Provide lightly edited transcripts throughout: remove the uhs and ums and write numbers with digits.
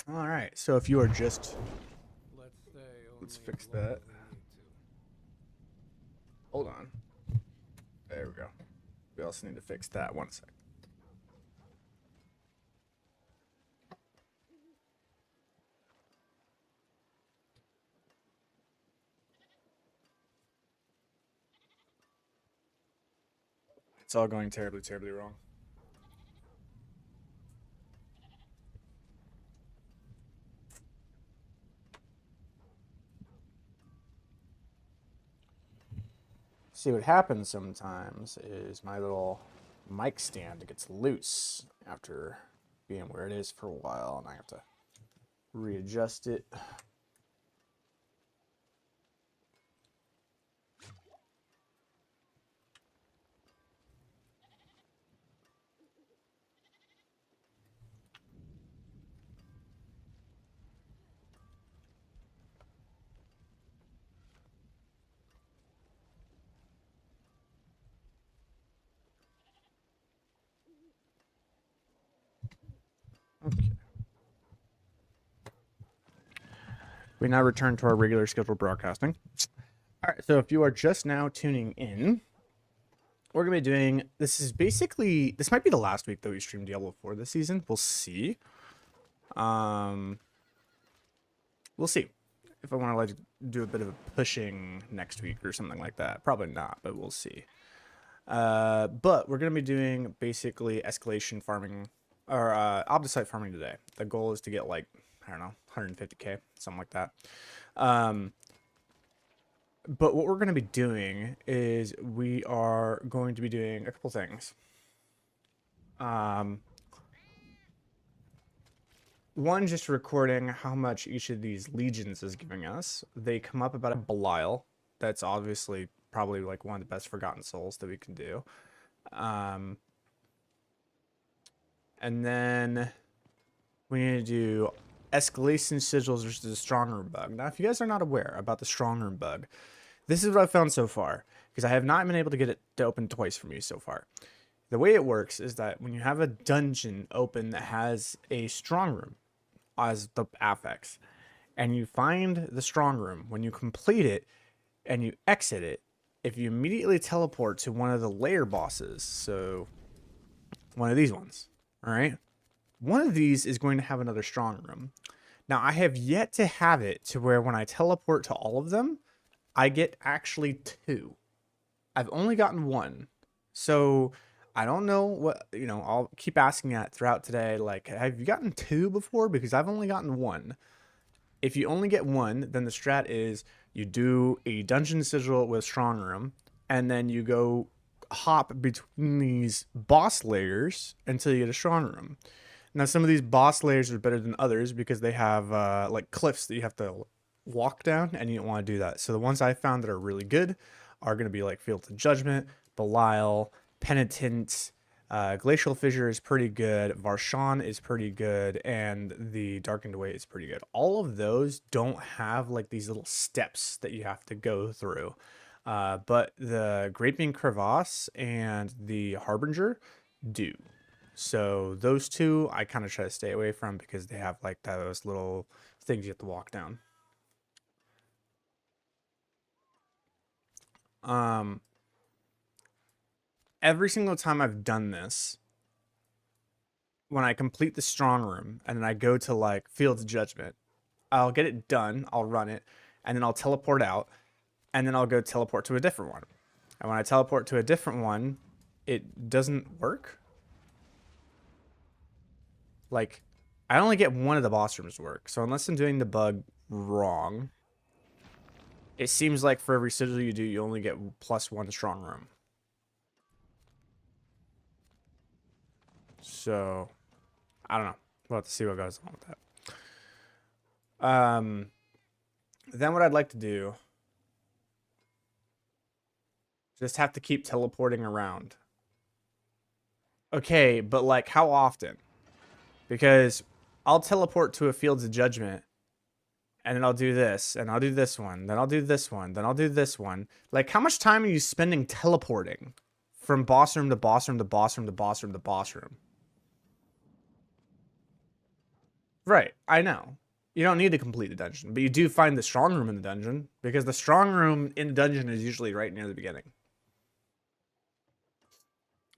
All right. So if you are just, let's fix that. Hold on. There we go. We also need to fix that. One sec. It's all going terribly, terribly wrong. See, what happens sometimes is my little mic stand gets loose after being where it is for a while, and I have to readjust it. Okay. We now return to our regular scheduled broadcasting. All right, so if you are just now tuning in, we're going to be doing, this might be the last week that we stream Diablo 4 this season. We'll see. We'll see if I want to like do a bit of a pushing next week or something like that. Probably not, but we'll see. But we're going to be doing basically escalation farming or Obducite farming today. The goal is to get like, I don't know, 150k, something like that. But what we're going to be doing is we are going to be doing a couple things. One, just recording how much each of these legions is giving us. They come up about a Belial. That's obviously probably like one of the best Forgotten Souls that we can do. And then we need to do escalation sigils versus the strong room bug. Now, if you guys are not aware about the strong room bug, this is what I've found so far, because I have not been able to get it to open twice for me so far. The way it works is that when you have a dungeon open that has a strong room as the affix, and you find the strong room, when you complete it and you exit it, if you immediately teleport to one of the lair bosses, so one of these ones, all right, one of these is going to have another strong room. Now, I have yet to have it to where when I teleport to all of them, I get actually two. I've only gotten one. So I don't know what, I'll keep asking that throughout today. Like, have you gotten two before? Because I've only gotten one. If you only get one, then the strat is you do a dungeon sigil with strong room, and then you go hop between these boss layers until you get a strong room. Now, some of these boss layers are better than others because they have like cliffs that you have to walk down, and you don't want to do that. So the ones I found that are really good are going to be like Fields of Judgment, Belial, Penitent, Glacial Fissure is pretty good, Varshan is pretty good, and the Darkened Way is pretty good. All of those don't have like these little steps that you have to go through. But the Graping Crevasse and the Harbinger do. So those two I kind of try to stay away from because they have like those little things you have to walk down. Every single time I've done this, when I complete the strong room and then I go to like Fields of Judgment, I'll get it done, I'll run it, and then I'll teleport out, and then I'll go teleport to a different one. And when I teleport to a different one, it doesn't work. Like, I only get one of the boss rooms to work. So unless I'm doing the bug wrong, it seems like for every sigil you do, you only get +1 strong room. So, I don't know. We'll have to see what goes on with that. Then what I'd like to do, just have to keep teleporting around. Okay, but like how often? Because I'll teleport to a Fields of Judgment, and then I'll do this, and I'll do this one, then I'll do this one, then I'll do this one. Like, how much time are you spending teleporting from boss room to boss room to boss room to boss room to boss room? Right, I know. You don't need to complete the dungeon, but you do find the strong room in the dungeon, because the strong room in the dungeon is usually right near the beginning.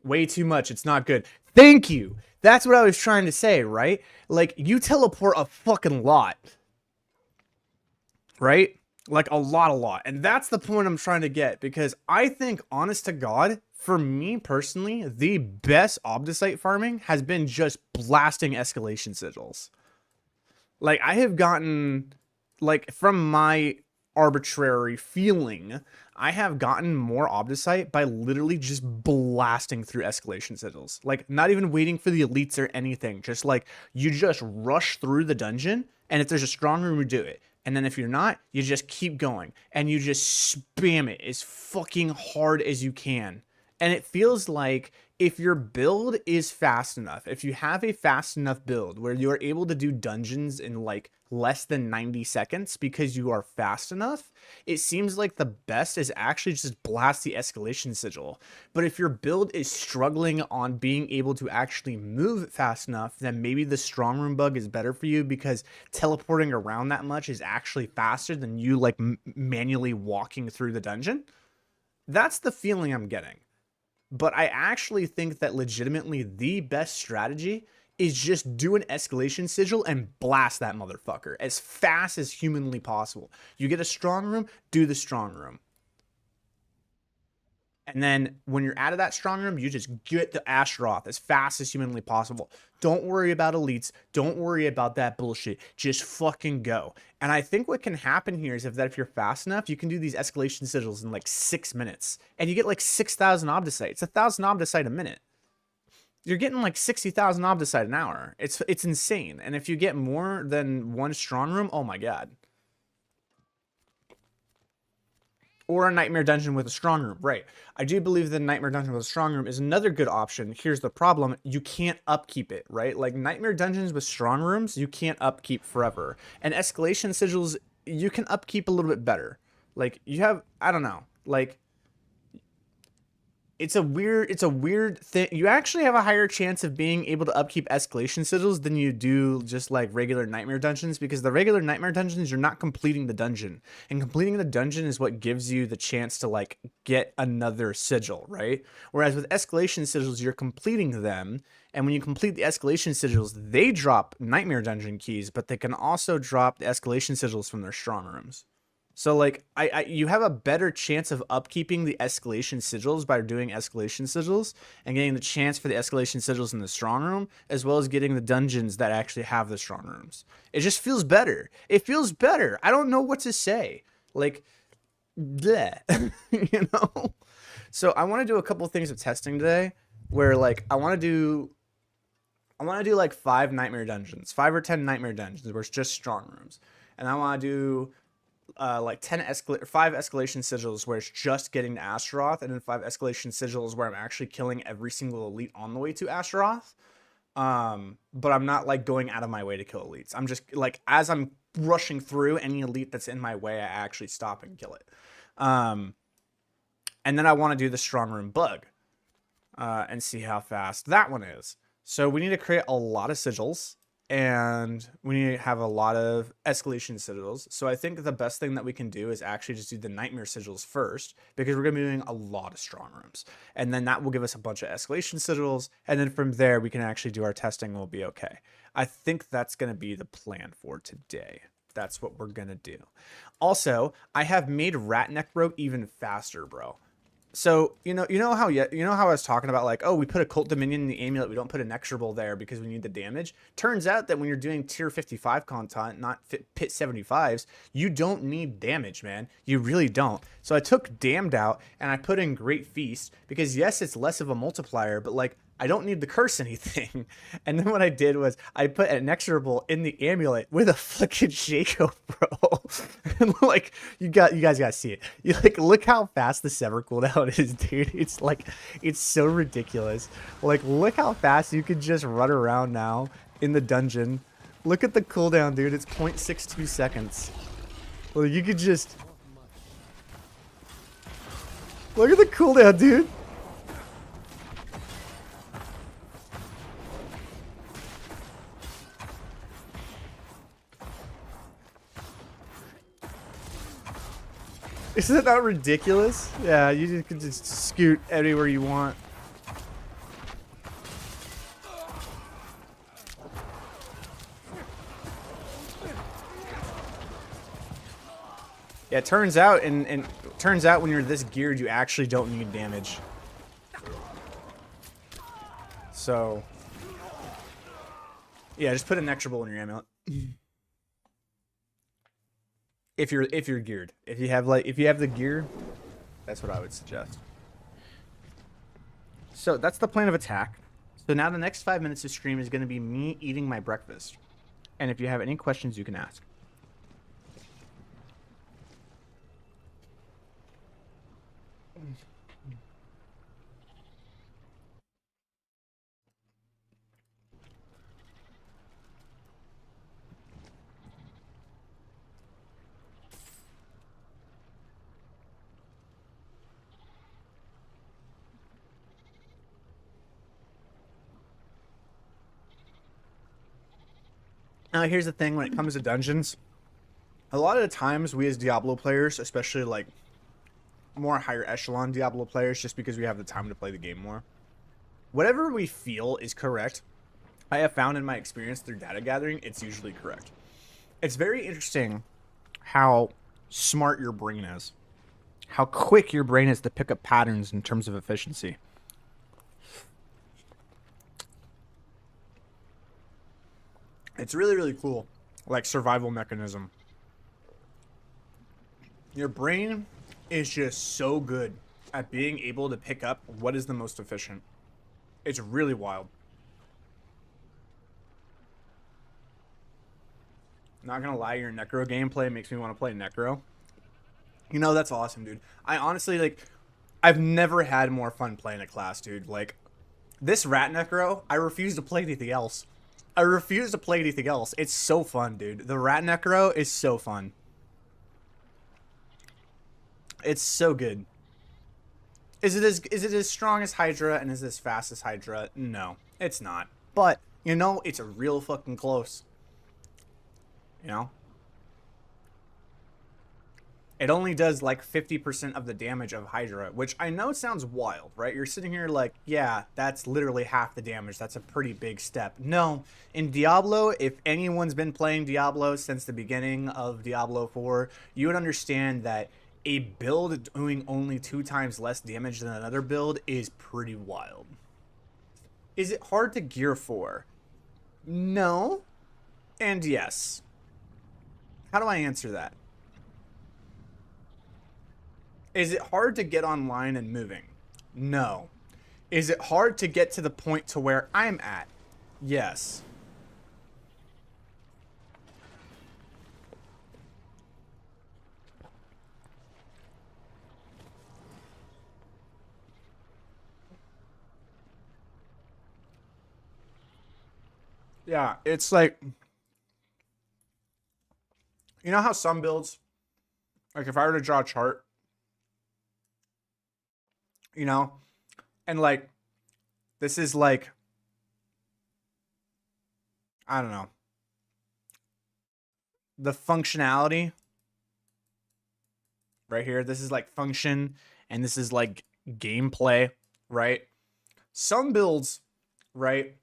Way too much, it's not good. Thank you! That's what I was trying to say, right? Like, you teleport a fucking lot. Right? Like, a lot. And that's the point I'm trying to get, because I think, honest to God, for me personally, the best Obducite farming has been just blasting escalation sigils. Like, I have gotten, like, from my arbitrary feeling, I have gotten more Obducite by literally just blasting through escalation sigils. Like, not even waiting for the elites or anything. Just like, you just rush through the dungeon, and if there's a strong room, you do it. And then if you're not, you just keep going. And you just spam it as fucking hard as you can. And it feels like if your build is fast enough, if you have a fast enough build where you are able to do dungeons in like less than 90 seconds because you are fast enough, it seems like the best is actually just blast the escalation sigil. But if your build is struggling on being able to actually move fast enough, then maybe the strong room bug is better for you, because teleporting around that much is actually faster than you like manually walking through the dungeon. That's the feeling I'm getting. But I actually think that legitimately the best strategy is just do an escalation sigil and blast that motherfucker as fast as humanly possible. You get a strong room, do the strong room. And then when you're out of that strong room, you just get the Astaroth as fast as humanly possible. Don't worry about elites. Don't worry about that bullshit. Just fucking go. And I think what can happen here is if you're fast enough, you can do these escalation sigils in like 6 minutes. And you get like 6,000 Obducite. It's 1,000 Obducite a minute. You're getting like 60,000 Obducite an hour. It's insane. And if you get more than one strong room, oh my god. Or a nightmare dungeon with a strong room, right? I do believe the nightmare dungeon with a strong room is another good option. Here's the problem: you can't upkeep it, right? Like nightmare dungeons with strong rooms, you can't upkeep forever. And escalation sigils, you can upkeep a little bit better. Like you have, I don't know, like it's a weird thing. You actually have a higher chance of being able to upkeep escalation sigils than you do just like regular nightmare dungeons, because the regular nightmare dungeons, you're not completing the dungeon, and completing the dungeon is what gives you the chance to like get another sigil, right? Whereas with escalation sigils, you're completing them, and when you complete the escalation sigils, they drop nightmare dungeon keys, but they can also drop the escalation sigils from their strong rooms. So like you have a better chance of upkeeping the escalation sigils by doing escalation sigils and getting the chance for the escalation sigils in the strong room, as well as getting the dungeons that actually have the strong rooms. It just feels better. It feels better. I don't know what to say. Like, bleh, you know? So I want to do a couple things of testing today where like I want to do like 5 nightmare dungeons, 5 or 10 nightmare dungeons where it's just strong rooms. And I want to do like 5 escalation sigils where it's just getting to Astaroth, and then 5 escalation sigils where I'm actually killing every single elite on the way to Astaroth. But I'm not like going out of my way to kill elites. I'm just like, as I'm rushing through any elite that's in my way, I actually stop and kill it. And then I want to do the strong room bug and see how fast that one is. So we need to create a lot of sigils, and we need to have a lot of escalation sigils. So I think the best thing that we can do is actually just do the nightmare sigils first, because we're going to be doing a lot of strong rooms. And then that will give us a bunch of escalation sigils. And then from there, we can actually do our testing and we'll be okay. I think that's going to be the plan for today. That's what we're going to do. Also, I have made Rat Necro even faster, bro. So you know how I was talking about like, oh, we put a Cult Dominion in the amulet, we don't put an Inexorable there because we need the damage. Turns out that when you're doing tier 55 content, not pit 75s, you don't need damage, man. You really don't. So I took Damned out and I put in Great Feast, because yes, it's less of a multiplier, but like I don't need to curse anything. And then what I did was I put an Inexorable in the amulet with a fucking Shaco, bro. And like you guys gotta see it. You like look how fast the Sever cooldown is, dude. It's like it's so ridiculous. Like look how fast you can just run around now in the dungeon. Look at the cooldown, dude. It's 0.62 seconds. Well, you could just look at the cooldown, dude. Isn't that ridiculous? Yeah, you can just scoot anywhere you want. Yeah, it turns out, and turns out when you're this geared, you actually don't need damage. So, yeah, just put a Necro Bolt in your amulet. If you're geared, if you have the gear, that's what I would suggest. So that's the plan of attack. So now the next 5 minutes of stream is going to be me eating my breakfast. And if you have any questions, you can ask. Now, here's the thing when it comes to dungeons. A lot of the times, we as Diablo players, especially like more higher echelon Diablo players, just because we have the time to play the game more, whatever we feel is correct, I have found in my experience through data gathering, it's usually correct. It's very interesting how smart your brain is, how quick your brain is to pick up patterns in terms of efficiency. It's really, really cool, like survival mechanism. Your brain is just so good at being able to pick up what is the most efficient. It's really wild. Not gonna lie, your Necro gameplay makes me want to play Necro. You know, that's awesome, dude. I honestly, like, I've never had more fun playing a class, dude. Like, this Rat Necro, I refuse to play anything else. I refuse to play anything else. It's so fun, dude. The Rat Necro is so fun. It's so good. Is it as strong as Hydra and is it as fast as Hydra? No, it's not. But, you know, it's a real fucking close. You know? It only does like 50% of the damage of Hydra, which I know sounds wild, right? You're sitting here like, yeah, that's literally half the damage. That's a pretty big step. No, in Diablo, if anyone's been playing Diablo since the beginning of Diablo 4, you would understand that a build doing only 2 times less damage than another build is pretty wild. Is it hard to gear for? No, and yes. How do I answer that? Is it hard to get online and moving? No. Is it hard to get to the point to where I'm at? Yes. Yeah, it's like, you know how some builds, like if I were to draw a chart, you know, and like, this is like, I don't know, the functionality right here. This is like function, and this is like gameplay, right? Some builds, right,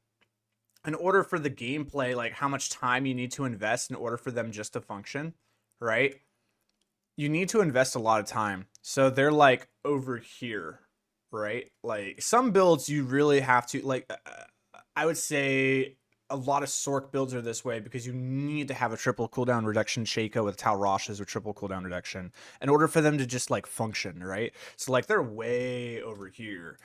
in order for the gameplay, like how much time you need to invest in order for them just to function, right? You need to invest a lot of time. So they're like over here, right? Like some builds you really have to like I would say a lot of Sork builds are this way because you need to have a triple cooldown reduction Shaco with Tal Rosh's with triple cooldown reduction in order for them to just like function, right? So like they're way over here.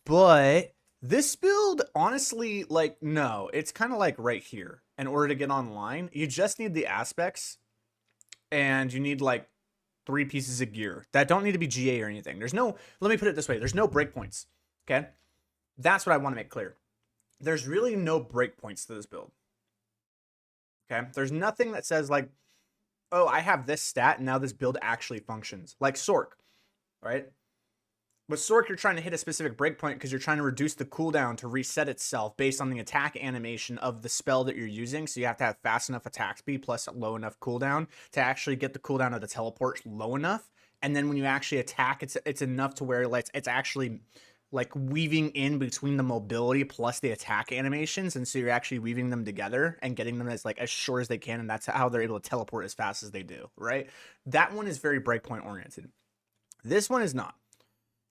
But this build, honestly, like, no, it's kind of like right here. In order to get online, you just need the aspects and you need like 3 pieces of gear that don't need to be GA or anything. There's no, let me put it this way, there's no breakpoints. Okay? That's what I want to make clear. There's really no breakpoints to this build. Okay? There's nothing that says like, oh, I have this stat and now this build actually functions. Like Sork, right? With Sork, you're trying to hit a specific breakpoint because you're trying to reduce the cooldown to reset itself based on the attack animation of the spell that you're using. So you have to have fast enough attack speed plus low enough cooldown to actually get the cooldown of the teleport low enough. and then when you actually attack, it's enough to where like it's actually like weaving in between the mobility plus the attack animations, and so you're actually weaving them together and getting them as like as short as they can, and that's how they're able to teleport as fast as they do, right? That one is very breakpoint oriented. This one is not.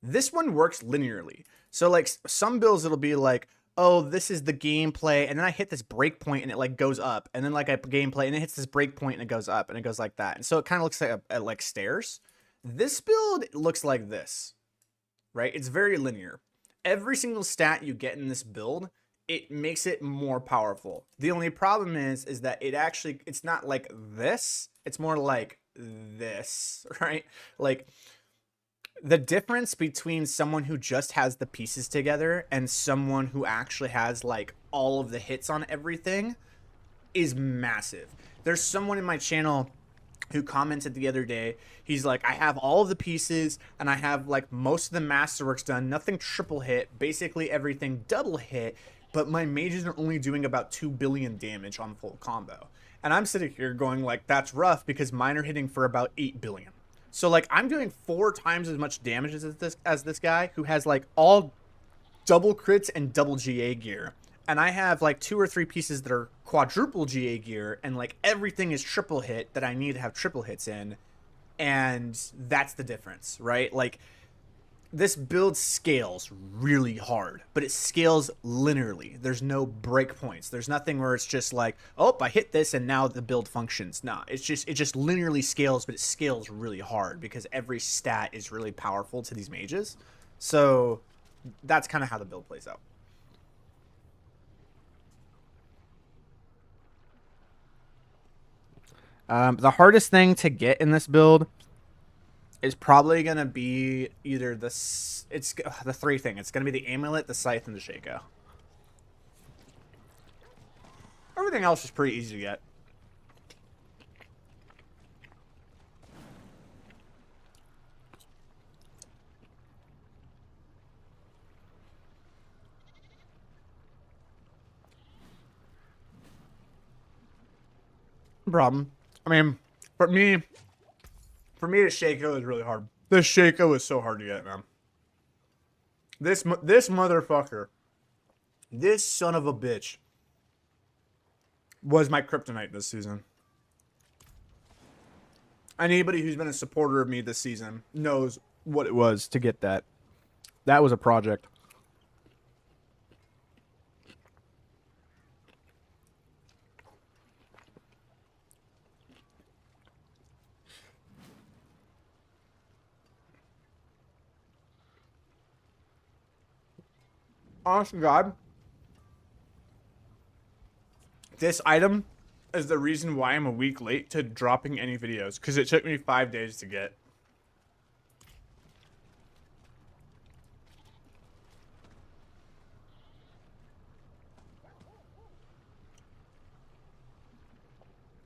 This one works linearly. So like some builds it'll be like, oh, this is the gameplay, and then I hit this breakpoint and it like goes up, and then like a gameplay and it hits this breakpoint and it goes up, and it goes like that. And so it kind of looks like like stairs. This build looks like this, right? It's very linear. Every single stat you get in this build, it makes it more powerful. The only problem is that it's not like this. It's more like this, right? Like the difference between someone who just has the pieces together and someone who actually has like all of the hits on everything is massive. There's someone in my channel who commented the other day. He's like, I have all of the pieces and I have like most of the masterworks done, nothing triple hit, basically everything double hit, but my mages are only doing about 2 billion damage on full combo. And I'm sitting here going like, that's rough because mine are hitting for about 8 billion. So like I'm doing 4 times as much damage as this guy who has like all double crits and double GA gear. And I have like 2 or 3 pieces that are quadruple GA gear, and like everything is triple hit that I need to have triple hits in. And that's the difference, right? Like this build scales really hard, but it scales linearly. There's no breakpoints. There's nothing where it's just like, oh, I hit this and now the build functions. No, it just linearly scales, but it scales really hard because every stat is really powerful to these mages. So that's kind of how the build plays out. The hardest thing to get in this build is probably going to be either the 3 thing. It's going to be the amulet, the scythe, and the Shaco. Everything else is pretty easy to get. Problem. I mean, for me, the Shaco is really hard. This Shaco is so hard to get, man. This motherfucker, this son of a bitch, was my kryptonite this season. Anybody who's been a supporter of me this season knows what it was to get that. That was a project. Honest to God, this item is the reason why I'm a week late to dropping any videos, because it took me 5 days to get.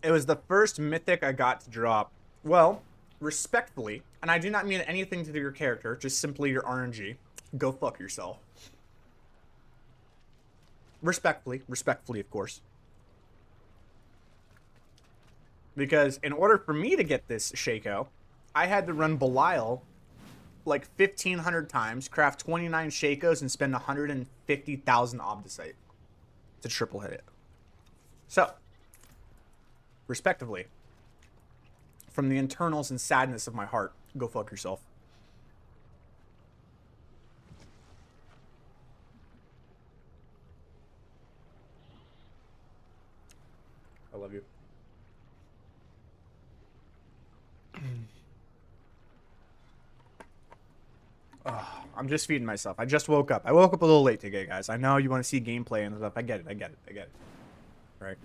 It was the first mythic I got to drop. Well, respectfully, and I do not mean anything to your character, just simply your RNG, go fuck yourself. Respectfully, of course. Because in order for me to get this Shaco, I had to run Belial like 1,500 times, craft 29 Shakos, and spend 150,000 Obducite to triple hit it. So, respectively, from the internals and sadness of my heart, go fuck yourself. I love you. Oh, I'm just feeding myself. I just woke up. I woke up a little late today, guys. I know you want to see gameplay and stuff. I get it. Right.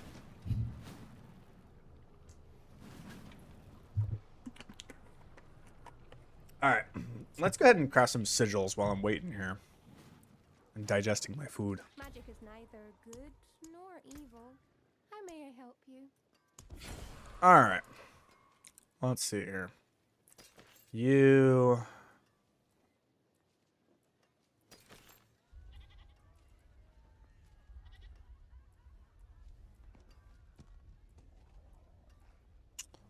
Alright. Let's go ahead and craft some sigils while I'm waiting here. And digesting my food. Magic is neither good nor evil. How may I help you? Alright. Let's see here. You...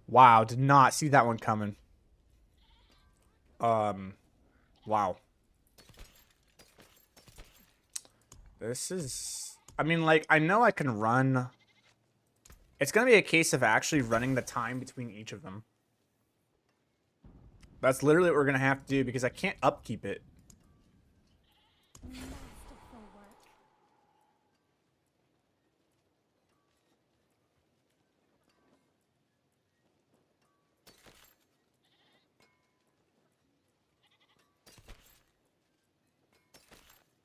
Wow, did not see that one coming. Wow. This is... I mean, like, I know I can run... It's going to be a case of actually running the time between each of them. That's literally what we're going to have to do because I can't upkeep it. Masterful work.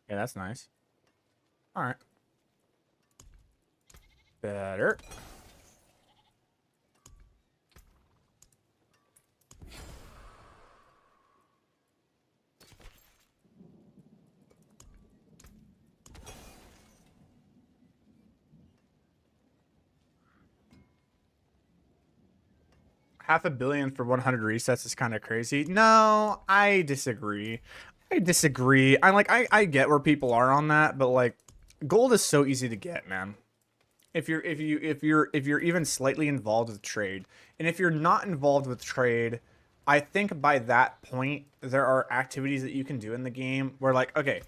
Yeah, that's nice. All right. Better. $500 million for 100 resets is kind of crazy. No, I disagree. I get where people are on that, but like gold is so easy to get, man. If you're even slightly involved with trade, and if you're not involved with trade, I think by that point there are activities that you can do in the game where, like, okay,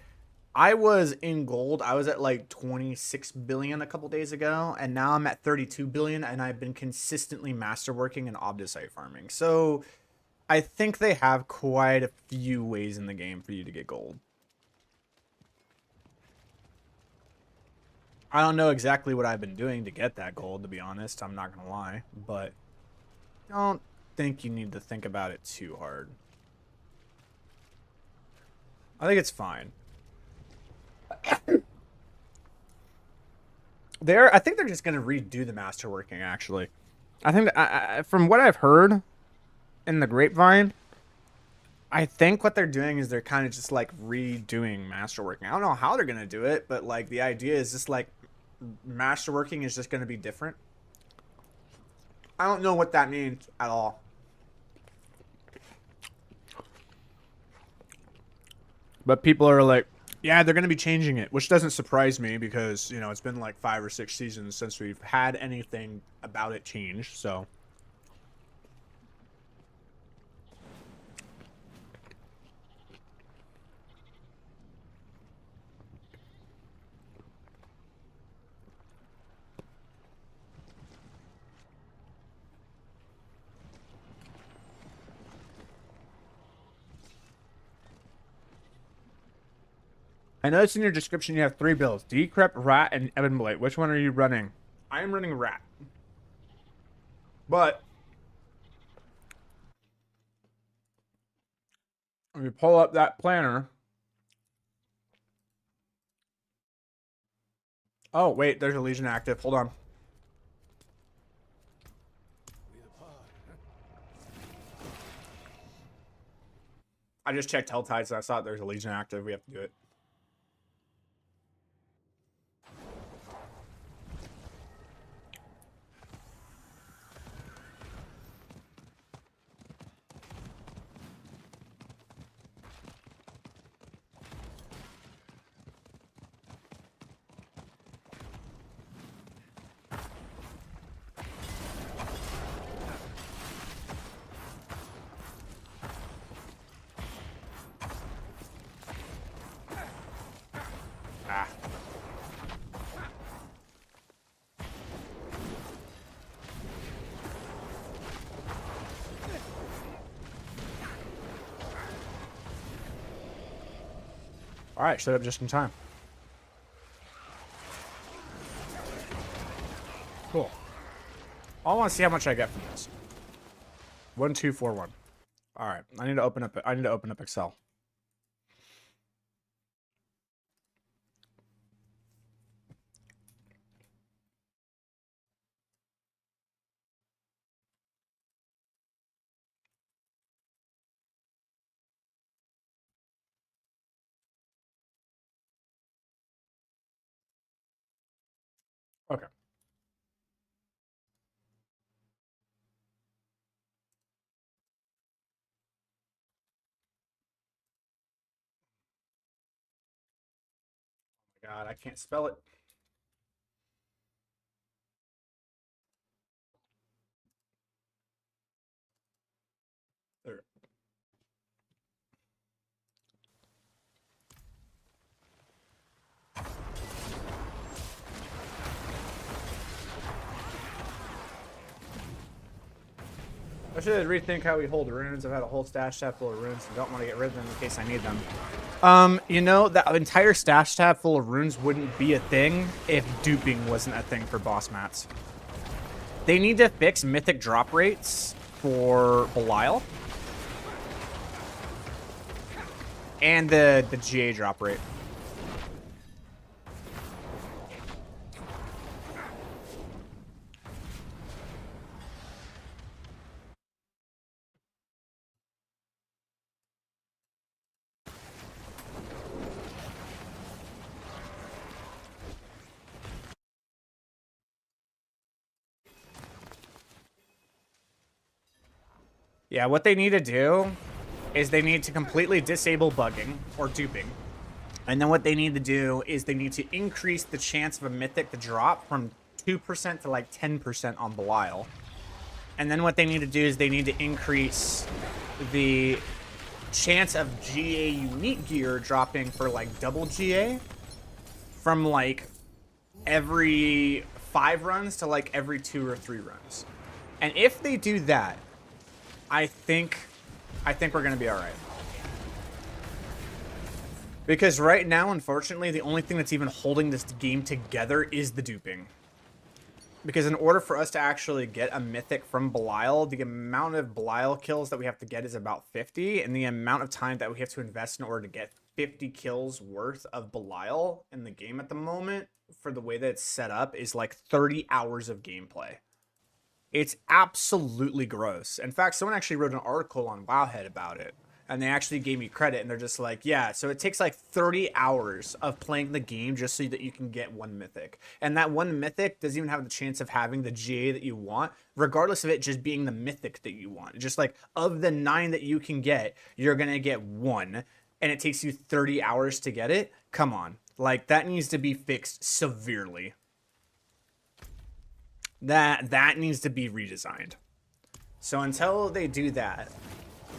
I was in gold. I was at like 26 billion a couple days ago, and now I'm at 32 billion, and I've been consistently masterworking and Obducite farming. So I think they have quite a few ways in the game for you to get gold. I don't know exactly what I've been doing to get that gold, to be honest. I'm not going to lie, but don't think you need to think about it too hard. I think it's fine. I think they're just going to redo the masterworking, actually. I think from what I've heard in the grapevine, I think what they're doing is they're kind of just like redoing masterworking. I don't know how they're going to do it, but like the idea is just like masterworking is just going to be different. I don't know what that means at all. But people are like, yeah, they're going to be changing it, which doesn't surprise me because, you know, it's been like 5 or 6 seasons since we've had anything about it change. So I noticed in your description you have 3 builds: Decrep, Rat, and Ebon Blight. Which one are you running? I am running Rat. But when you pull up that planner. Oh, wait, there's a Legion active. Hold on. I just checked Helltide, so I saw there's a Legion active. We have to do it. Ah. All right, shut up just in time. Cool. I want to see how much I get from this. 1241. All right, I need to open up. I need to open up Excel. Okay. God, I can't spell it. There. I should rethink how we hold runes. I've had a whole stash tab full of runes and don't want to get rid of them in case I need them. You know, that entire stash tab full of runes wouldn't be a thing if duping wasn't a thing for boss mats. They need to fix mythic drop rates for Belial. And the GA drop rate. Yeah, what they need to do is they need to completely disable bugging or duping. And then what they need to do is they need to increase the chance of a mythic to drop from 2% to like 10% on Belial. And then what they need to do is they need to increase the chance of GA unique gear dropping for like double GA from like every 5 runs to like every 2 or 3 runs. And if they do that, I think we're gonna be all right. Because right now, unfortunately, the only thing that's even holding this game together is the duping. Because in order for us to actually get a mythic from Belial, the amount of Belial kills that we have to get is about 50, and the amount of time that we have to invest in order to get 50 kills worth of Belial in the game at the moment, for the way that it's set up, is like 30 hours of gameplay. It's absolutely gross. In fact, someone actually wrote an article on Wowhead about it, and they actually gave me credit, and they're just like, yeah, so it takes like 30 hours of playing the game just so that you can get one mythic. And that one mythic doesn't even have the chance of having the GA that you want, regardless of it just being the mythic that you want. Just like, of the 9 that you can get, you're going to get 1, and it takes you 30 hours to get it? Come on. Like, that needs to be fixed severely. That needs to be redesigned. So until they do that,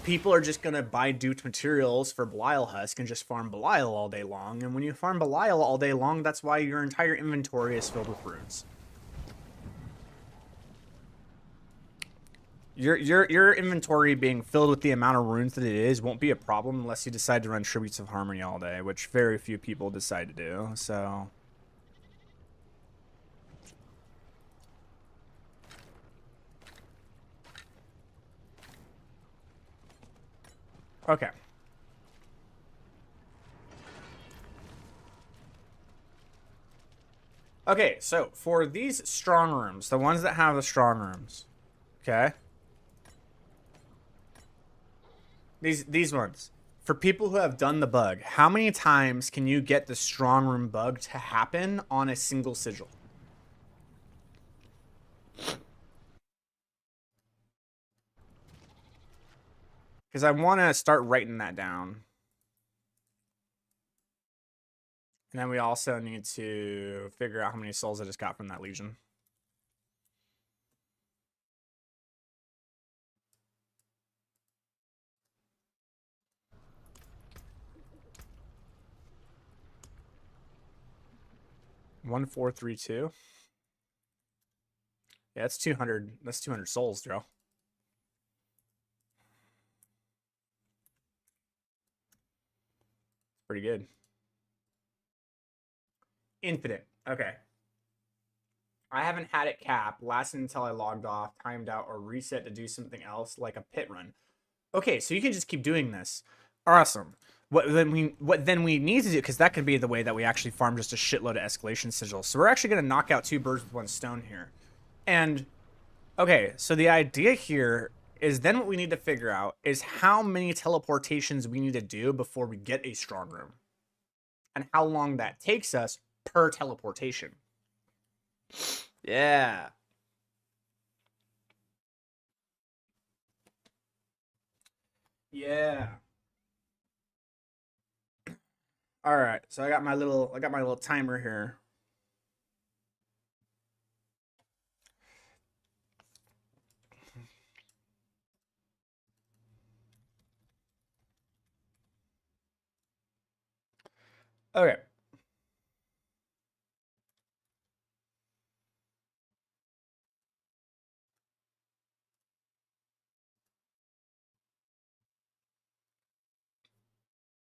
people are just going to buy duped materials for Belial Husk and just farm Belial all day long. And when you farm Belial all day long, that's why your entire inventory is filled with runes. Your inventory being filled with the amount of runes that it is won't be a problem unless you decide to run Tributes of Harmony all day, which very few people decide to do. So okay. Okay, so for these strong rooms, the ones that have the strong rooms, okay? These ones. For people who have done the bug, how many times can you get the strong room bug to happen on a single sigil? Because I want to start writing that down. And then we also need to figure out how many souls I just got from that Legion. One, 4, 3, 2. Yeah, that's 200. That's 200 souls, Joe. Pretty good. Infinite. Okay. I haven't had it cap, lasted until I logged off, timed out, or reset to do something else like a pit run. Okay, so you can just keep doing this. Awesome. What then we need to do, because that could be the way that we actually farm just a shitload of escalation sigils. So we're actually going to knock out 2 birds with 1 stone here. And okay, so the idea here is then what we need to figure out is how many teleportations we need to do before we get a strong room, and how long that takes us per teleportation. Yeah. Yeah. All right. So I got my little timer here. Okay.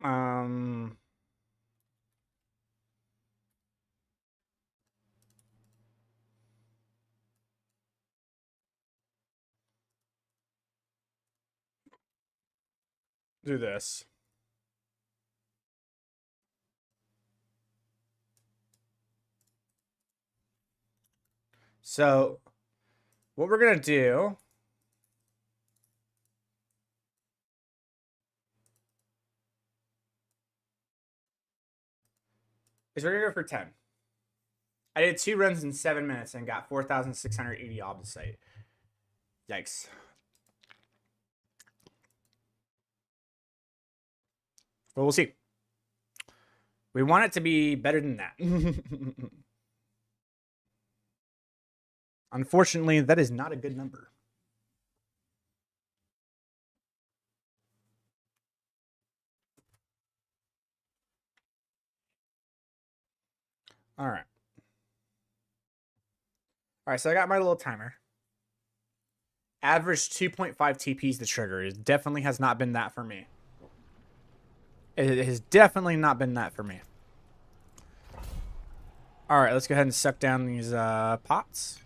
Um. Do this. So, what we're gonna do is we're gonna go for 10. I did 2 runs in 7 minutes and got 4,680 Obducite. Yikes. But we'll see. We want it to be better than that. Unfortunately, that is not a good number. All right. All right, so I got my little timer. Average 2.5 TPs the trigger. It definitely has not been that for me. It has definitely not been that for me. All right, let's go ahead and suck down these pots.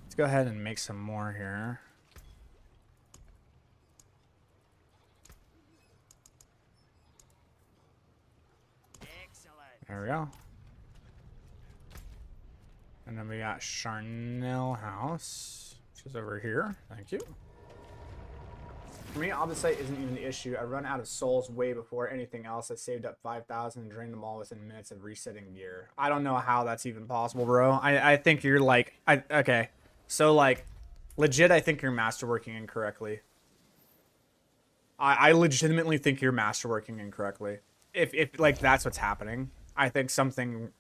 Let's go ahead and make some more here. Excellent. There we go. And then we got Charnel House, which is over here. Thank you. For me, Obducite isn't even the issue. I run out of souls way before anything else. I saved up 5,000 and drained them all within minutes of resetting gear. I don't know how that's even possible, bro. I think you're like... okay. So, like, legit, I think you're masterworking incorrectly. I legitimately think you're masterworking incorrectly. If like, that's what's happening. I think something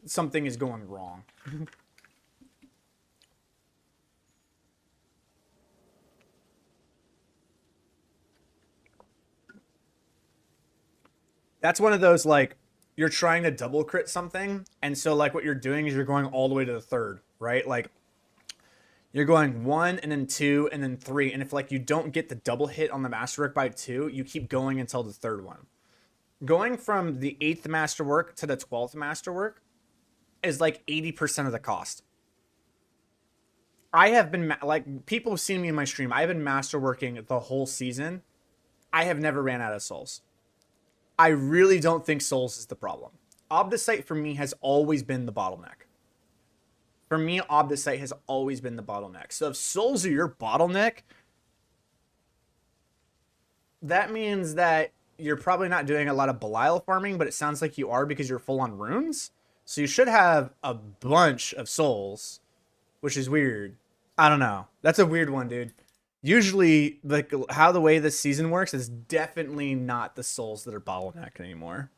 something is going wrong. That's one of those, like, you're trying to double crit something, and so, like, what you're doing is you're going all the way to the third, right? Like, you're going 1 and then 2 and then 3, and if, like, you don't get the double hit on the masterwork by 2, you keep going until the third one. Going from the 8th masterwork to the 12th masterwork is like 80% of the cost. I have been, like, people have seen me in my stream. I have been masterworking the whole season. I have never ran out of souls. I really don't think souls is the problem. Obducite for me has always been the bottleneck. For me, Obducite has always been the bottleneck. So if souls are your bottleneck, that means that you're probably not doing a lot of Belial farming, but it sounds like you are because you're full on runes. So you should have a bunch of souls, which is weird. I don't know. That's a weird one, dude. Usually, like, how the way this season works is definitely not the souls that are bottleneck anymore.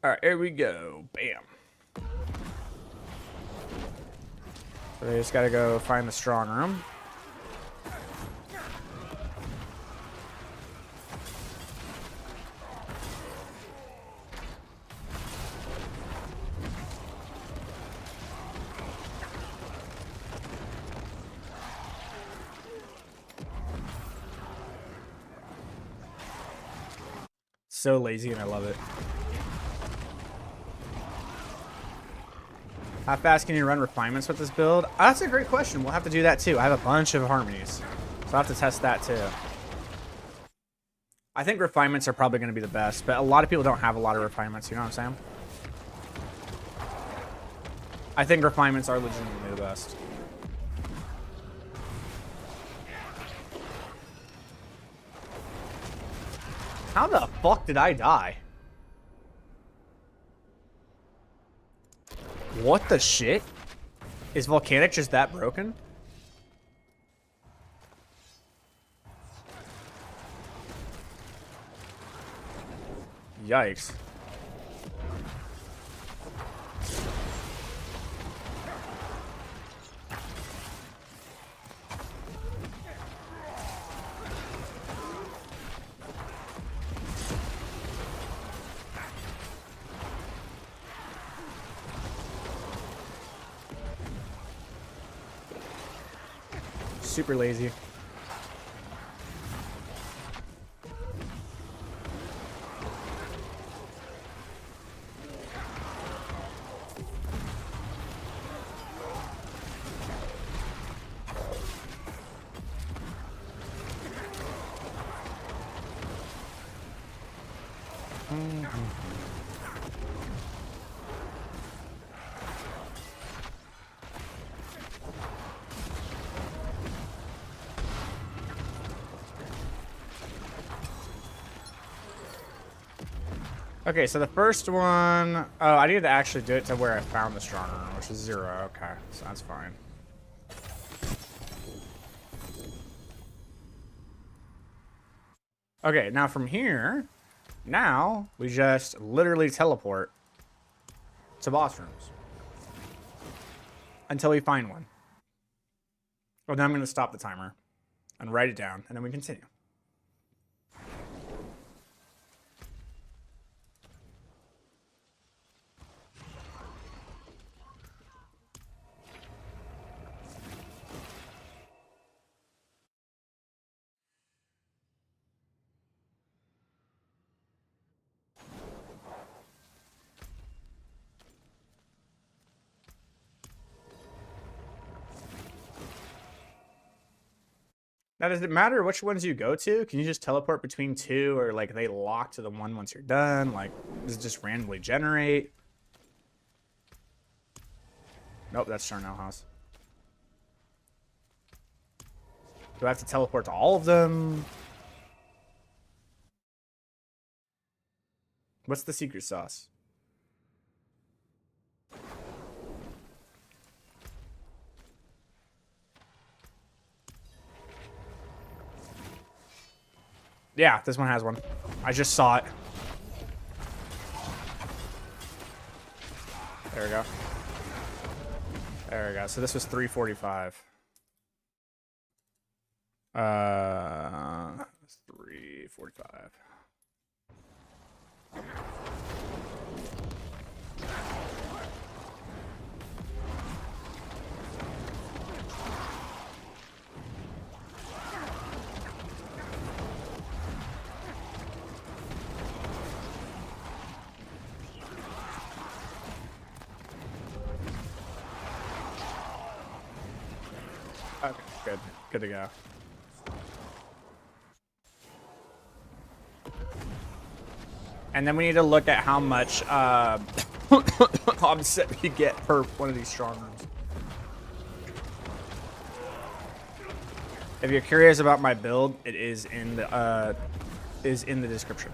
All right, here we go. Bam. So they just got to go find the strong room. So lazy, and I love it. How fast can you run refinements with this build? That's a great question. We'll have to do that too. I have a bunch of harmonies, so I'll have to test that too. I think refinements are probably going to be the best, but a lot of people don't have a lot of refinements. You know what I'm saying? I think refinements are legitimately the best. How the fuck did I die? What the shit? Is Volcanic just that broken? Yikes. Super lazy. Okay, so the first one, oh, I needed to actually do it to where I found the strong room, which is 0. Okay, so that's fine. Okay, now from here, now we just literally teleport to boss rooms until we find one. Well, then I'm going to stop the timer and write it down, and then we continue. Now, does it matter which ones you go to? Can you just teleport between two, or like they lock to the one once you're done? Like, does it just randomly generate? Nope, that's Charnel House. Do I have to teleport to all of them? What's the secret sauce? Yeah, this one has one. I just saw it. There we go. There we go. So this was 345. 345. Okay, good. Good to go. And then we need to look at how much offset we get per one of these strong rooms. If you're curious about my build, it is in the description.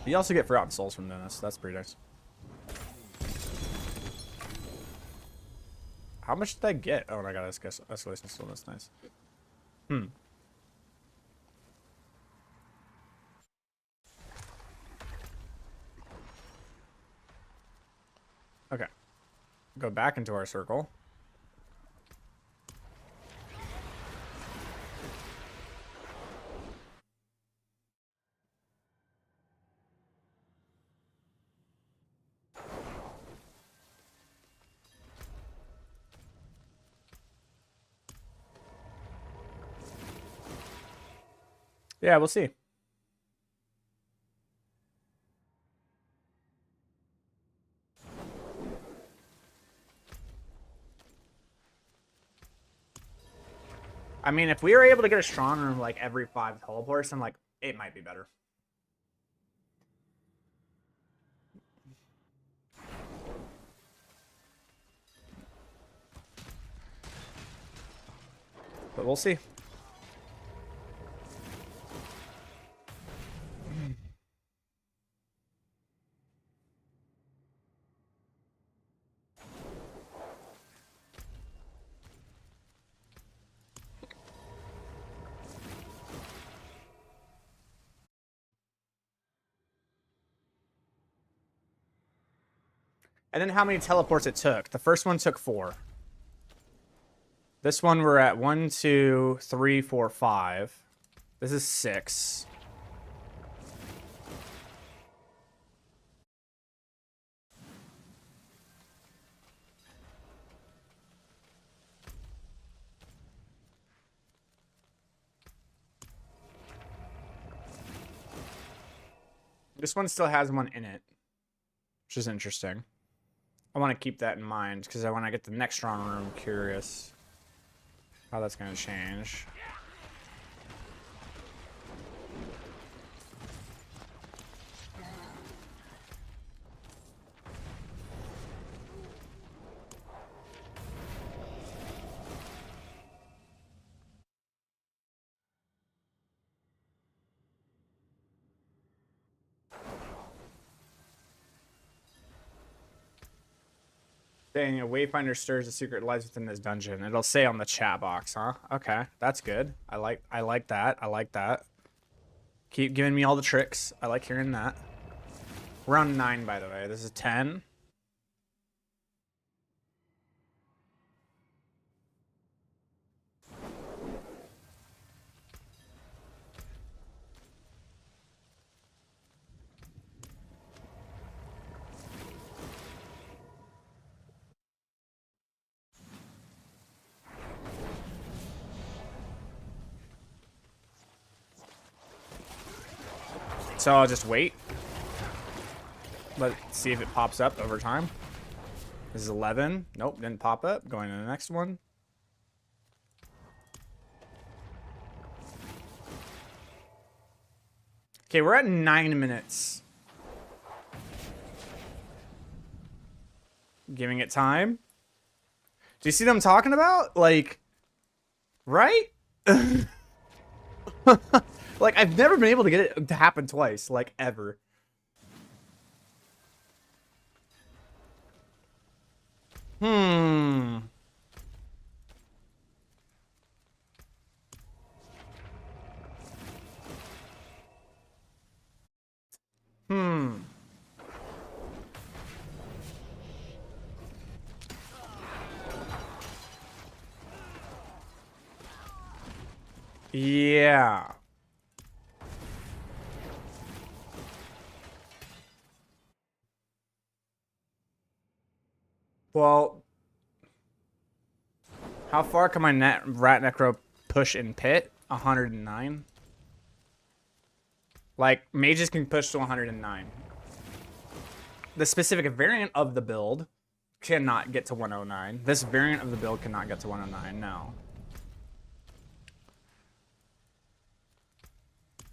You also get Forgotten Souls from doing this. That's pretty nice. How much did I get? Oh, and I got escalation still. That's nice. Okay. Go back into our circle. Yeah, we'll see. I mean, if we were able to get a strong room like every 5 teleports, then like it might be better. But we'll see. And then how many teleports it took. The first one took 4. This one we're at 1, 2, 3, 4, 5. This is 6. This one still has one in it, which is interesting. I want to keep that in mind because I want to get the next strong room. Curious how that's going to change. Dang, a Wayfinder stirs the secret lies within this dungeon. It'll say on the chat box, huh? Okay, that's good. I like that. I like that. Keep giving me all the tricks. I like hearing that. We're on 9, by the way. This is 10. So I'll just wait. Let's see if it pops up over time. This is 11. Nope, didn't pop up. Going to the next one. Okay, we're at 9 minutes. Giving it time. Do you see what I'm talking about? Like, right? Like, I've never been able to get it to happen twice, like, ever. Hmm. Yeah. Well, how far can my rat necro push in pit? 109. Like, mages can push to 109. The specific variant of the build cannot get to 109. This variant of the build cannot get to 109, no.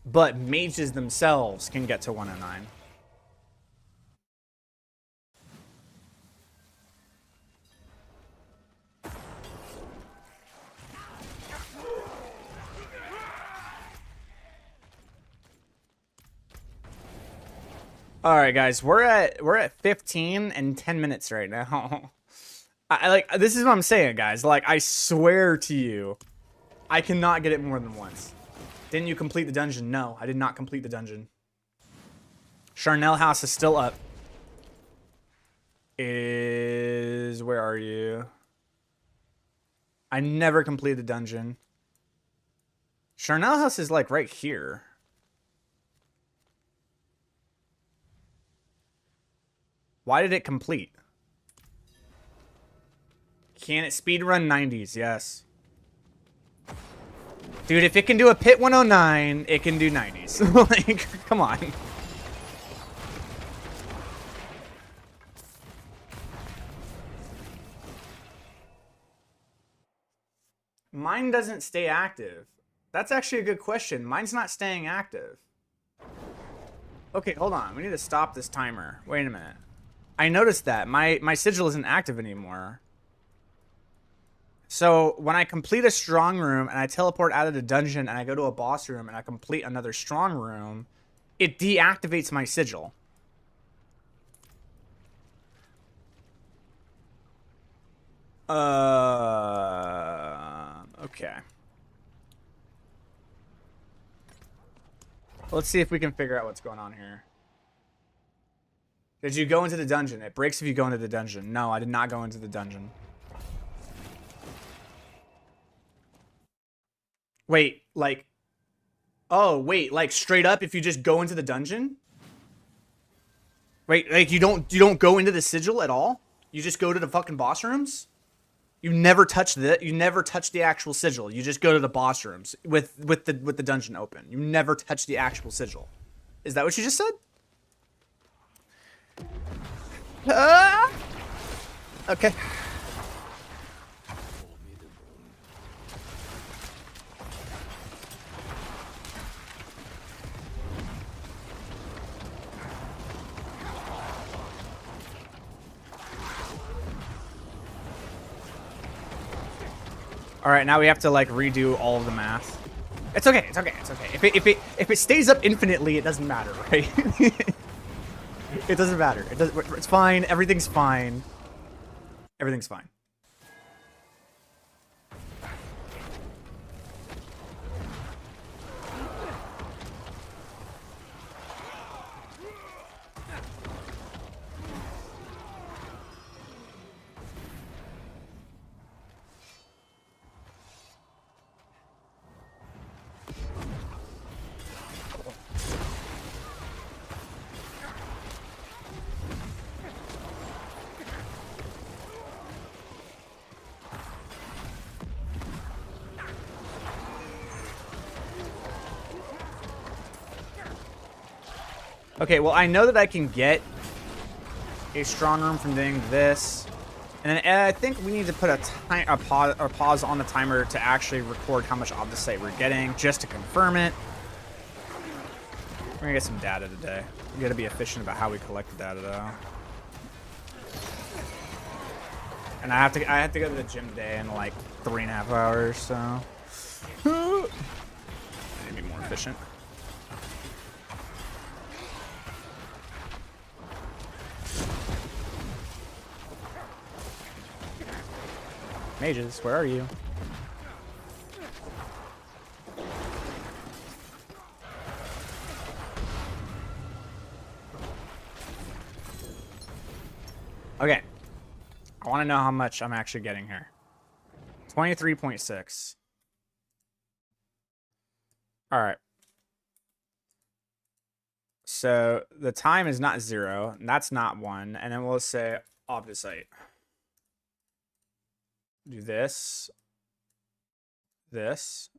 But mages themselves can get to 109. All right, guys, we're at 15 and 10 minutes right now. I like, this is what I'm saying, guys. Like, I swear to you, I cannot get it more than once. Didn't you complete the dungeon? No, I did not complete the dungeon. Charnel House is still up. Where are you? I never completed the dungeon. Charnel House is like right here. Why did it complete? Can it speedrun 90s? Yes. Dude, if it can do a pit 109, it can do 90s. Like, come on. Mine doesn't stay active. That's actually a good question. Mine's not staying active. Okay, hold on. We need to stop this timer. Wait a minute. I noticed that. My sigil isn't active anymore. So when I complete a strong room and I teleport out of the dungeon and I go to a boss room and I complete another strong room, it deactivates my sigil. Okay. Let's see if we can figure out what's going on here. Did you go into the dungeon? It breaks if you go into the dungeon. No, I did not go into the dungeon. Wait, like... Oh, wait, like straight up if you just go into the dungeon? Wait, like you don't go into the sigil at all? You just go to the fucking boss rooms? You never touch the actual sigil. You just go to the boss rooms with the dungeon open. You never touch the actual sigil. Is that what you just said? Okay. All right, now we have to like redo all of the math. It's okay. It's okay. It's okay. If it stays up infinitely, it doesn't matter, right? It doesn't matter. It's fine. Everything's fine. Everything's fine. Okay, well, I know that I can get a strong room from doing this. And then I think we need to put a pause on the timer to actually record how much Obducite we're getting, just to confirm it. We're gonna get some data today. We gotta be efficient about how we collect the data, though. And I have to go to the gym today in like 3.5 hours, so I need to be more efficient. Mages, where are you? Okay. I want to know how much I'm actually getting here. 23.6. All right. So the time is not 0. And that's not 1. And then we'll say Obducite. Do this. This.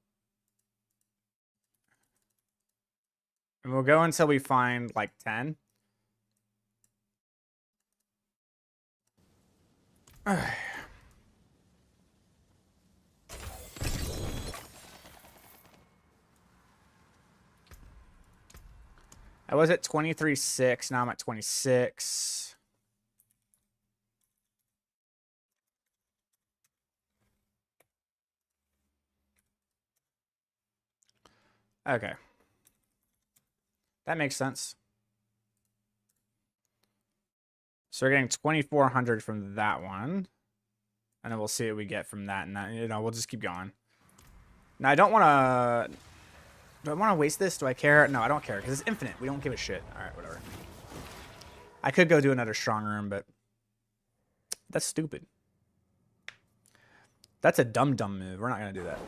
And we'll go until we find like 10. I was at 23.6. Now I'm at 26. Okay. That makes sense. So we're getting 2,400 from that one. And then we'll see what we get from that. And that, you know, we'll just keep going. Now, I don't want to... Do I want to waste this? Do I care? No, I don't care, because it's infinite. We don't give a shit. All right, whatever. I could go do another strong room, but... That's stupid. That's a dumb move. We're not going to do that.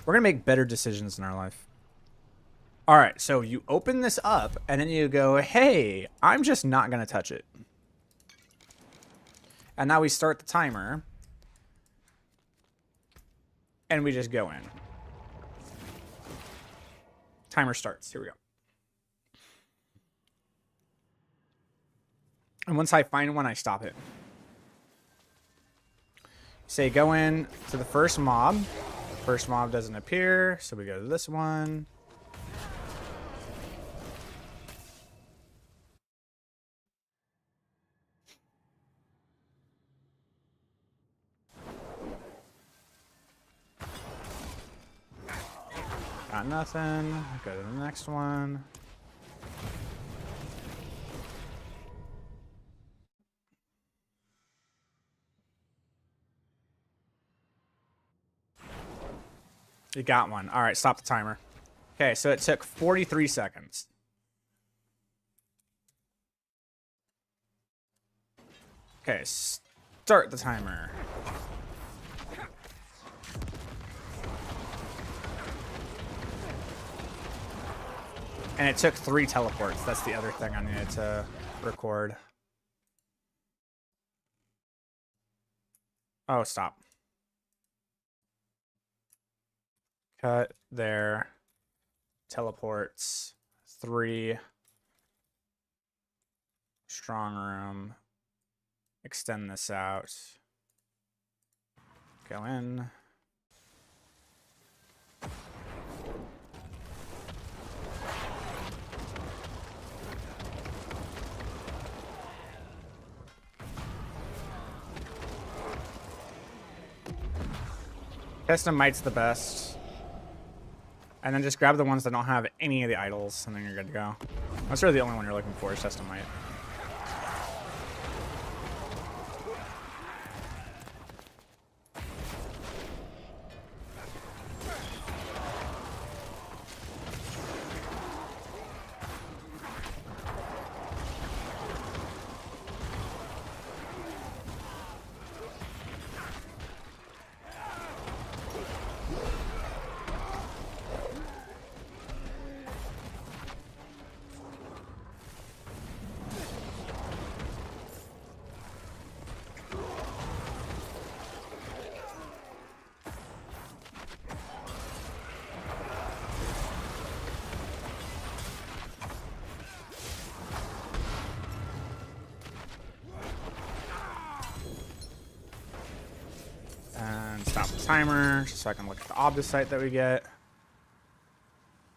We're going to make better decisions in our life. All right, so you open this up, and then you go, hey, I'm just not going to touch it. And now we start the timer. And we just go in. Timer starts. Here we go. And once I find one, I stop it. Say go in to the first mob. First mob doesn't appear, so we go to this one. Got nothing. Go to the next one. You got one. All right, stop the timer. Okay, so it took 43 seconds. Okay, start the timer. And it took 3 teleports. That's the other thing I needed to record. Oh, stop. Cut there. Teleports. 3. Strong room. Extend this out. Go in. Custom Might's the best. And then just grab the ones that don't have any of the idols, and then you're good to go. That's really the only one you're looking for is Custom Might. And stop the timer just so I can look at the Obducite that we get.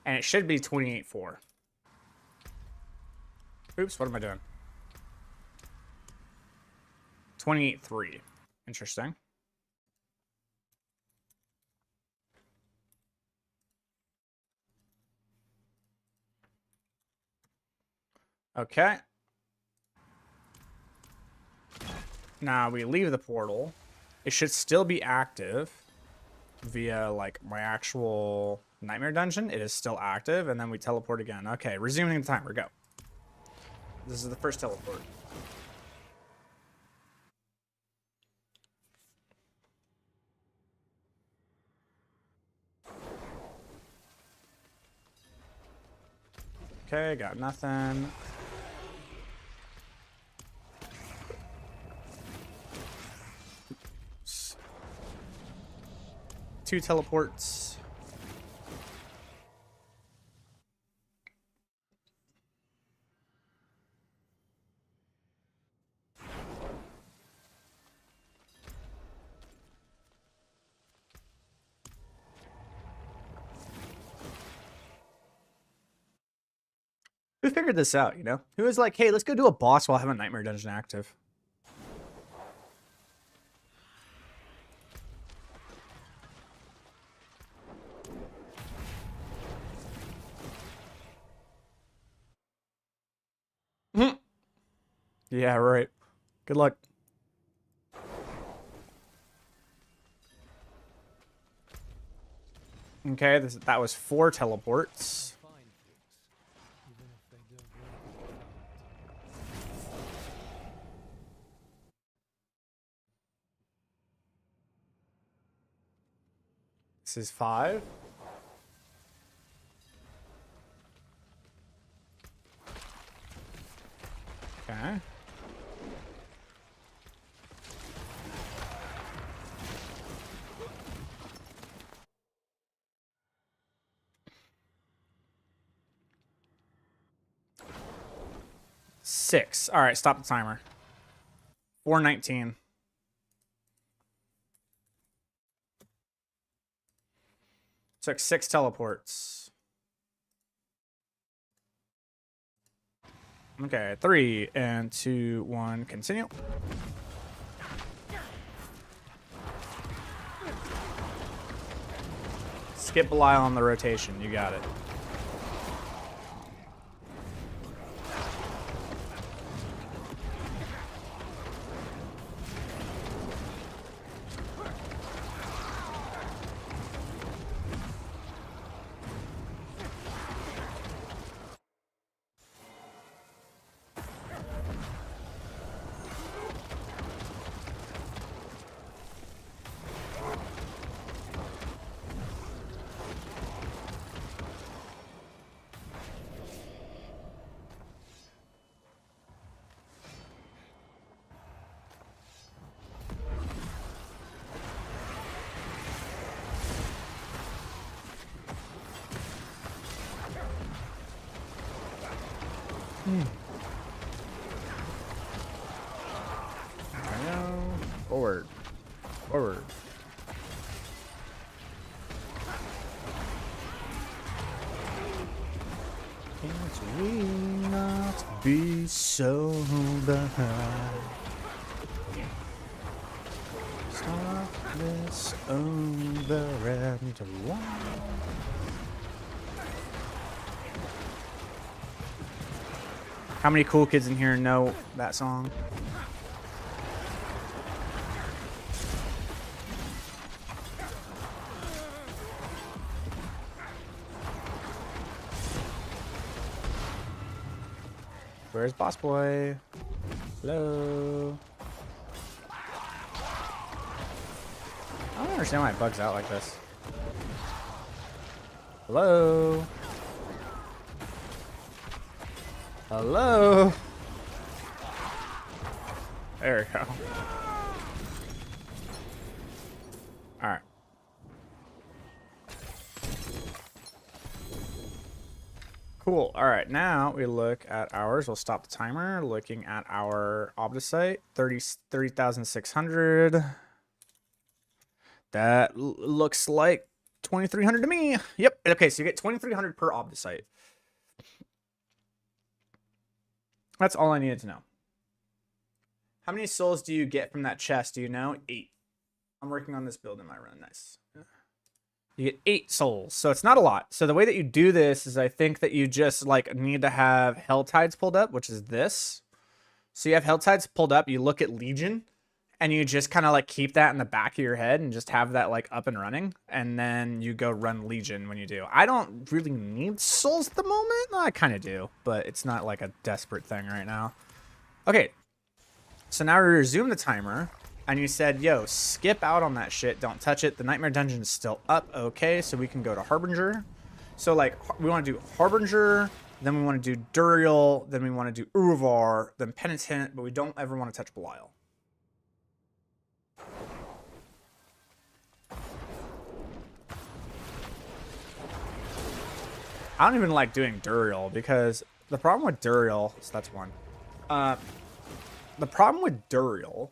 And it should be 28-4. Oops, what am I doing? 28-3. Interesting. Okay. Now we leave the portal. It should still be active via like my actual nightmare dungeon. It is still active, and then we teleport again. Okay, resuming the timer. Go. This is the first teleport. Okay, got nothing. Oops. 2 teleports. Who figured this out, you know? Who was like, hey, let's go do a boss while having a nightmare dungeon active? Yeah, right. Good luck. Okay, that was 4 teleports. This is 5. Okay. Six. All right, stop the timer. 419. Took 6 teleports. Okay, 3 and 2, 1, continue. Skip Belial on the rotation. You got it. I know. Forward. Forward. Can't we not be so behind? Stop this over and one. How many cool kids in here know that song? Where's Boss Boy? Hello? I don't understand why it bugs out like this. Hello? Hello? There we go. Alright. Cool. Alright, now we look at ours. We'll stop the timer. Looking at our Obducite. 30,600. That looks like 2,300 to me. Yep. Okay, so you get 2,300 per Obducite. That's all I needed to know. How many souls do you get from that chest? Do you know? 8. I'm working on this build in my run. Nice. You get 8 souls. So it's not a lot. So the way that you do this is I think that you just like need to have Hell Tides pulled up, which is this. So you have Hell Tides pulled up. You look at Legion. And you just kind of like keep that in the back of your head and just have that like up and running. And then you go run Legion when you do. I don't really need souls at the moment. No, I kind of do, but it's not like a desperate thing right now. Okay. So now we resume the timer. And you said, yo, skip out on that shit. Don't touch it. The Nightmare Dungeon is still up. Okay, so we can go to Harbinger. So like we want to do Harbinger. Then we want to do Duriel. Then we want to do Uruvar. Then Penitent. But we don't ever want to touch Belial. I don't even like doing Duriel because the problem with Duriel, so that's one. The problem with Duriel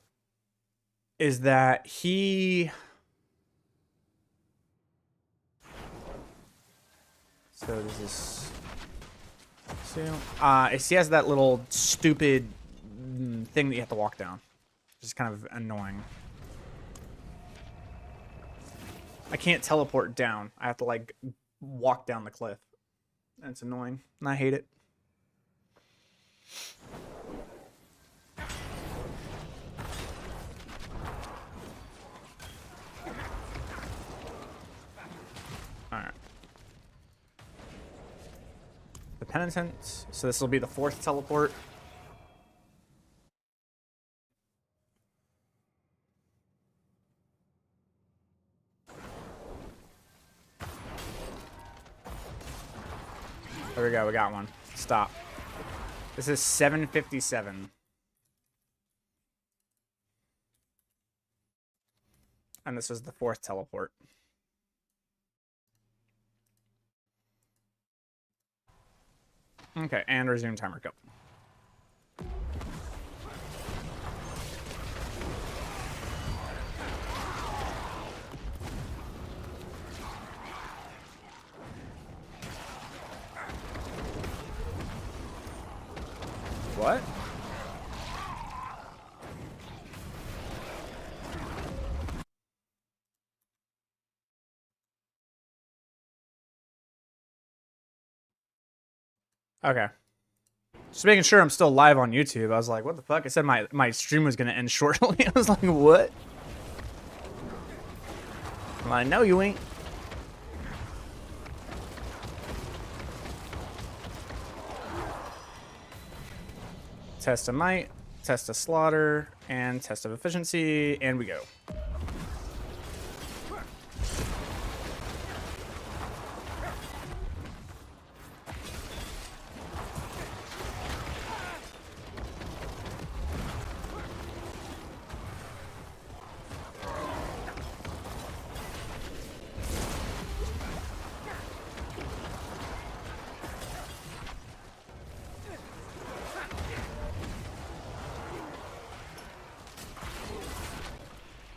is that he... So this is... he has that little stupid thing that you have to walk down. Which is kind of annoying. I can't teleport down. I have to like walk down the cliff. And it's annoying. And I hate it. Alright. The Penitent. So this will be the 4th teleport. There we go, we got one. Stop. This is 757. And this was the 4th teleport. Okay, and resume timer, go. What? Okay. Just making sure I'm still live on YouTube. I was like, what the fuck? I said my stream was going to end shortly. I was like, what? I'm like, no, you ain't. Test of might, test of slaughter, and test of efficiency, and we go.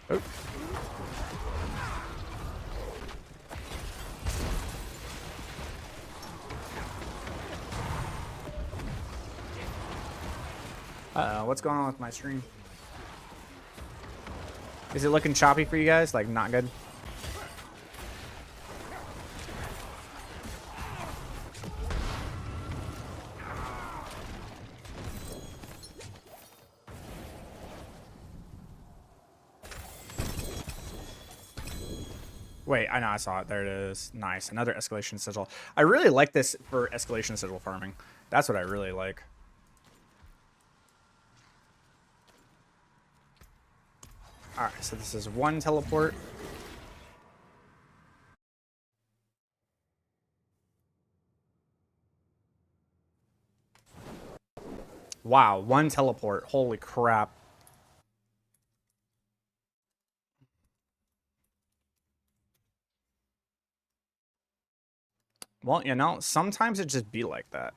Oh. Uh-oh, what's going on with my stream? Is it looking choppy for you guys? Like, not good? Wait, I know, I saw it. There it is. Nice. Another escalation sigil. I really like this for escalation sigil farming. That's what I really like. Alright, so this is one teleport. Wow, one teleport. Holy crap. Well, you know, sometimes it just be like that.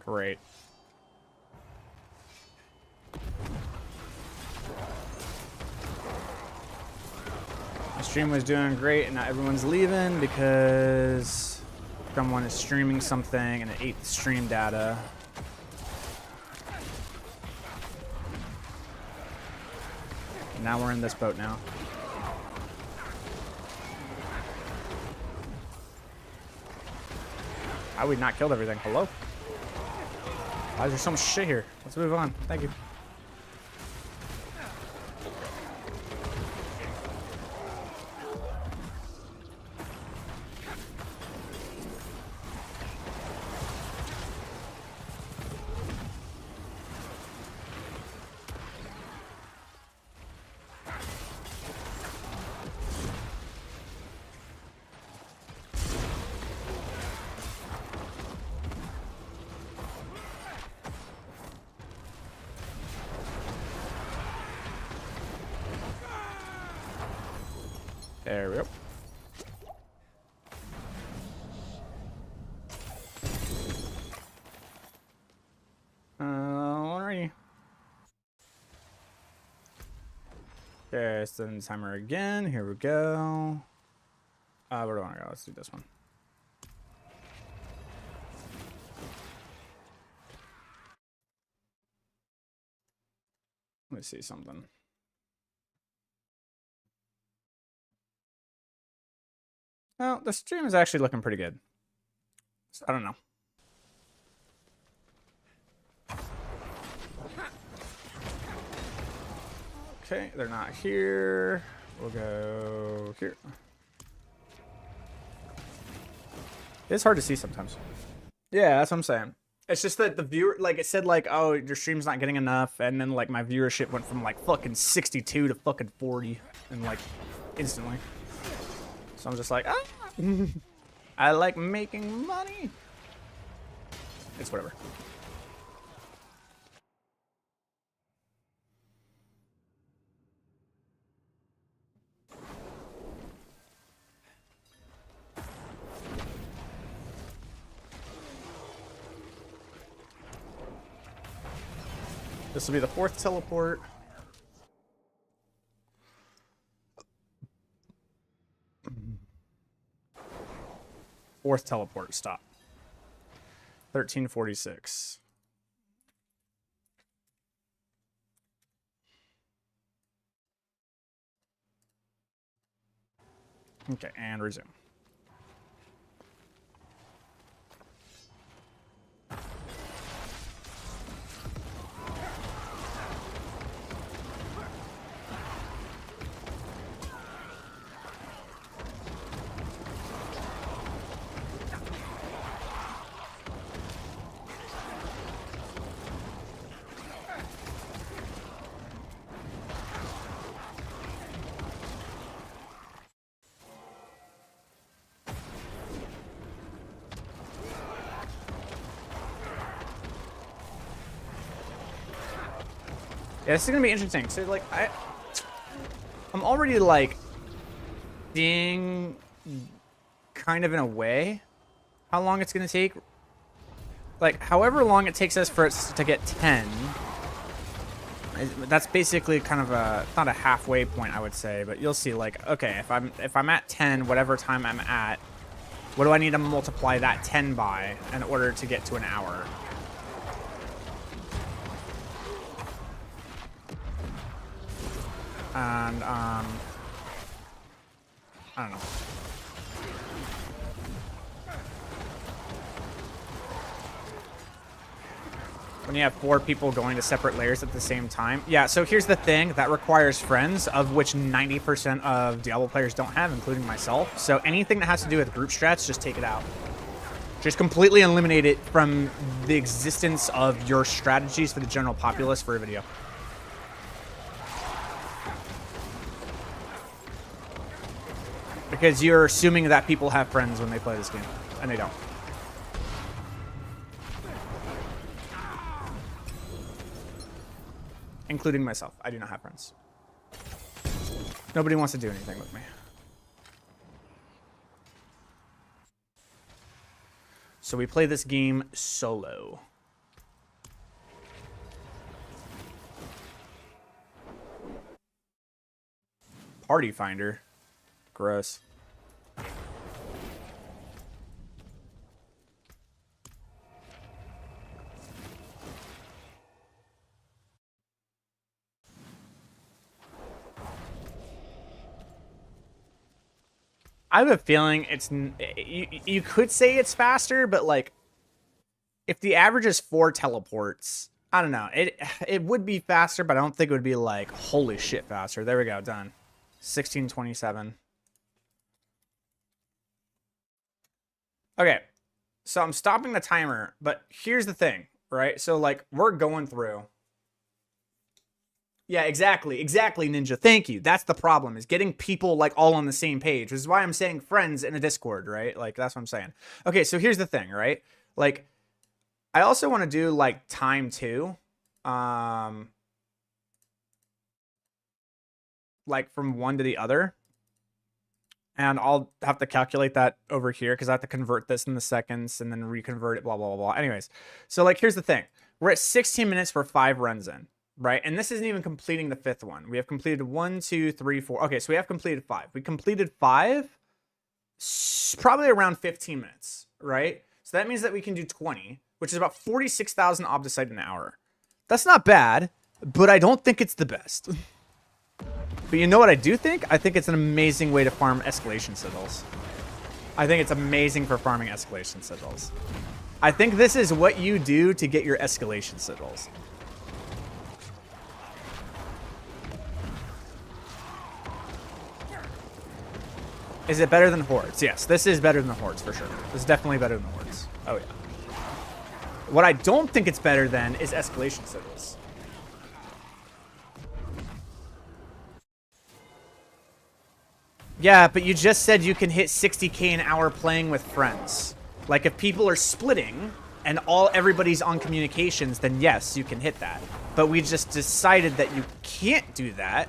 Great. My stream was doing great, and now everyone's leaving because someone is streaming something and it ate the stream data. And now we're in this boat now. How we not killed everything? Hello? Why is there so much shit here? Let's move on. Thank you. There we go. Alrighty. Okay, set the timer again. Here we go. Where do I want to go? Let's do this one. Let me see something. Well, the stream is actually looking pretty good. So, I don't know. Okay, they're not here. We'll go here. It's hard to see sometimes. Yeah, that's what I'm saying. It's just that the viewer, like it said, like, oh, your stream's not getting enough, and then like my viewership went from like fucking 62 to fucking 40, and like instantly. So I'm just like, ah, I like making money. It's whatever. This will be the 4th teleport. Fourth teleport, stop. 1346. Okay, and resume. Yeah, this is gonna be interesting. So like I'm already like seeing kind of in a way how long it's gonna take. Like however long it takes us for us to get 10. That's basically kind of a not a halfway point, I would say, but you'll see. Like, okay, if I'm at 10, whatever time I'm at, what do I need to multiply that 10 by in order to get to an hour? And I don't know. When you have 4 people going to separate layers at the same time. Yeah, so here's the thing. That requires friends, of which 90% of Diablo players don't have, including myself. So anything that has to do with group strats, just take it out. Just completely eliminate it from the existence of your strategies for the general populace for a video. Because you're assuming that people have friends when they play this game, and they don't. Including myself. I do not have friends. Nobody wants to do anything with me. So we play this game solo. Party Finder. Gross. I have a feeling it's you could say it's faster, but like if the average is 4 teleports, I don't know. It would be faster, but I don't think it would be like holy shit faster. There we go, done. 1627. Okay. So I'm stopping the timer, but here's the thing, right? So like we're going through. Yeah, exactly, Ninja. Thank you. That's the problem, is getting people like all on the same page, which is why I'm saying friends in a Discord, right? Like that's what I'm saying. Okay, so here's the thing, right? Like I also want to do like time too. Like from one to the other. And I'll have to calculate that over here because I have to convert this in the seconds and then reconvert it, blah, blah, blah, blah. Anyways, so like here's the thing. We're at 16 minutes for 5 runs in. Right, and this isn't even completing the 5th one. We have completed 1, 2, 3, 4. Okay, so we have completed 5. We completed 5, probably around 15 minutes, right? So that means that we can do 20, which is about 46,000 Obducite an hour. That's not bad, but I don't think it's the best. But you know what I do think? I think it's an amazing way to farm escalation sigils. I think it's amazing for farming escalation sigils. I think this is what you do to get your escalation sigils. Is it better than Hordes? Yes, this is better than Hordes for sure. This is definitely better than Hordes. Oh, yeah. What I don't think it's better than is escalation sigils. Yeah, but you just said you can hit 60k an hour playing with friends. Like, if people are splitting and everybody's on communications, then yes, you can hit that. But we just decided that you can't do that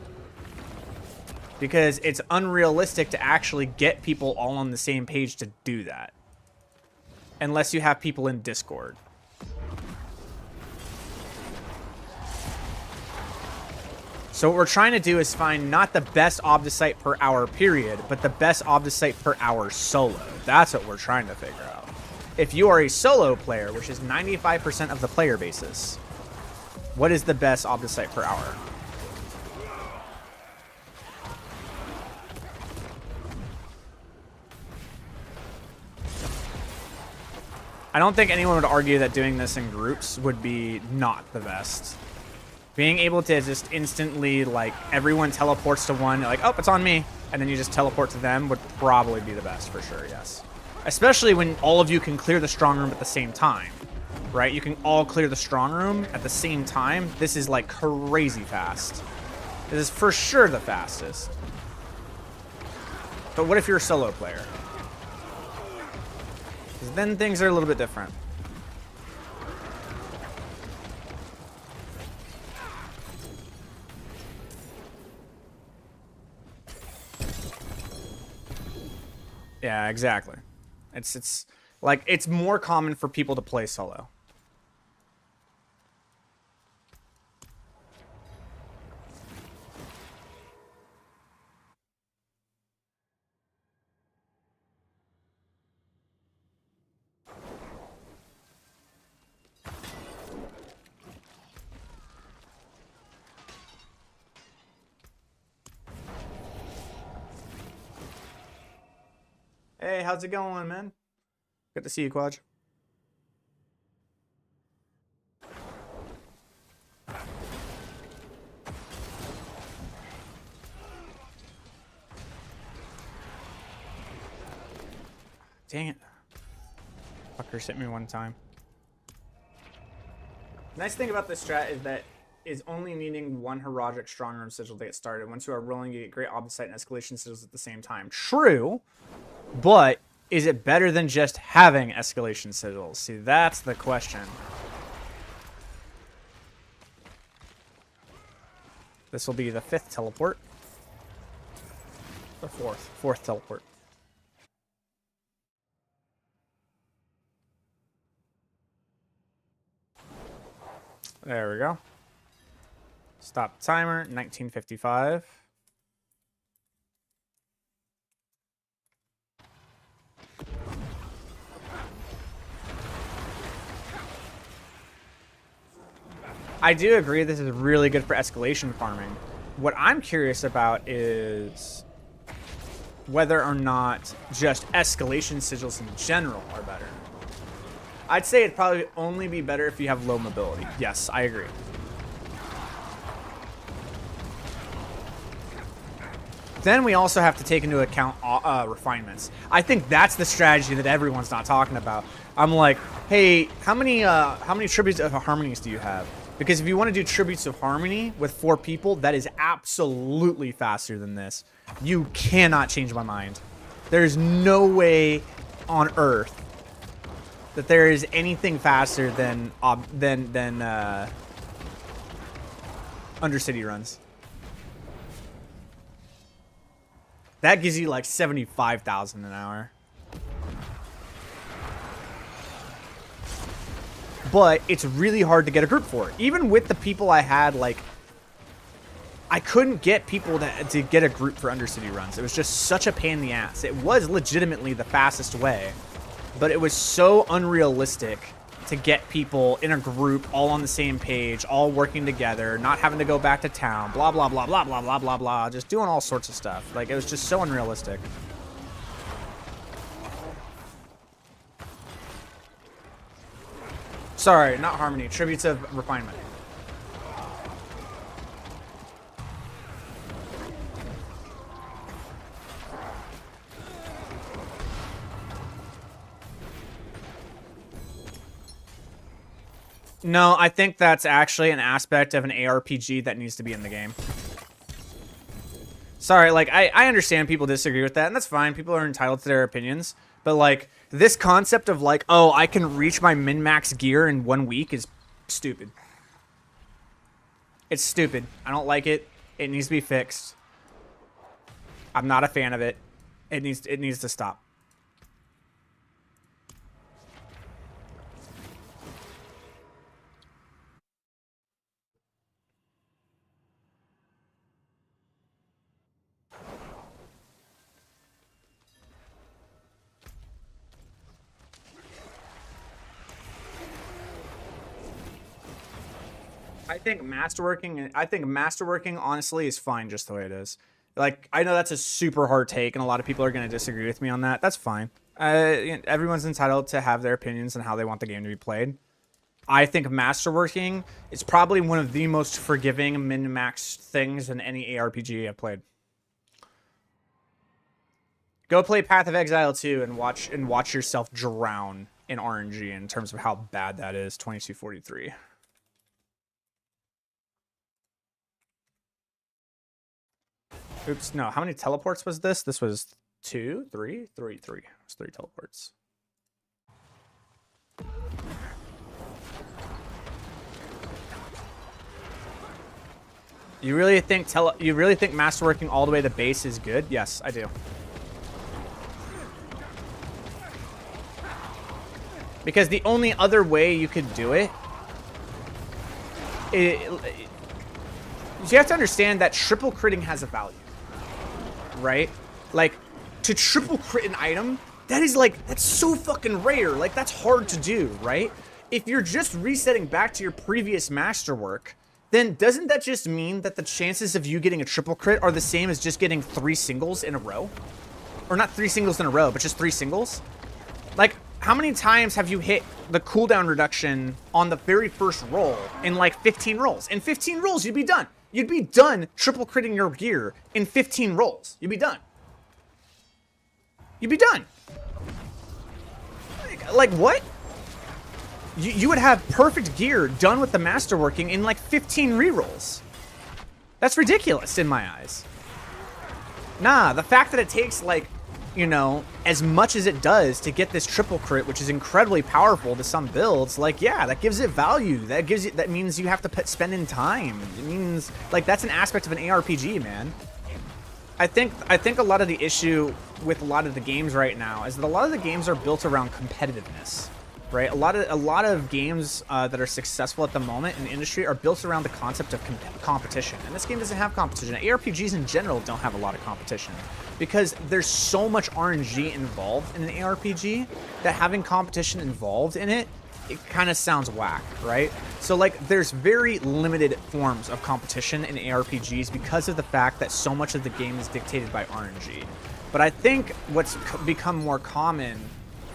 because it's unrealistic to actually get people all on the same page to do that. Unless you have people in Discord. So what we're trying to do is find not the best Obducite per hour period, but the best Obducite per hour solo. That's what we're trying to figure out. If you are a solo player, which is 95% of the player basis, what is the best Obducite per hour? I don't think anyone would argue that doing this in groups would be not the best. Being able to just instantly, like, everyone teleports to one, like, oh, it's on me, and then you just teleport to them would probably be the best for sure, yes. Especially when all of you can clear the strong room at the same time, right? You can all clear the strong room at the same time. This is, like, crazy fast. This is for sure the fastest. But what if you're a solo player? Because then things are a little bit different. Yeah, exactly. It's like it's more common for people to play solo. Hey, how's it going, man? Good to see you, Quadge. Dang it. Fuckers hit me one time. Nice thing about this strat is that is only needing one Heroic Strong Arm Sigil to get started. Once you are rolling, you get great Obducite and Escalation Sigils at the same time. True, but is it better than just having Escalation Sigils? See, that's the question. This will be the 5th teleport. The 4th teleport. There we go. Stop timer, 1955. I do agree this is really good for escalation farming. What I'm curious about is whether or not just escalation sigils in general are better. I'd say it'd probably only be better if you have low mobility. Yes, I agree. Then we also have to take into account refinements. I think that's the strategy that everyone's not talking about. I'm like, hey, how many tributes of harmonies do you have? Because if you want to do tributes of harmony with 4 people, that is absolutely faster than this. You cannot change my mind. There's no way on Earth that there is anything faster than Undercity runs. That gives you like 75,000 an hour. But it's really hard to get a group for it. Even with the people I had, like, I couldn't get people to get a group for Undercity runs. It was just such a pain in the ass. It was legitimately the fastest way, but it was so unrealistic to get people in a group all on the same page, all working together, not having to go back to town, blah, blah, blah, blah, blah, blah, blah, blah, just doing all sorts of stuff. Like, it was just so unrealistic. Sorry, not harmony. Tributes of refinement. No, I think that's actually an aspect of an ARPG that needs to be in the game. Sorry, like, I understand people disagree with that, and that's fine. People are entitled to their opinions. But, like, this concept of, like, oh, I can reach my min-max gear in 1 week is stupid. It's stupid. I don't like it. It needs to be fixed. I'm not a fan of it. It needs to stop. I think masterworking honestly is fine just the way it is. Like, I know that's a super hard take and a lot of people are going to disagree with me on that. That's fine. Everyone's entitled to have their opinions on how they want the game to be played. I think masterworking is probably one of the most forgiving min-max things in any ARPG I've played. Go play Path of Exile 2 and watch yourself drown in RNG in terms of how bad that is. 2243. Oops, no. How many teleports was this? This was 2, 3, 3, 3. It was 3 teleports. You really think masterworking all the way to base is good? Yes, I do. Because the only other way you could do it, you have to understand that triple critting has a value, right? Like, to triple crit an item, that is like, that's so fucking rare. Like, that's hard to do, right? If you're just resetting back to your previous masterwork, then doesn't that just mean that the chances of you getting a triple crit are the same as just getting 3 singles in a row? Or not 3 singles in a row, but just 3 singles? Like, how many times have you hit the cooldown reduction on the very first roll in like 15 rolls? In 15 rolls, you'd be done. You'd be done triple critting your gear in 15 rolls. You'd be done. You'd be done. Like what? You would have perfect gear done with the masterworking in like 15 rerolls. That's ridiculous in my eyes. Nah, the fact that it takes like, you know, as much as it does to get this triple crit, which is incredibly powerful to some builds, like, yeah, that gives it value. That means you have to spend in time. It means, like, that's an aspect of an ARPG, man. I think a lot of the issue with a lot of the games right now is that a lot of the games are built around competitiveness, right? A lot of games that are successful at the moment in the industry are built around the concept of competition, and this game doesn't have competition. ARPGs in general don't have a lot of competition because there's so much RNG involved in an ARPG that having competition involved in it kind of sounds whack, right? So like there's very limited forms of competition in ARPGs because of the fact that so much of the game is dictated by RNG. But I think what's become more common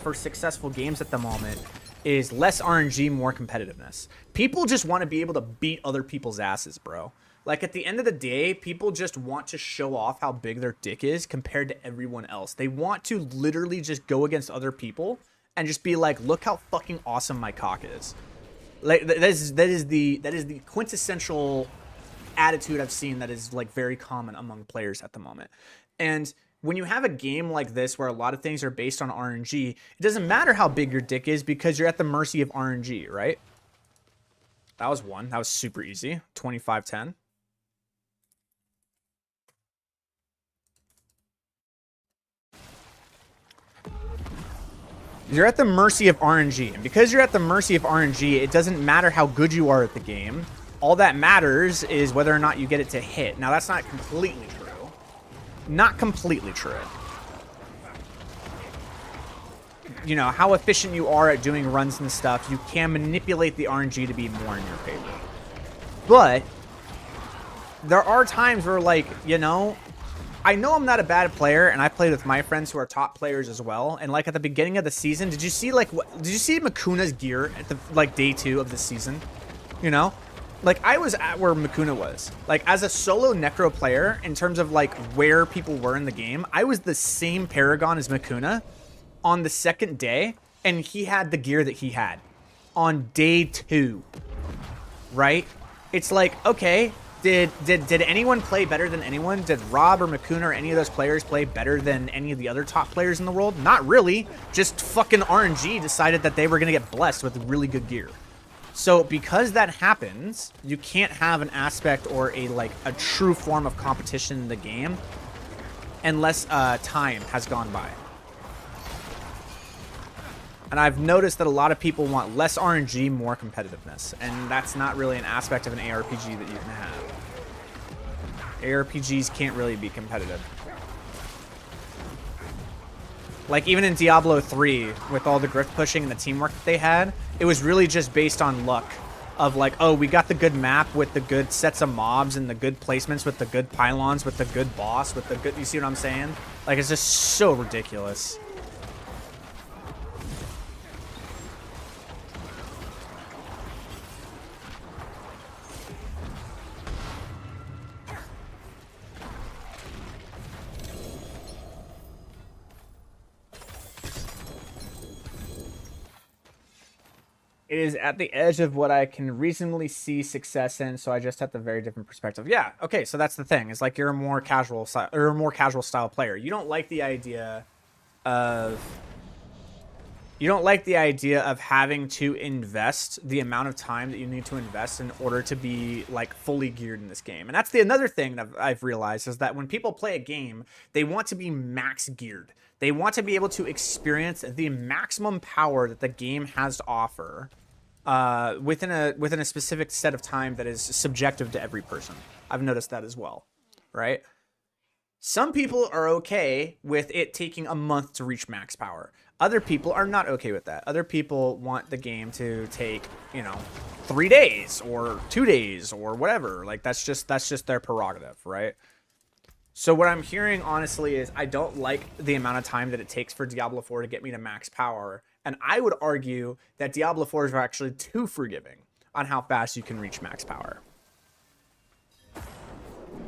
for successful games at the moment is less RNG, more competitiveness. People just want to be able to beat other people's asses, bro. Like at the end of the day, people just want to show off how big their dick is compared to everyone else. They want to literally just go against other people and just be like, look how fucking awesome my cock is. Like that is the quintessential attitude I've seen that is like very common among players at the moment. And when you have a game like this where a lot of things are based on RNG, it doesn't matter how big your dick is because you're at the mercy of RNG, right? That was one. That was super easy. 25-10. You're at the mercy of RNG. And because you're at the mercy of RNG, it doesn't matter how good you are at the game. All that matters is whether or not you get it to hit. Now, that's not completely true. Not completely true. You know, how efficient you are at doing runs and stuff, you can manipulate the RNG to be more in your favor. But there are times where, like, you know I'm not a bad player, and I played with my friends who are top players as well. And like at the beginning of the season, did you see Makuna's gear at the like day 2 of the season? You know, like I was at where Makuna was. Like as a solo Necro player, in terms of like where people were in the game, I was the same Paragon as Makuna on the second day, and he had the gear that he had on day 2. Right? It's like, okay. Did anyone play better than anyone? Did Rob or Makuna or any of those players play better than any of the other top players in the world? Not really. Just fucking RNG decided that they were going to get blessed with really good gear. So because that happens, you can't have an aspect or a true form of competition in the game unless time has gone by. And I've noticed that a lot of people want less RNG, more competitiveness. And that's not really an aspect of an ARPG that you can have. ARPGs can't really be competitive. Like, even in Diablo 3, with all the grift pushing and the teamwork that they had, it was really just based on luck. Of like, oh, we got the good map with the good sets of mobs and the good placements with the good pylons, with the good boss, with the good... You see what I'm saying? Like, it's just so ridiculous. It is at the edge of what I can reasonably see success in, so I just have the very different perspective. Yeah, okay, so that's the thing. It's like you're a more casual style player. You don't like the idea of having to invest the amount of time that you need to invest in order to be like fully geared in this game. And that's another thing that I've realized is that when people play a game, they want to be max geared. They want to be able to experience the maximum power that the game has to offer within a specific set of time that is subjective to every person. I've noticed that as well, right? Some people are okay with it taking a month to reach max power. Other people are not okay with that. Other people want the game to take, 3 days or 2 days or whatever. Like that's just their prerogative, right? So what I'm hearing honestly is I don't like the amount of time that it takes for Diablo 4 to get me to max power. And I would argue that Diablo 4 is actually too forgiving on how fast you can reach max power.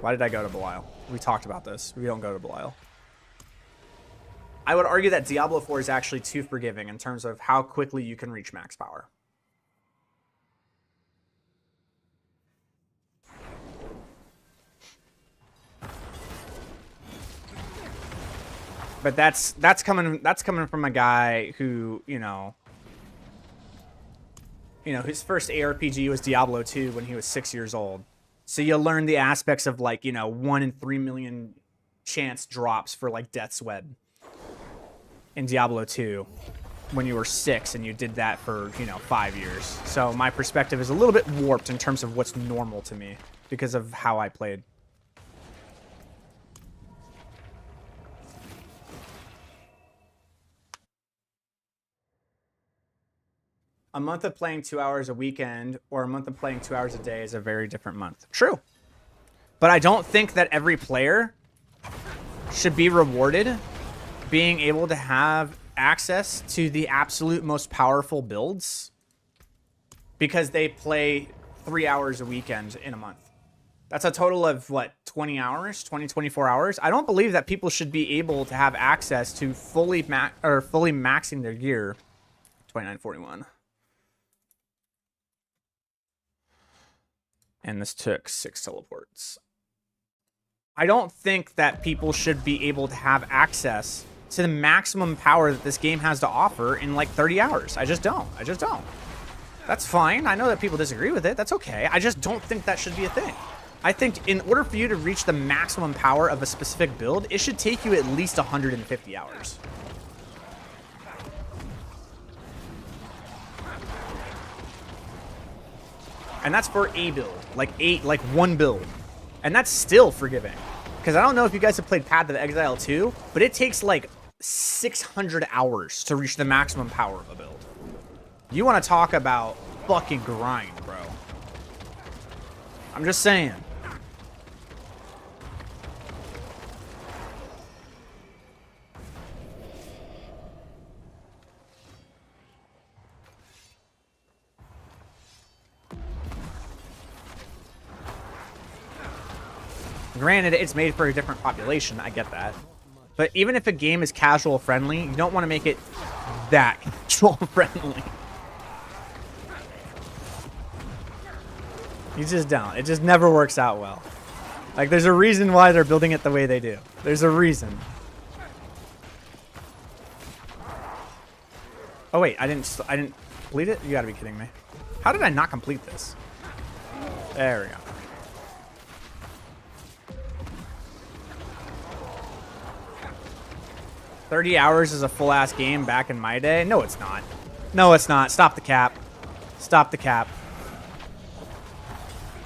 Why did I go to Belial? We talked about this. We don't go to Belial. I would argue that Diablo 4 is actually too forgiving in terms of how quickly you can reach max power. But that's coming from a guy who, his first ARPG was Diablo 2 when he was 6 years old. So you learn the aspects of 1 in 3 million chance drops for Death's Web in Diablo 2 when you were 6 and you did that for, 5 years. So my perspective is a little bit warped in terms of what's normal to me because of how I played. A month of playing 2 hours a weekend or a month of playing 2 hours a day is a very different month. True. But I don't think that every player should be rewarded being able to have access to the absolute most powerful builds because they play 3 hours a weekend in a month. That's a total of, 20 hours? 24 hours? I don't believe that people should be able to have access to fully maxing their gear. 2941. And this took 6 teleports. I don't think that people should be able to have access to the maximum power that this game has to offer in 30 hours. I just don't. That's fine. I know that people disagree with it. That's okay. I just don't think that should be a thing. I think in order for you to reach the maximum power of a specific build, it should take you at least 150 hours. And that's for a build, one build. And that's still forgiving. Because I don't know if you guys have played Path of Exile 2, but it takes 600 hours to reach the maximum power of a build. You want to talk about fucking grind, bro. I'm just saying. Granted, it's made for a different population. I get that. But even if a game is casual friendly, you don't want to make it that casual friendly. You just don't. It just never works out well. There's a reason why they're building it the way they do. There's a reason. Oh wait, I didn't complete it? You gotta be kidding me. How did I not complete this? There we go. $30 hours is a full-ass game back in my day? No, it's not. No, it's not. Stop the cap. Stop the cap.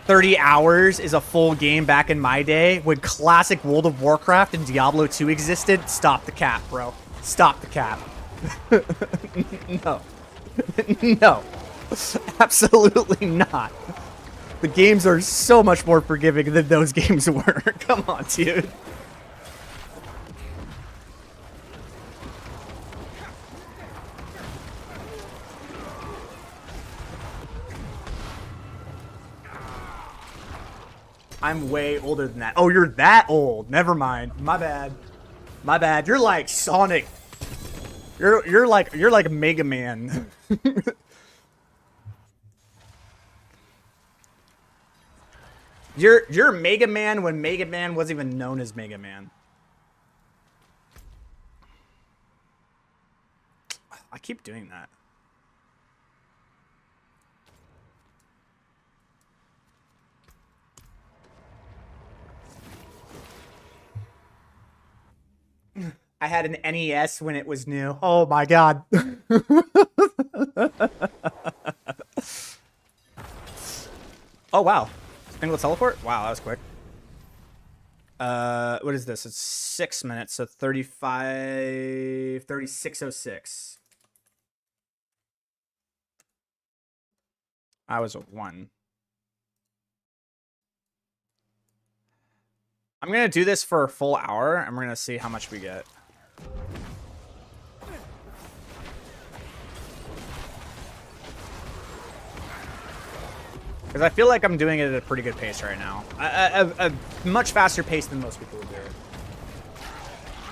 30 hours is a full game back in my day when classic World of Warcraft and Diablo 2 existed? Stop the cap, bro. Stop the cap. No. No. Absolutely not. The games are so much more forgiving than those games were. Come on, dude. I'm way older than that. Oh, you're that old. Never mind. My bad. My bad. You're like Sonic. You're like Mega Man. You're Mega Man when Mega Man wasn't even known as Mega Man. I keep doing that. I had an NES when it was new. Oh my god. Oh wow. Single teleport? Wow, that was quick. What is this? It's 6 minutes, so 3606. I was a 1. I'm gonna do this for a full hour, and we're gonna see how much we get. Because I feel like I'm doing it at a pretty good pace right now. A much faster pace than most people would do.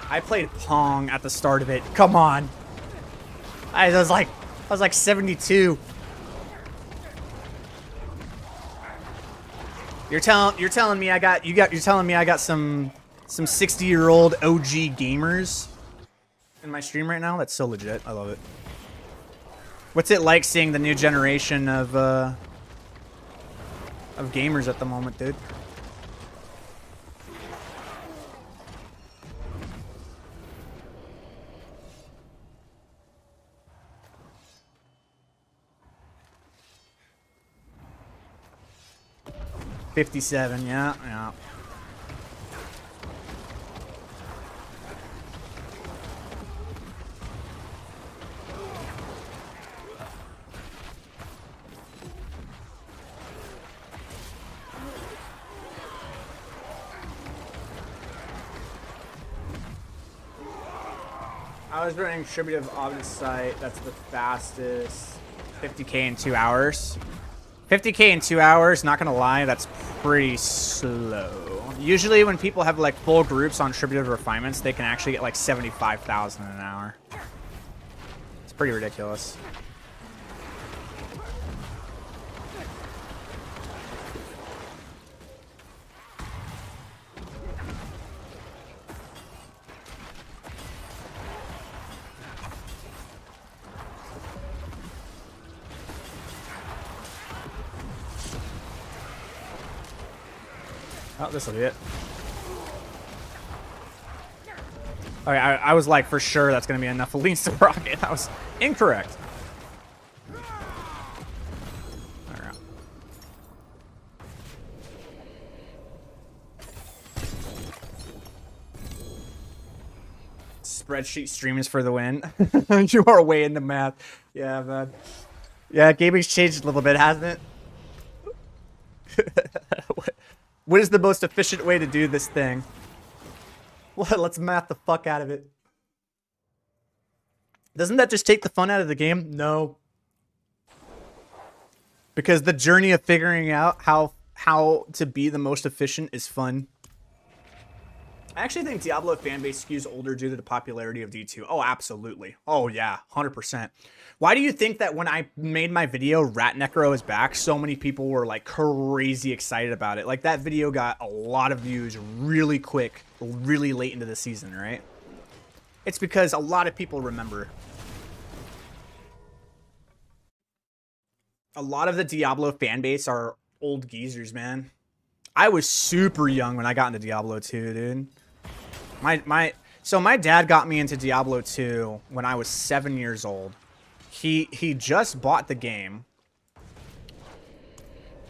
I played Pong at the start of it. Come on. I was like 72. You're telling me I got some 60-year-old OG gamers in my stream right now? That's so legit. I love it. What's it like seeing the new generation of gamers at the moment, dude? $57, yeah. I was running Tributive Obducite. That's the fastest. 50k in 2 hours. 50k in 2 hours, not gonna lie, that's pretty slow. Usually when people have like full groups on Tributive Refinements, they can actually get like 75,000 an hour. It's pretty ridiculous. Oh, this will be it. Okay, I was like, for sure that's going to be enough Leans to rocket. That was incorrect. All right. Spreadsheet streams for the win. You are way into math. Yeah, man. Yeah, gaming's changed a little bit, hasn't it? What is the most efficient way to do this thing? Well, let's math the fuck out of it. Doesn't that just take the fun out of the game? No. Because the journey of figuring out how to be the most efficient is fun. I actually think Diablo fanbase skews older due to the popularity of D2. Oh, absolutely. Oh, yeah, 100%. Why do you think that when I made my video, Rat Necro is back, so many people were like crazy excited about it? Like that video got a lot of views really quick, really late into the season, right? It's because a lot of people remember. A lot of the Diablo fanbase are old geezers, man. I was super young when I got into Diablo 2, dude. So my dad got me into Diablo 2 when I was 7 years old. He just bought the game.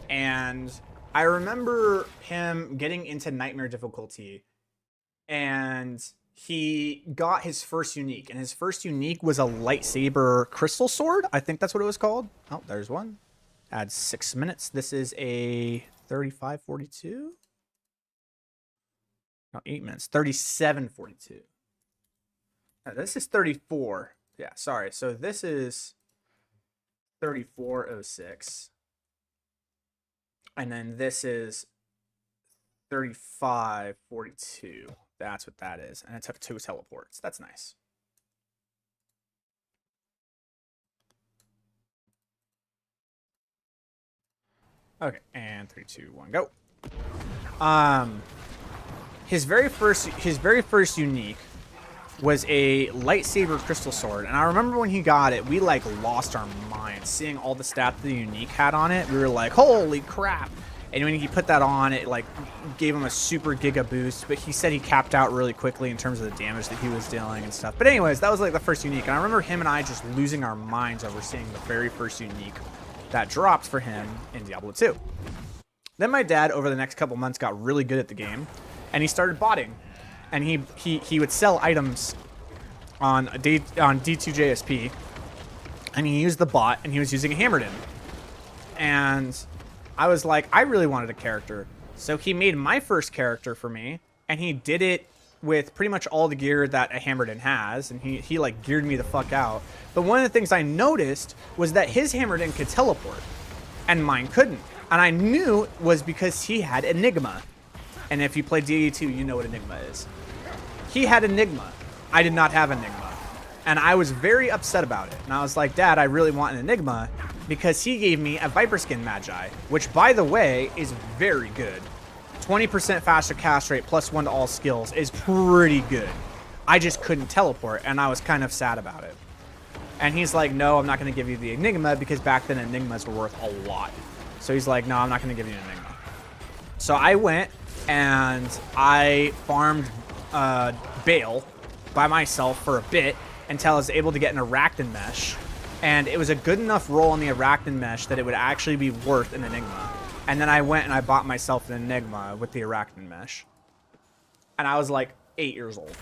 And I remember him getting into Nightmare difficulty. And he got his first unique. And his first unique was a lightsaber crystal sword. I think that's what it was called. Oh, there's one. Add 6 minutes. This is a 35:42. No, 8 minutes. 37:42. This is 34. Yeah, sorry. So this is 34:06. And then this is 35:42. That's what that is. And it took 2 teleports. That's nice. Okay, and 3, 2, 1, go. His very first unique was a lightsaber crystal sword, and I remember when he got it, we like lost our minds seeing all the stats the unique had on it. We were like, holy crap. And when he put that on, it like gave him a super giga boost, but he said he capped out really quickly in terms of the damage that he was dealing and stuff. But anyways, that was like the first unique. And I remember him and I just losing our minds over seeing the very first unique that dropped for him in Diablo 2. Then my dad, over the next couple months, got really good at the game, and he started botting. And he would sell items on D2JSP, and he used the bot, and he was using a Hammerden. And I was like, I really wanted a character. So he made my first character for me, and he did it with pretty much all the gear that a Hammerden has, and he like geared me the fuck out. But one of the things I noticed was that his Hammerden could teleport, and mine couldn't. And I knew it was because he had Enigma. And if you play DD2, you know what Enigma is. He had Enigma. I did not have Enigma. And I was very upset about it. And I was like, Dad, I really want an Enigma, because he gave me a Viper Skin Magi, which, by the way, is very good. 20% faster cast rate plus 1 to all skills is pretty good. I just couldn't teleport, and I was kind of sad about it. And he's like, no, I'm not going to give you the Enigma, because back then Enigmas were worth a lot. So he's like, no, I'm not going to give you an Enigma. So I went and I farmed Bale by myself for a bit until I was able to get an Arachnid Mesh. And it was a good enough roll on the Arachnid Mesh that it would actually be worth an Enigma. And then I went and I bought myself an Enigma with the Arachnid Mesh. And I was like 8 years old.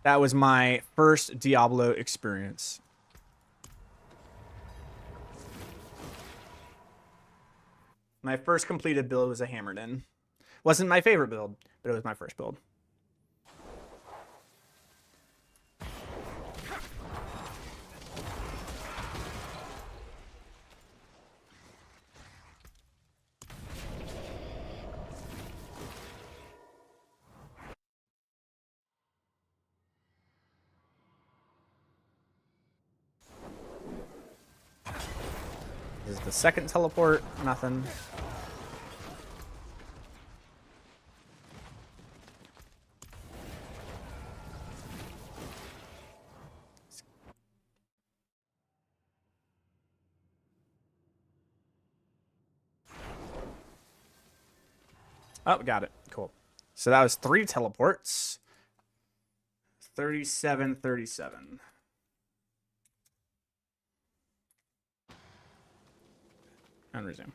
That was my first Diablo experience. My first completed build was a Hammerden. Wasn't my favorite build, but it was my first build. This is the second teleport. Nothing. Oh, got it. Cool. So that was 3 teleports. 37, 37. And resume.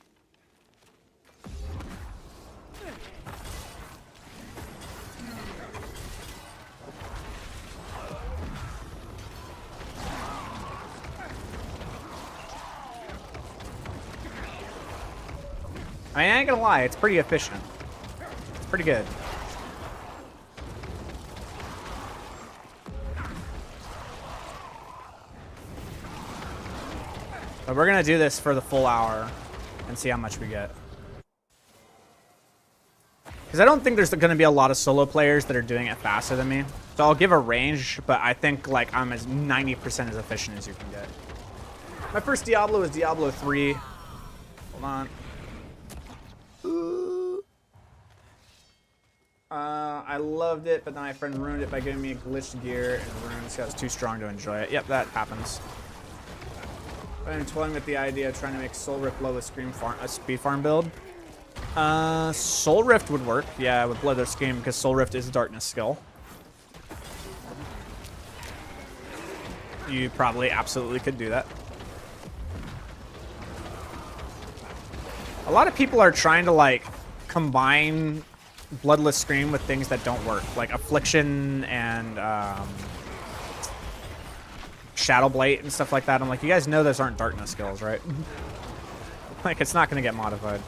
I ain't gonna lie, it's pretty efficient. It's pretty good. But we're gonna do this for the full hour and see how much we get. Because I don't think there's gonna be a lot of solo players that are doing it faster than me. So I'll give a range, but I think like I'm as 90% as efficient as you can get. My first Diablo was Diablo 3. Hold on. I loved it, but then my friend ruined it by giving me a glitched gear and runes. I was too strong to enjoy it. Yep, that happens. I'm toying with the idea of trying to make Soul Rift Bloodless Scream a speed farm build. Soul Rift would work, yeah, with Bloodless Scream, because Soul Rift is a darkness skill. You probably absolutely could do that. A lot of people are trying to like combine Bloodless Scream with things that don't work, like Affliction and Shadow Blade and stuff like that. I'm like, you guys know those aren't darkness skills, right? Like, it's not going to get modified.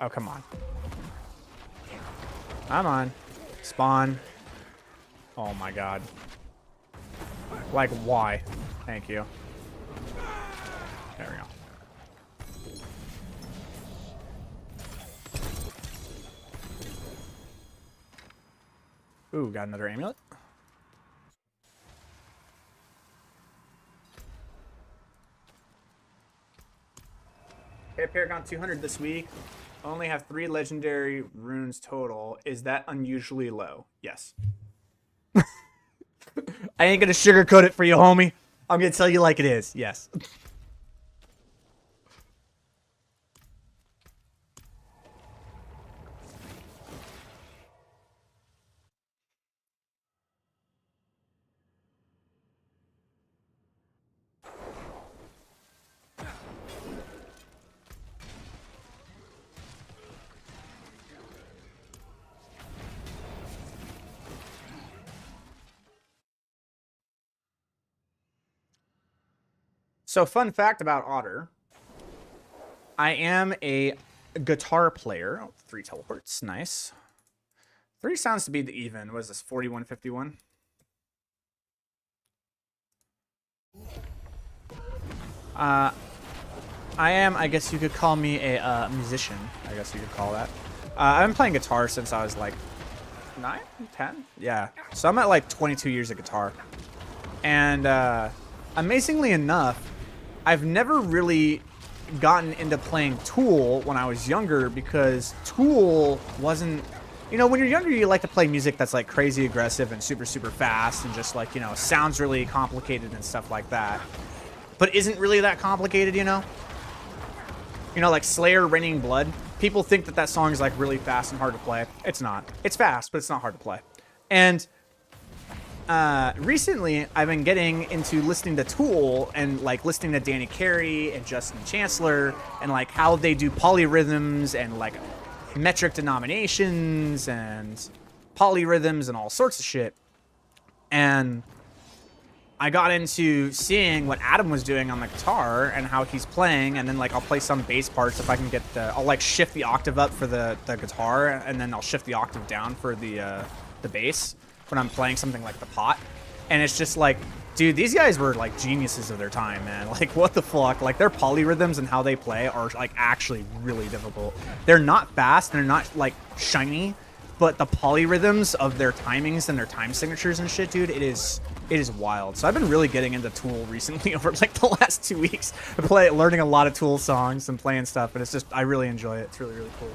Oh, come on. Come on. Spawn. Oh my god. Like, why? Thank you. There we go. Ooh, got another amulet. Okay, Paragon 200 this week. Only have 3 legendary runes total. Is that unusually low? Yes. I ain't gonna sugarcoat it for you, homie. I'm gonna tell you like it is. Yes. So, fun fact about Otter. I am a guitar player. Oh, 3 teleports. Nice. 3 sounds to be the even. What is this? 4151? I am, I guess you could call me a musician. I guess you could call that. I've been playing guitar since I was like 9, 10? Yeah. So I'm at like 22 years of guitar. And amazingly enough, I've never really gotten into playing Tool when I was younger because Tool wasn't, you know, when you're younger, you like to play music that's like crazy aggressive and super, super fast and just like, you know, sounds really complicated and stuff like that. But isn't really that complicated, you know? You know, like Slayer, Raining Blood. People think that that song is like really fast and hard to play. It's not. It's fast, but it's not hard to play. And recently, I've been getting into listening to Tool and like listening to Danny Carey and Justin Chancellor and like how they do polyrhythms and like metric denominations and polyrhythms and all sorts of shit. And I got into seeing what Adam was doing on the guitar and how he's playing, and then like I'll play some bass parts if I can get the, I'll like shift the octave up for the guitar, and then I'll shift the octave down for the bass when I'm playing something like the pot. And it's just like, dude, these guys were like geniuses of their time, man. Like, what the fuck? Like, their polyrhythms and how they play are like actually really difficult. They're not fast, they're not like shiny, but the polyrhythms of their timings and their time signatures and shit, dude, it is wild. So I've been really getting into Tool recently over like the last 2 weeks. Learning a lot of Tool songs and playing stuff, and it's just, I really enjoy it. It's really, really cool.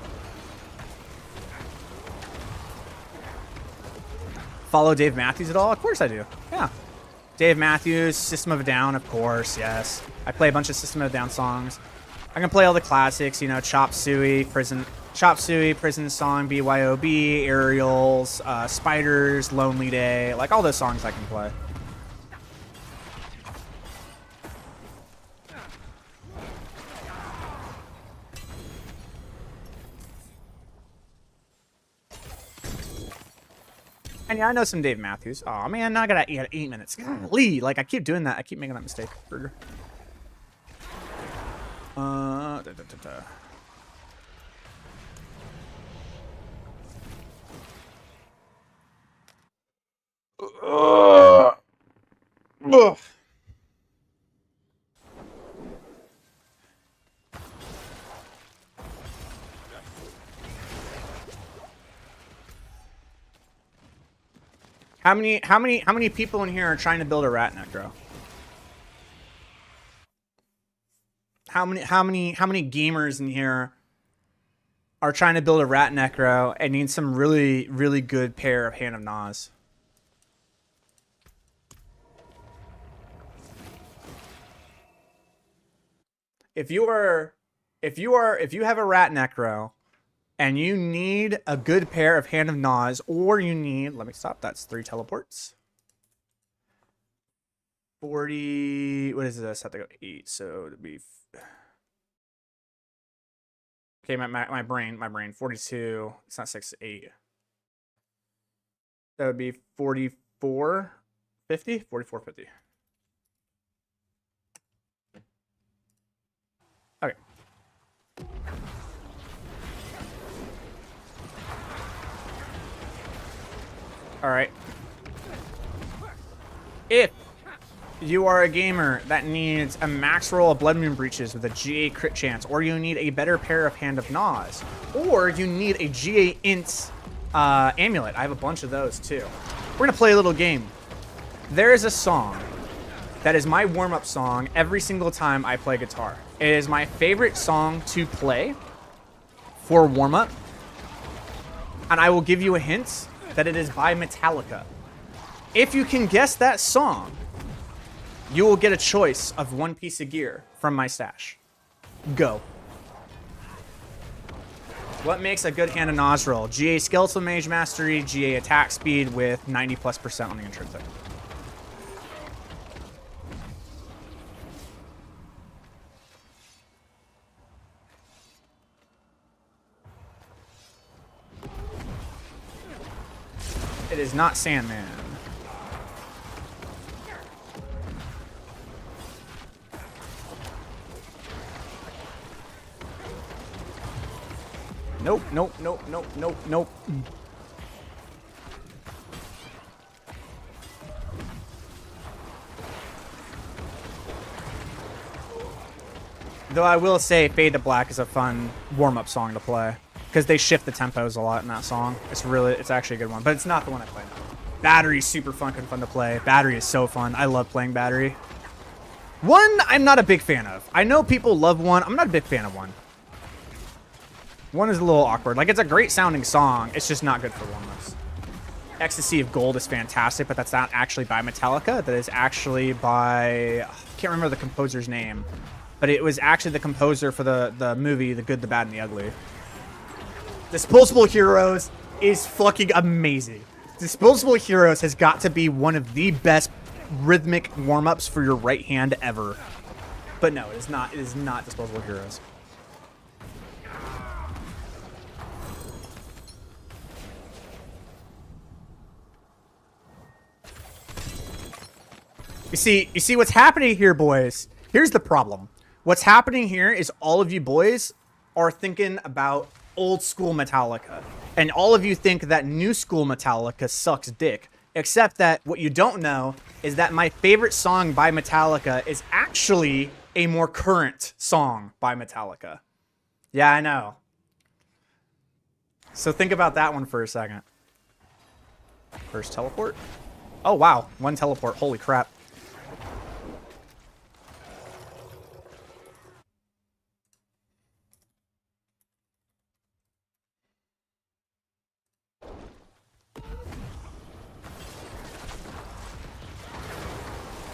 Follow Dave Matthews at all? Of course I do. Yeah. Dave Matthews, System of a Down, of course, yes. I play a bunch of System of a Down songs. I can play all the classics, you know, Chop Suey, Prison Song, BYOB, Aerials, Spiders, Lonely Day, like all those songs I can play. And yeah, I know some Dave Matthews. Oh man, now I got 8 minutes. Golly, like I keep doing that. I keep making that mistake. Burger. Ugh. How many people in here are trying to build a rat necro? How many gamers in here are trying to build a rat necro and need some really, really good pair of Hand of Nas? If you have a rat necro and you need a good pair of Hand of Nas, or you need, let me stop, that's 3 teleports. 40, what is this? I have to go 8, so it'd be, okay, my brain, 42, it's not 6, 8. That would be 44, 50, 44, 50. Okay. All right. you are a gamer that needs a max roll of Blood Moon Breaches with a GA crit chance, or you need a better pair of Hand of Nas, or you need a GA Int amulet. I have a bunch of those too. We're gonna play a little game. There is a song that is my warm-up song every single time I play guitar. It is my favorite song to play for warm-up, and I will give you a hint that it is by Metallica. If you can guess that song, you will get a choice of one piece of gear from my stash. Go. What makes a good Hand of Nas roll? GA Skeletal Mage Mastery, GA Attack Speed with 90+% on the intrinsic. It is not Sandman. Nope, nope, nope, nope, nope, nope. Though I will say Fade to Black is a fun warm-up song to play, because they shift the tempos a lot in that song. It's actually a good one, but it's not the one I play now. Battery's super fucking fun to play. Battery is so fun. I love playing Battery. One, I'm not a big fan of. I know people love one. I'm not a big fan of one. One is a little awkward. Like, it's a great sounding song. It's just not good for warm-ups. Ecstasy of Gold is fantastic, but that's not actually by Metallica. That is actually by... I can't remember the composer's name. But it was actually the composer for the movie The Good, the Bad, and the Ugly. Disposable Heroes is fucking amazing. Disposable Heroes has got to be one of the best rhythmic warm-ups for your right hand ever. But no, it is not. It is not Disposable Heroes. You see what's happening here, boys? Here's the problem. What's happening here is all of you boys are thinking about old school Metallica. And all of you think that new school Metallica sucks dick. Except that what you don't know is that my favorite song by Metallica is actually a more current song by Metallica. Yeah, I know. So think about that one for a second. First teleport. Oh, wow. One teleport. Holy crap.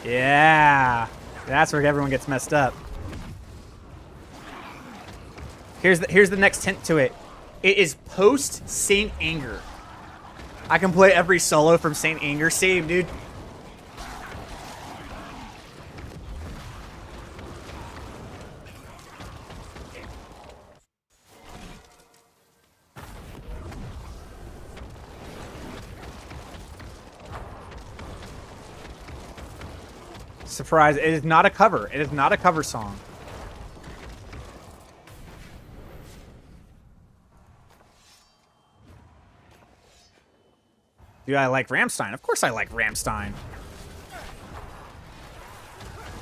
Yeah, that's where everyone gets messed up. Here's the next hint to it. It is post Saint Anger. I can play every solo from Saint Anger. Same, dude. Surprise, it is not a cover. It is not a cover song. Do I like Rammstein? Of course I like Rammstein.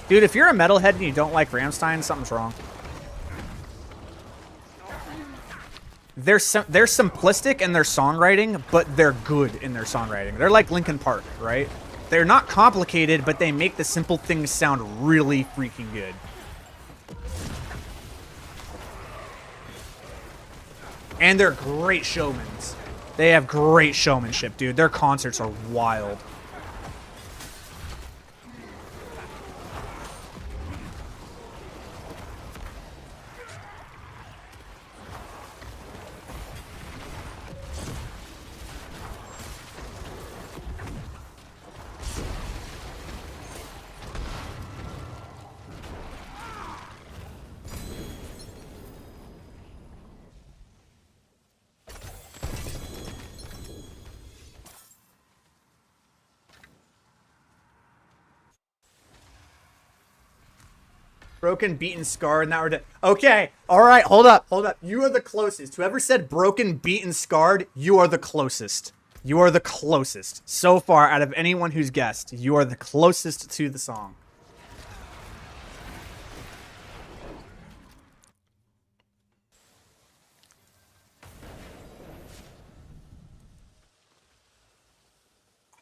Dude, if you're a metalhead and you don't like Rammstein, something's wrong. They're simplistic in their songwriting, but they're good in their songwriting. They're like Linkin Park, right? They're not complicated, but they make the simple things sound really freaking good. And they're great showmen. They have great showmanship, dude. Their concerts are wild. Broken, beaten, scarred, now we're dead. Okay, all right, hold up. You are the closest. Whoever said broken, beaten, scarred, you are the closest. You are the closest. So far, out of anyone who's guessed, you are the closest to the song.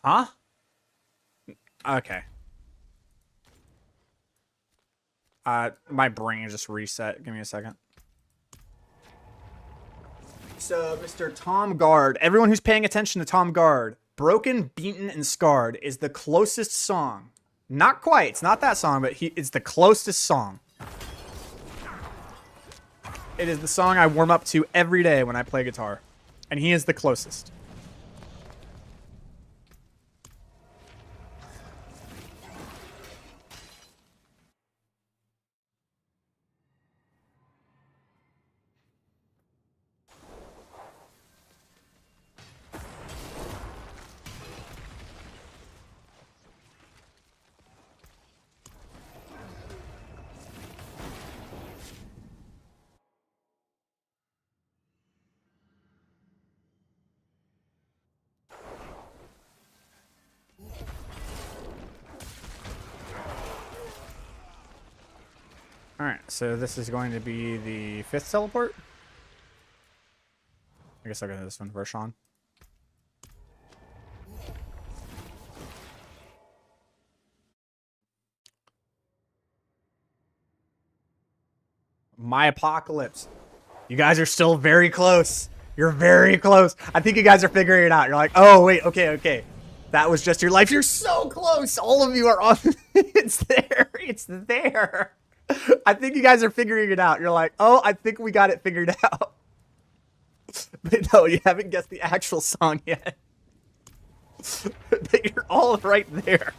Huh? Okay. My brain just reset. Give me a second. So, Mr. Tom Guard, everyone who's paying attention to Tom Guard, Broken, Beaten, and Scarred is the closest song. Not quite. It's not that song, but it's the closest song. It is the song I warm up to every day when I play guitar. And he is the closest. Alright, so this is going to be the 5th teleport. I guess I'll go to this one first, Sean. My Apocalypse. You guys are still very close. You're very close. I think you guys are figuring it out. You're like, oh, wait, okay. That was just your life. You're so close. All of you are on. It's there. It's there. I think you guys are figuring it out. You're like, oh, I think we got it figured out. But no, you haven't guessed the actual song yet. But you're all right there.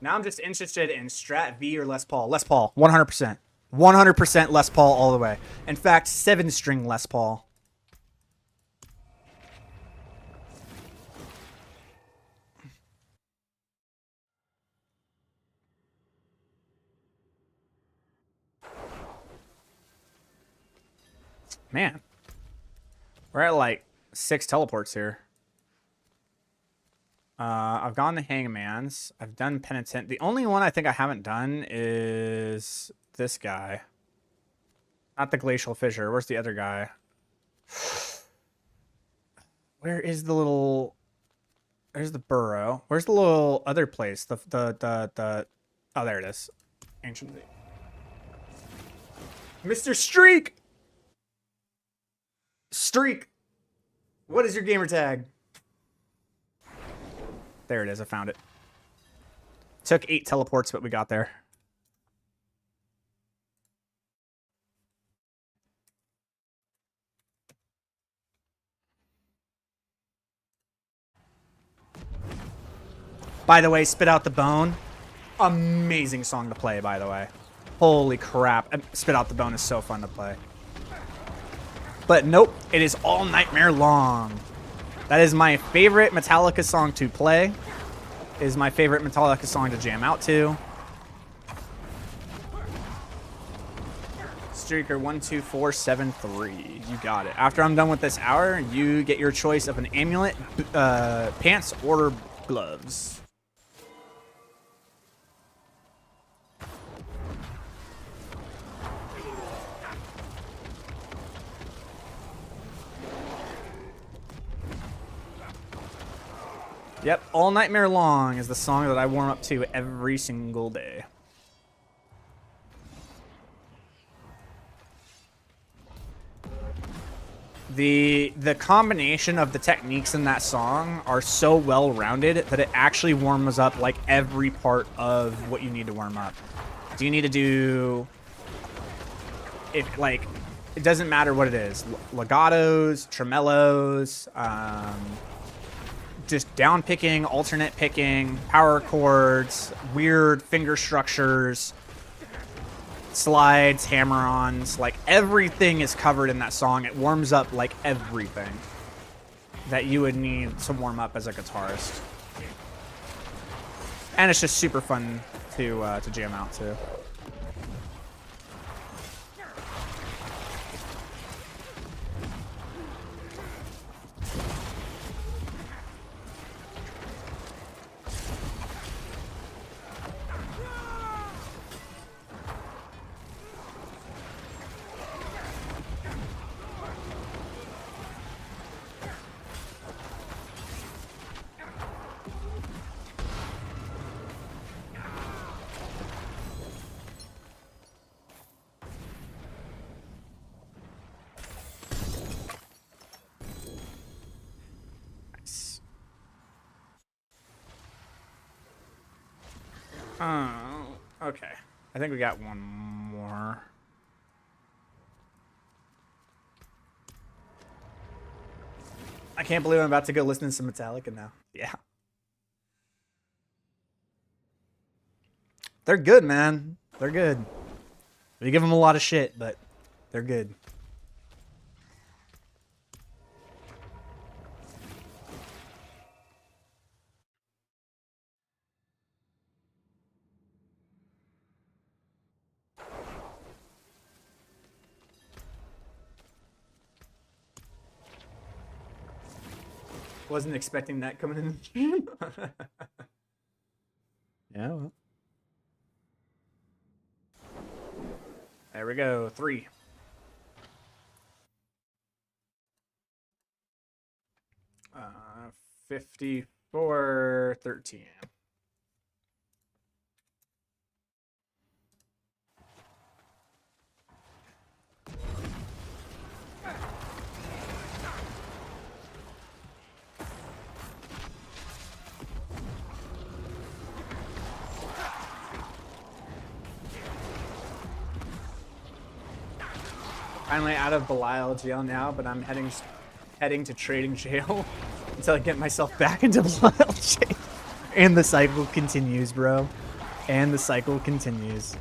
Now I'm just interested in Strat V or Les Paul. Les Paul, 100%. 100% Les Paul all the way. In fact, 7-string Les Paul. Man. We're at like 6 teleports here. I've gone to Hangman's. I've done Penitent. The only one I think I haven't done is this guy. Not the Glacial Fissure. Where's the other guy? Where is the little... There's the burrow. Where's the little other place? The Oh, there it is. Ancient... Mr. Streak! Streak! What is your gamer tag? There it is. I found it. Took 8 teleports, but we got there. By the way, Spit Out the Bone. Amazing song to play, by the way. Holy crap. Spit Out the Bone is so fun to play. But nope, it is All Nightmare Long. That is my favorite Metallica song to play. It is my favorite Metallica song to jam out to. Streaker 12473. You got it. After I'm done with this hour, you get your choice of an amulet, pants, or gloves. Yep, All Nightmare Long is the song that I warm up to every single day. The combination of the techniques in that song are so well-rounded that it actually warms up like every part of what you need to warm up. Do you need to do... It doesn't matter what it is. Legatos, tremolos, just down picking, alternate picking, power chords, weird finger structures. slides, hammer-ons, like everything is covered in that song. It warms up like everything that you would need to warm up as a guitarist. And it's just super fun to jam out to. Okay. I think we got one more. I can't believe I'm about to go listen to some Metallica now. Yeah. They're good, man. They're good. We give them a lot of shit, but they're good. Wasn't expecting that coming in the stream. Yeah, well. There we go. 3. 54-13. Finally out of Belial jail now, but I'm heading to trading jail until I get myself back into Belial jail. And the cycle continues, bro. And the cycle continues.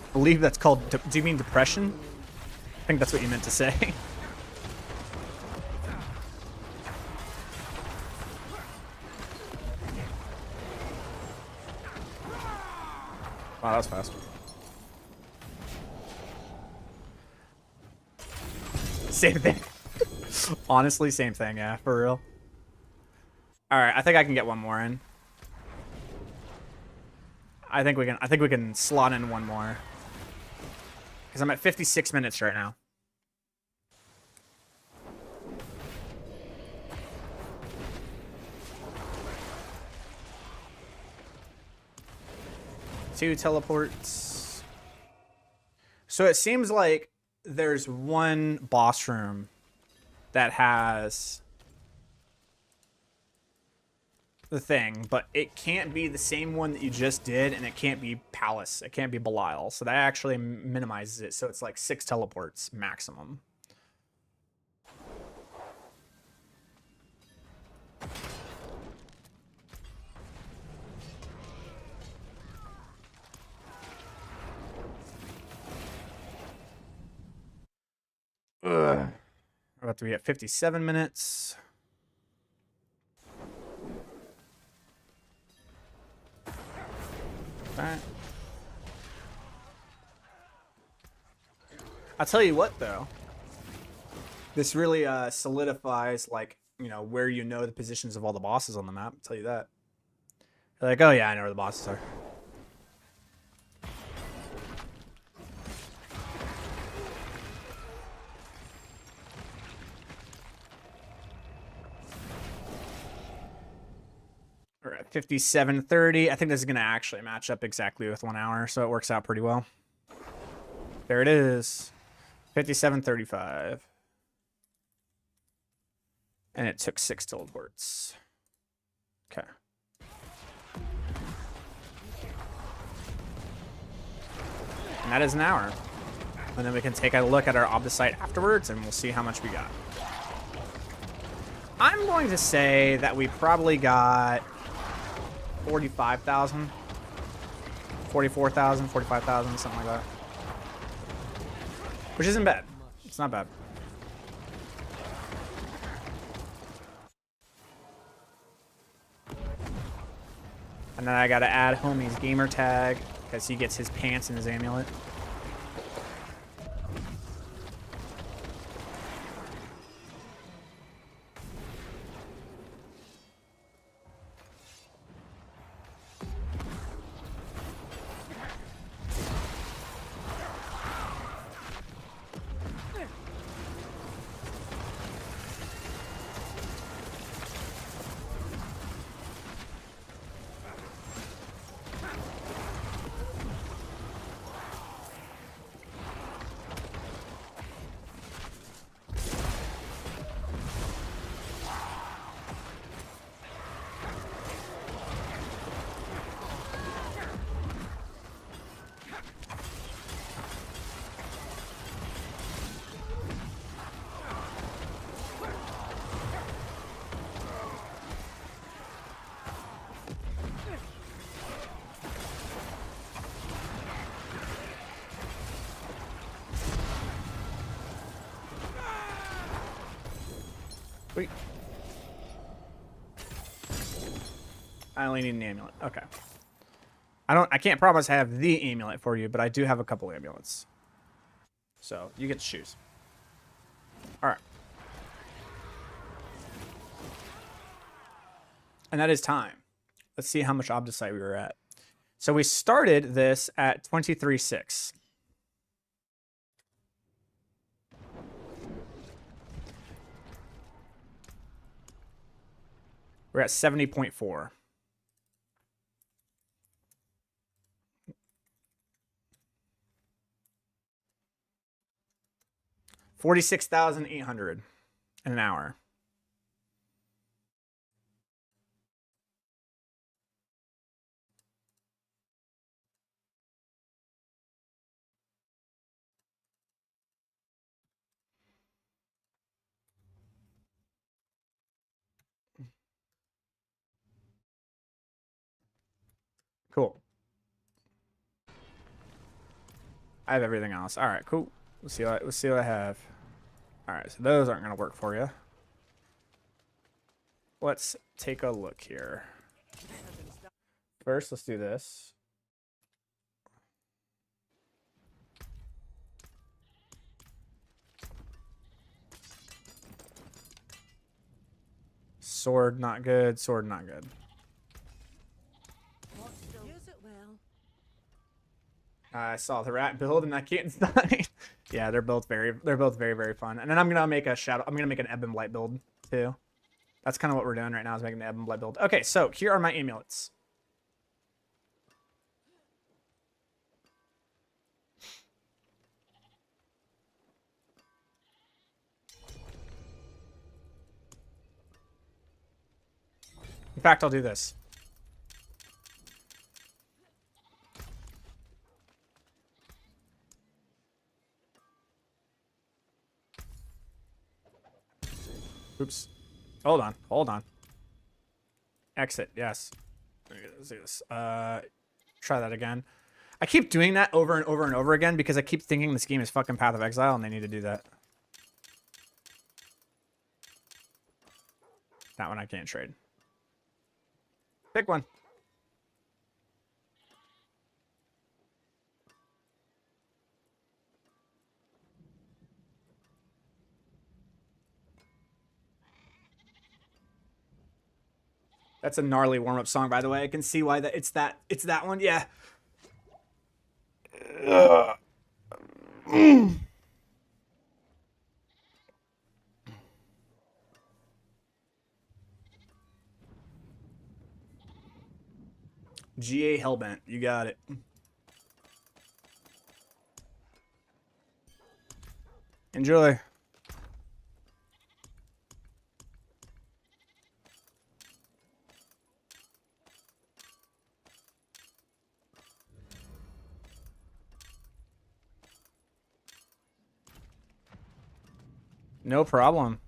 I believe that's called. Do you mean depression? I think that's what you meant to say. Wow, that was fast. Same thing. Honestly, same thing. Yeah, for real. All right, I think I can get one more in. I think we can slot in one more. Because I'm at 56 minutes right now. Two teleports. So it seems like there's one boss room that has the thing, but it can't be the same one that you just did, and it can't be Palace. It can't be Belial. So that actually minimizes it. So it's like 6 teleports maximum. Ugh. We're about to be at 57 minutes. Alright. I'll tell you what, though. This really solidifies, like, you know, where you know the positions of all the bosses on the map. I'll tell you that. You're like, oh yeah, I know where the bosses are. We're at 57:30. I think this is going to actually match up exactly with 1 hour, so it works out pretty well. There it is. 57:35. And it took 6 teleports. Okay. And that is an hour. And then we can take a look at our Obducite afterwards, and we'll see how much we got. I'm going to say that we probably got 45,000, 44,000, 45,000, something like that. Which isn't bad. It's not bad. And then I gotta add homie's gamer tag because he gets his pants and his amulet. Wait. I only need an amulet. Okay. I can't promise I have the amulet for you, but I do have a couple amulets. So you get to choose. Alright. And that is time. Let's see how much Obducite we were at. So we started this at 23.6. We're at 70.4. $46,800 in an hour. Cool. I have everything else. All right, cool. Let's see what I have. All right, so those aren't going to work for you. Let's take a look here. First, let's do this. Sword, not good. Sword, not good. I saw the rat build and I can't die. Yeah, they're both very, very fun. And then I'm gonna make a shadow. I'm gonna make an ebb and blight build too. That's kind of what we're doing right now, is making the ebb and blight build. Okay, so here are my amulets. In fact, I'll do this. Oops. Hold on. Hold on. Exit. Yes. Let's do this. Try that again. I keep doing that over and over and over again because I keep thinking this game is fucking Path of Exile and they need to do that. That one I can't trade. Pick one. That's a gnarly warm-up song, by the way. I can see why it's that one. Yeah. GA Hellbent. You got it. Enjoy. No problem.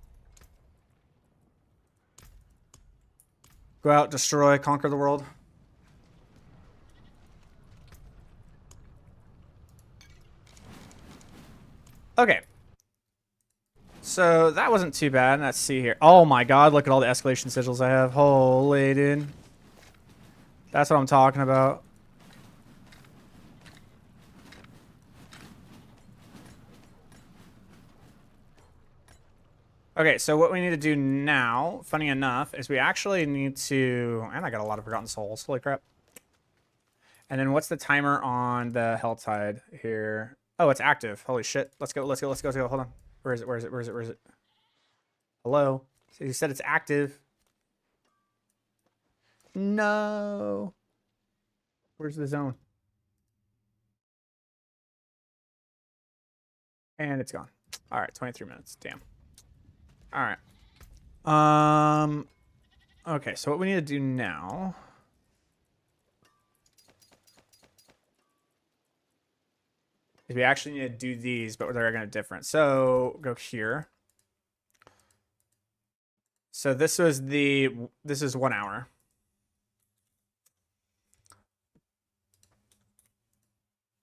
Go out, destroy, conquer the world. Okay. So that wasn't too bad. Let's see here. Oh my god, look at all the escalation sigils I have. Holy dude. That's what I'm talking about. Okay, so what we need to do now, funny enough, is we actually need to... And I got a lot of Forgotten Souls. Holy crap. And then what's the timer on the Helltide here? Oh, it's active. Holy shit. Let's go, let's go, let's go, let's go. Hold on. Where is it? Where is it? Where is it? Where is it? Hello? So you said it's active. No. Where's the zone? And it's gone. All right, 23 minutes. Damn. All right. Okay, so what we need to do now is we actually need to do these, but they're going to different. So go here. So this is 1 hour.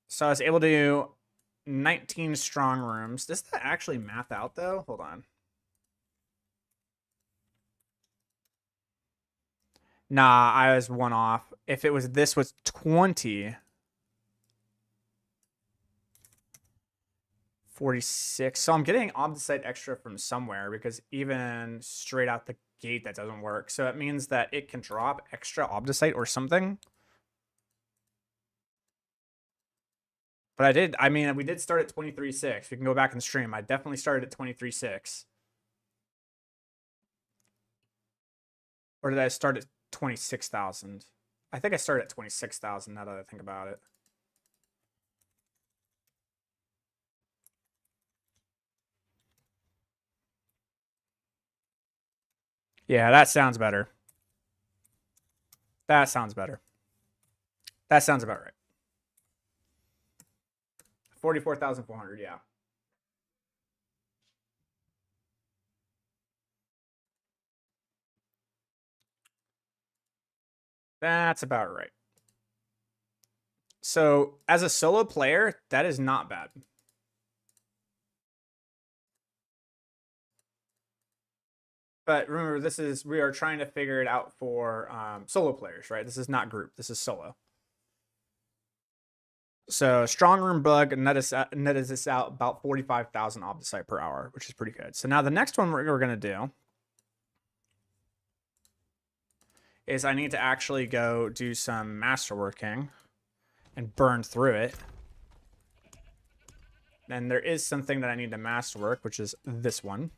So I was able to do 19 strong rooms. Does that actually math out though? Hold on. Nah, I was one off. If it was this was 20. 46. So I'm getting Obducite extra from somewhere because even straight out the gate that doesn't work. So it means that it can drop extra Obducite or something. But I mean, we did start at 23.6. We can go back and stream. I definitely started at 23.6. Or did I start at 26,000? I think I started at 26,000 now that I think about it. Yeah, that sounds better. That sounds better. That sounds about right. 44,400, yeah. That's about right. So, as a solo player, that is not bad. But remember, we are trying to figure it out for solo players, right? This is not group. This is solo. So strong room bug netted this out about 45,000 Obducite per hour, which is pretty good. So now the next one we're going to do is I need to actually go do some masterworking and burn through it. And there is something that I need to masterwork, which is this one.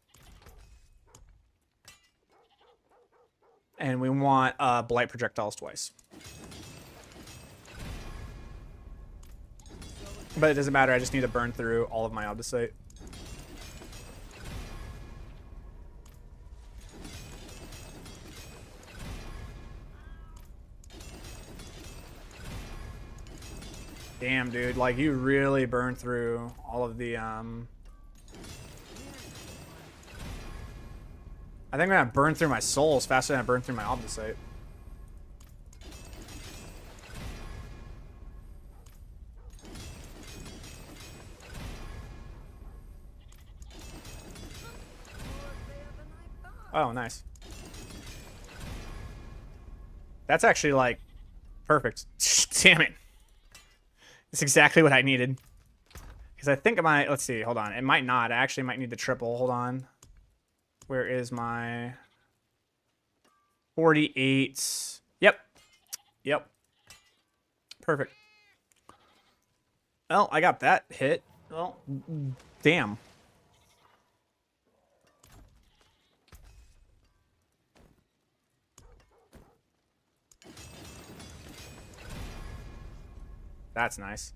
And we want blight projectiles twice. But it doesn't matter, I just need to burn through all of my Obducite. Damn, dude, like you really burn through all of the I think I'm gonna burn through my souls faster than I burn through my Obducite. Oh, nice. That's actually like perfect. Damn it. It's exactly what I needed. Because I think I might, let's see, hold on. It might not. I actually might need the triple. Hold on. Where is my... 48. Yep. Yep. Perfect. Well, I got that hit. Well, damn. That's nice.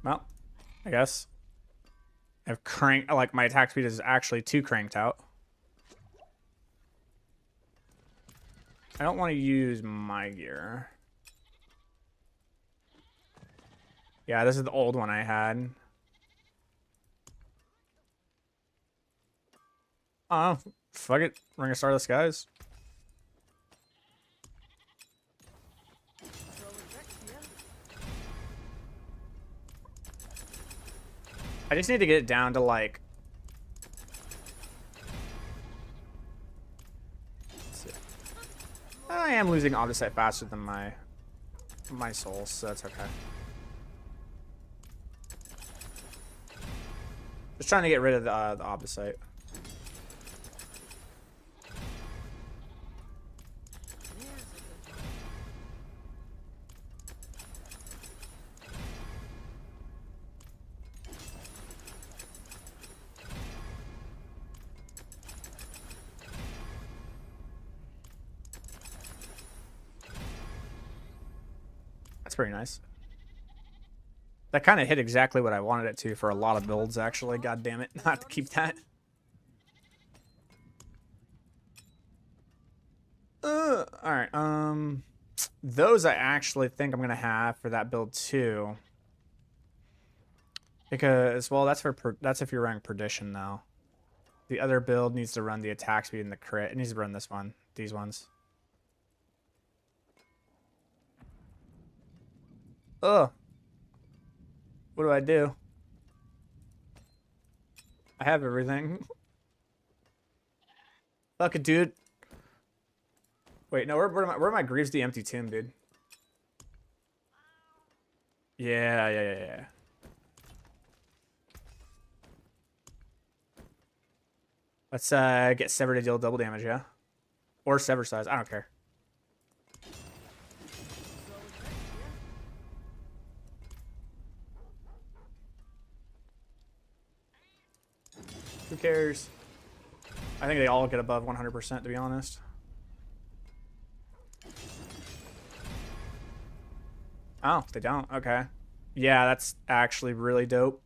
Well, I guess I've cranked, like, my attack speed is actually too cranked out. I don't want to use my gear. Yeah, this is the old one I had. Oh, fuck it. Ring of Starless Skies. I just need to get it down to, like... I am losing Obducite faster than my souls, so that's okay. Just trying to get rid of the Obducite. That's pretty nice. That kind of hit exactly what I wanted it to for a lot of builds, actually. God damn it, not to keep that. Alright, those I actually think I'm gonna have for that build too. Because, well, that's if you're running Perdition now. The other build needs to run the attack speed and the crit. It needs to run this one. These ones. Ugh. What do I do? I have everything. Fuck it, dude. Wait, no, where are my Grieves the Empty Tomb, dude? Yeah. Let's get Sever to deal double damage, yeah? Or Sever size, I don't care. Who cares? I think they all get above 100%, to be honest. Oh, they don't. Okay. Yeah, that's actually really dope.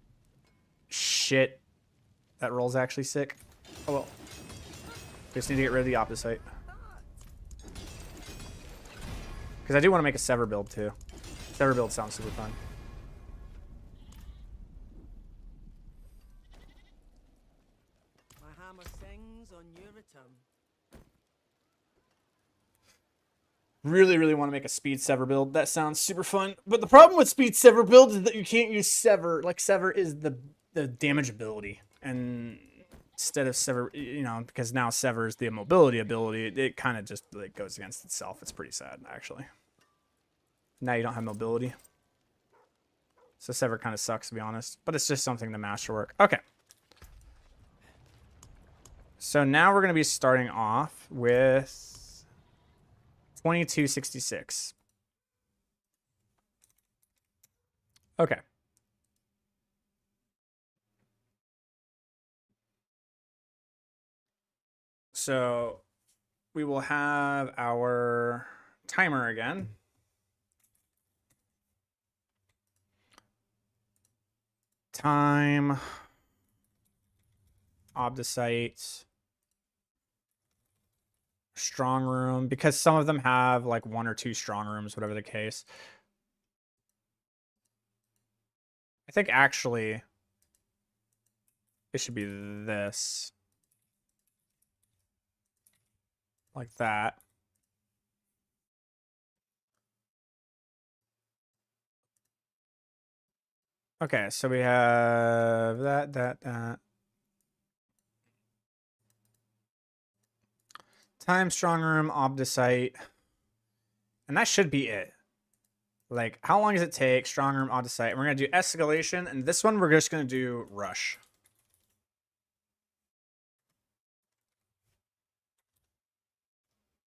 Shit. That roll's actually sick. Oh, well. Just need to get rid of the Obducite. Because I do want to make a Sever build, too. Sever build sounds super fun. My hammer sings on your return. Really want to make a speed Sever build. That sounds super fun. But the problem with speed Sever build is that you can't use Sever. Like, Sever is the damage ability. And instead of Sever, you know, because now Sever is the mobility ability, it kind of just like goes against itself. It's pretty sad, actually. Now you don't have mobility. So Sever kind of sucks, to be honest. But it's just something to masterwork. Okay. So now we're going to be starting off with 2266. Okay. So we will have our timer again. Time. Obducite. Strong room. Because some of them have like 1 or 2 strong rooms, whatever the case. I think actually it should be this. Like that. Okay, so we have that. Time, strong room, Obducite. And that should be it. Like, how long does it take? Strong room, Obducite. We're gonna do escalation, and this one we're just gonna do rush.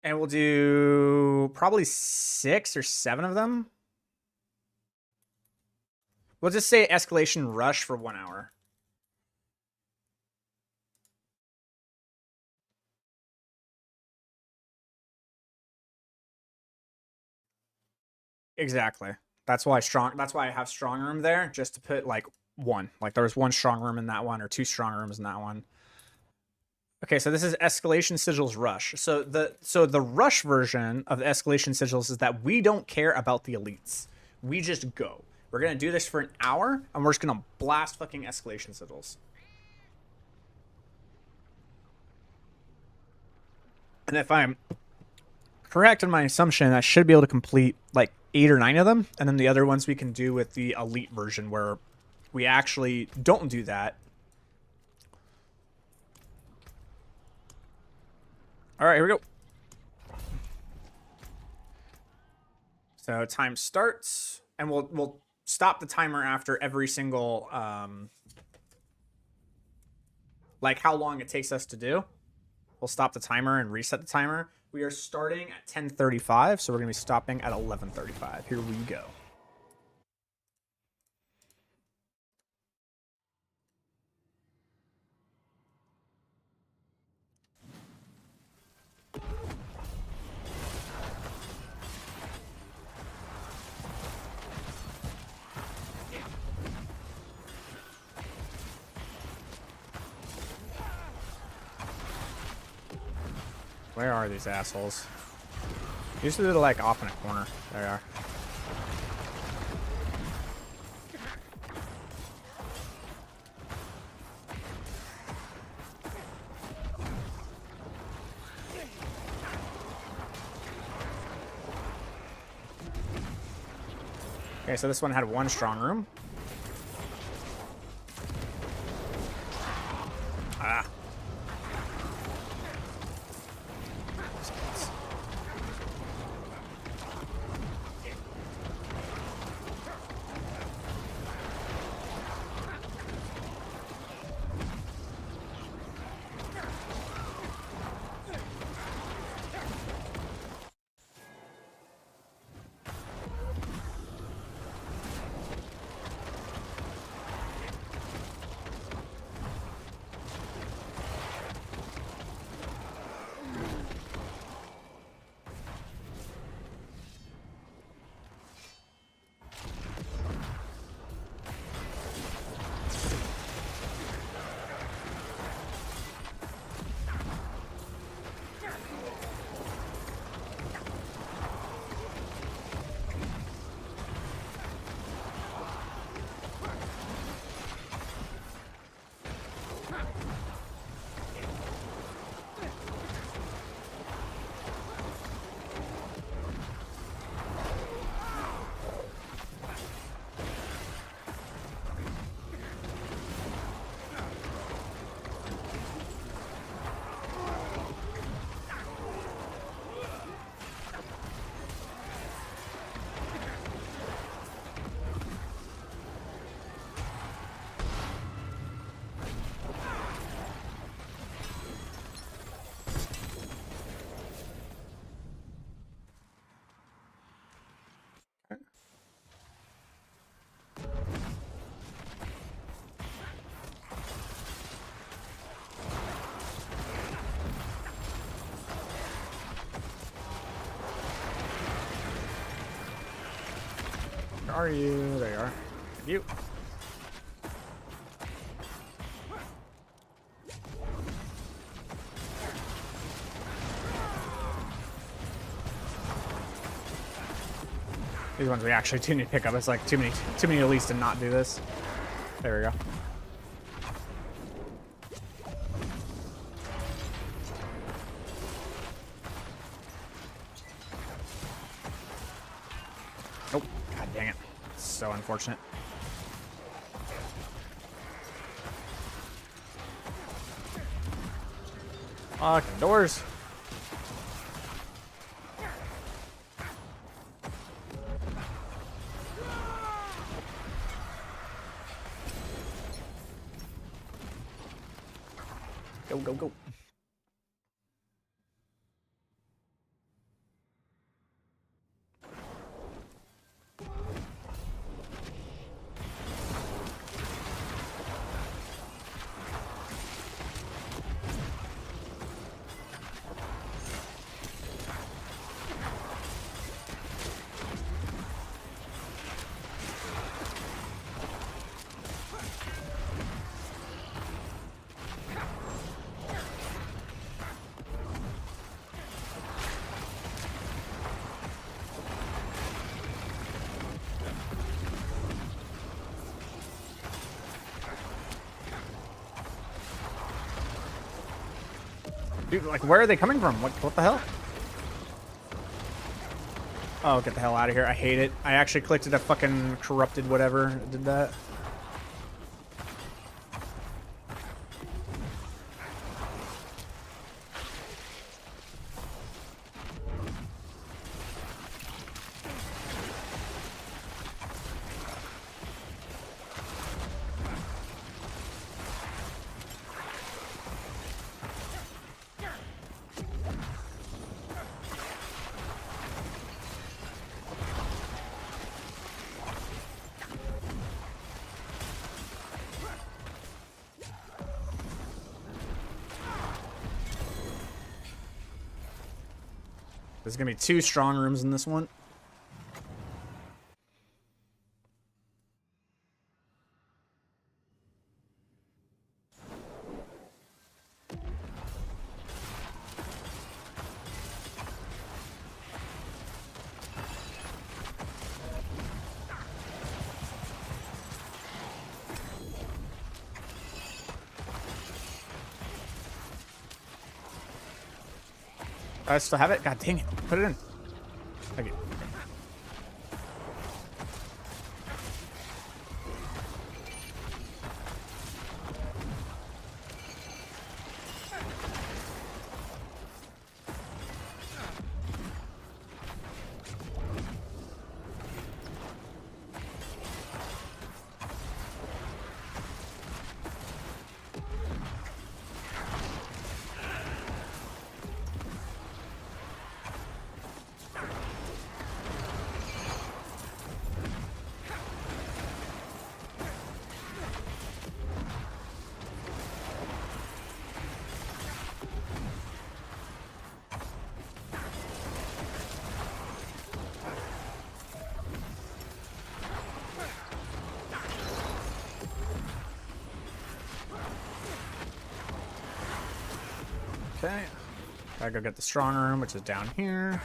And we'll do probably 6 or 7 of them. We'll just say escalation rush for 1 hour. Exactly. That's why I have strong room there, just to put like 1. Like there was 1 strong room in that one, or 2 strong rooms in that one. Okay, so this is escalation sigils rush. So the rush version of the escalation sigils is that we don't care about the elites. We just go. We're gonna do this for an hour, and we're just gonna blast fucking escalation sigils. And if I'm correct in my assumption, I should be able to complete like 8 or 9 of them, and then the other ones we can do with the elite version, where we actually don't do that. All right, here we go. So time starts, and we'll stop the timer after every single like how long it takes us to do. We'll stop the timer and reset the timer. We are starting at 10:35, so we're gonna be stopping at 11:35. Here we go. Where are these assholes? Usually they're like off in a corner. There they are. Okay, so this one had 1 strong room. Ah. Where are you? There you are. You. These ones we actually do need to pick up. It's like too many elites to not do this. There we go. Oh, god dang it. So unfortunate. Fucking doors. Dude, like, where are they coming from? What the hell? Oh, get the hell out of here. I hate it. I actually clicked it a fucking corrupted whatever. Did that. There's gonna be 2 strong rooms in this one. I still have it? God dang it. Put it in. Okay. Okay. Gotta go get the strong room, which is down here.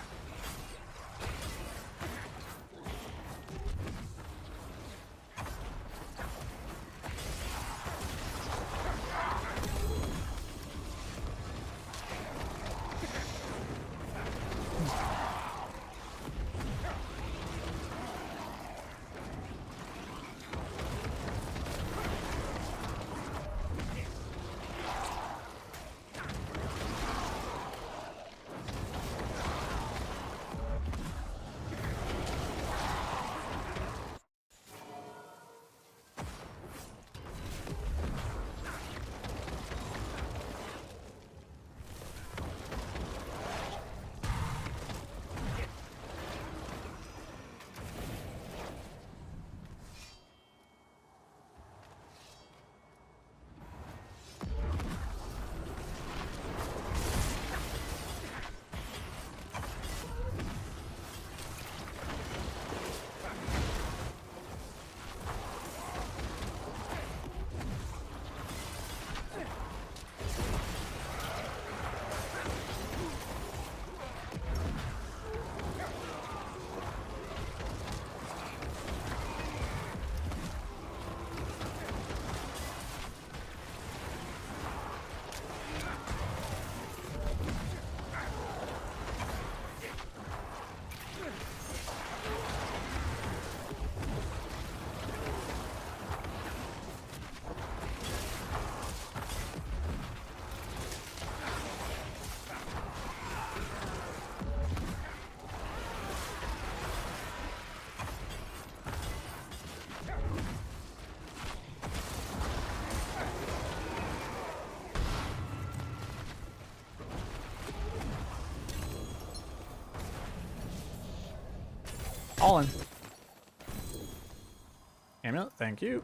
All in. Amulet, thank you.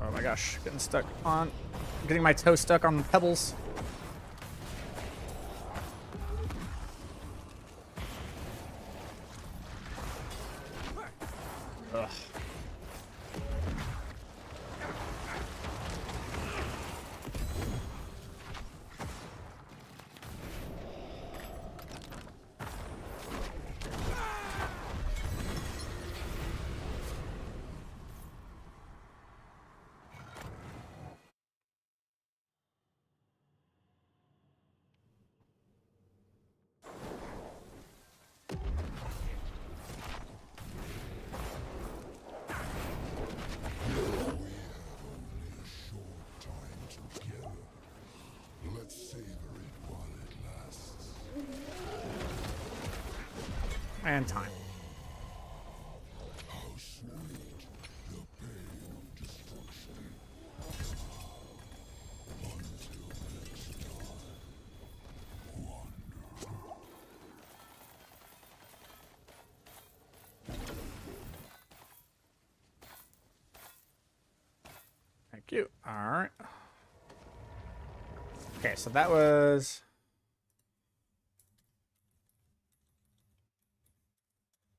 Oh my gosh, getting my toe stuck on pebbles. Ugh. And time. Thank you. All right. Okay, so that was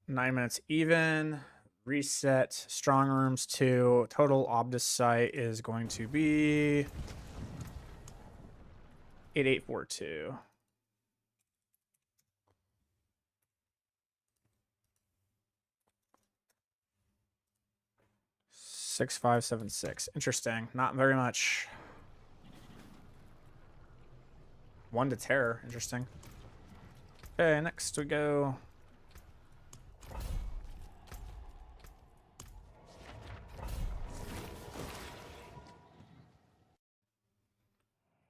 9 minutes even. Reset. Strong rooms 2. Total Obducite is going to be 8842. 6576. Interesting. Not very much. 1 to terror. Interesting. Okay, next we go.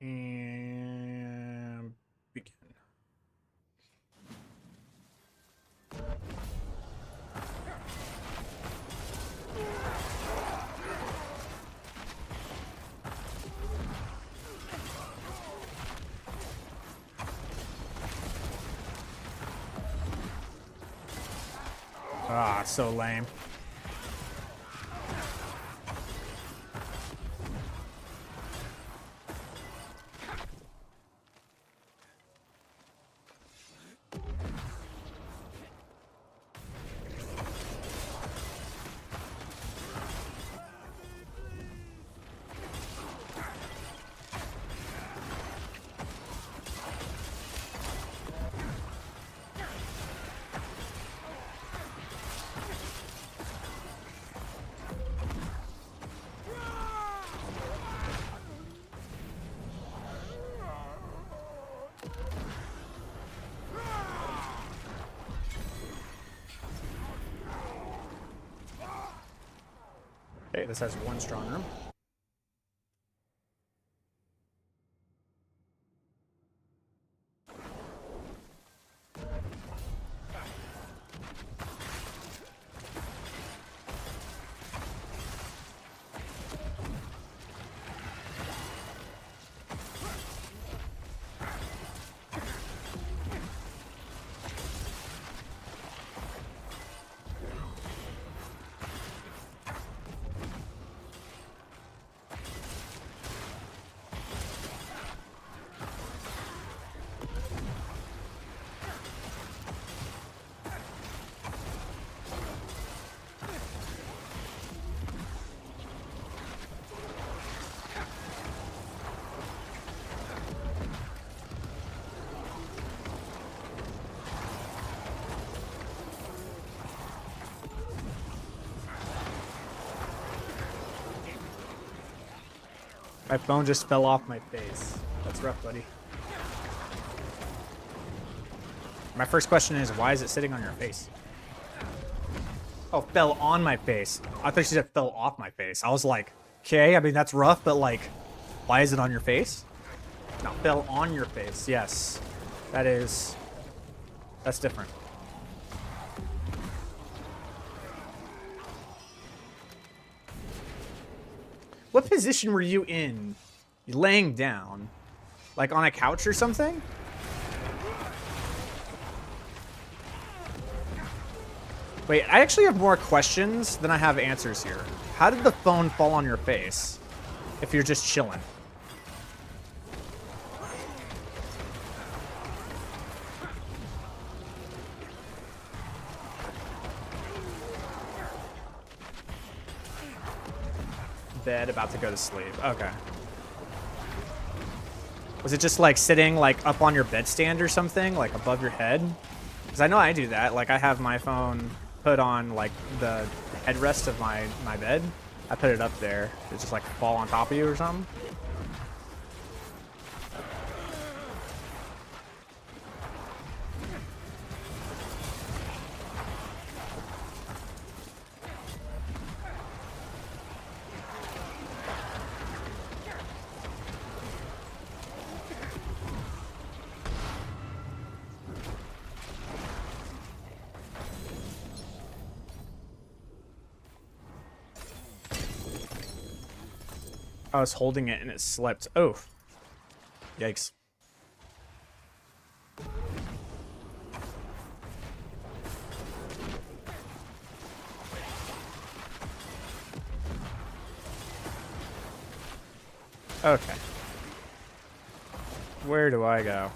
And begin. Ah, so lame. Okay, this has 1 strong room. My phone just fell off my face. That's rough, buddy. My first question is, why is it sitting on your face? Oh, fell on my face. I thought she said fell off my face. I was like, okay, I mean, that's rough, but like, why is it on your face? No, fell on your face. Yes. That's different. What position were you in? You laying down? Like on a couch or something? Wait, I actually have more questions than I have answers here. How did the phone fall on your face if you're just chilling? Bed, about to go to sleep. Okay. Was it just like sitting like up on your bedstand or something, like above your head? Because I know I do that. Like I have my phone put on like the headrest of my bed. I put it up there. It just like fall on top of you or something. I was holding it and it slipped. Oh. Yikes. Okay. Where do I go?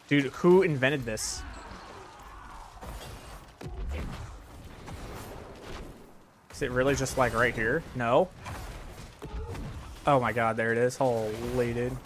Dude, who invented this? Is it really just like right here? No. Oh my god, there it is. Holy dude.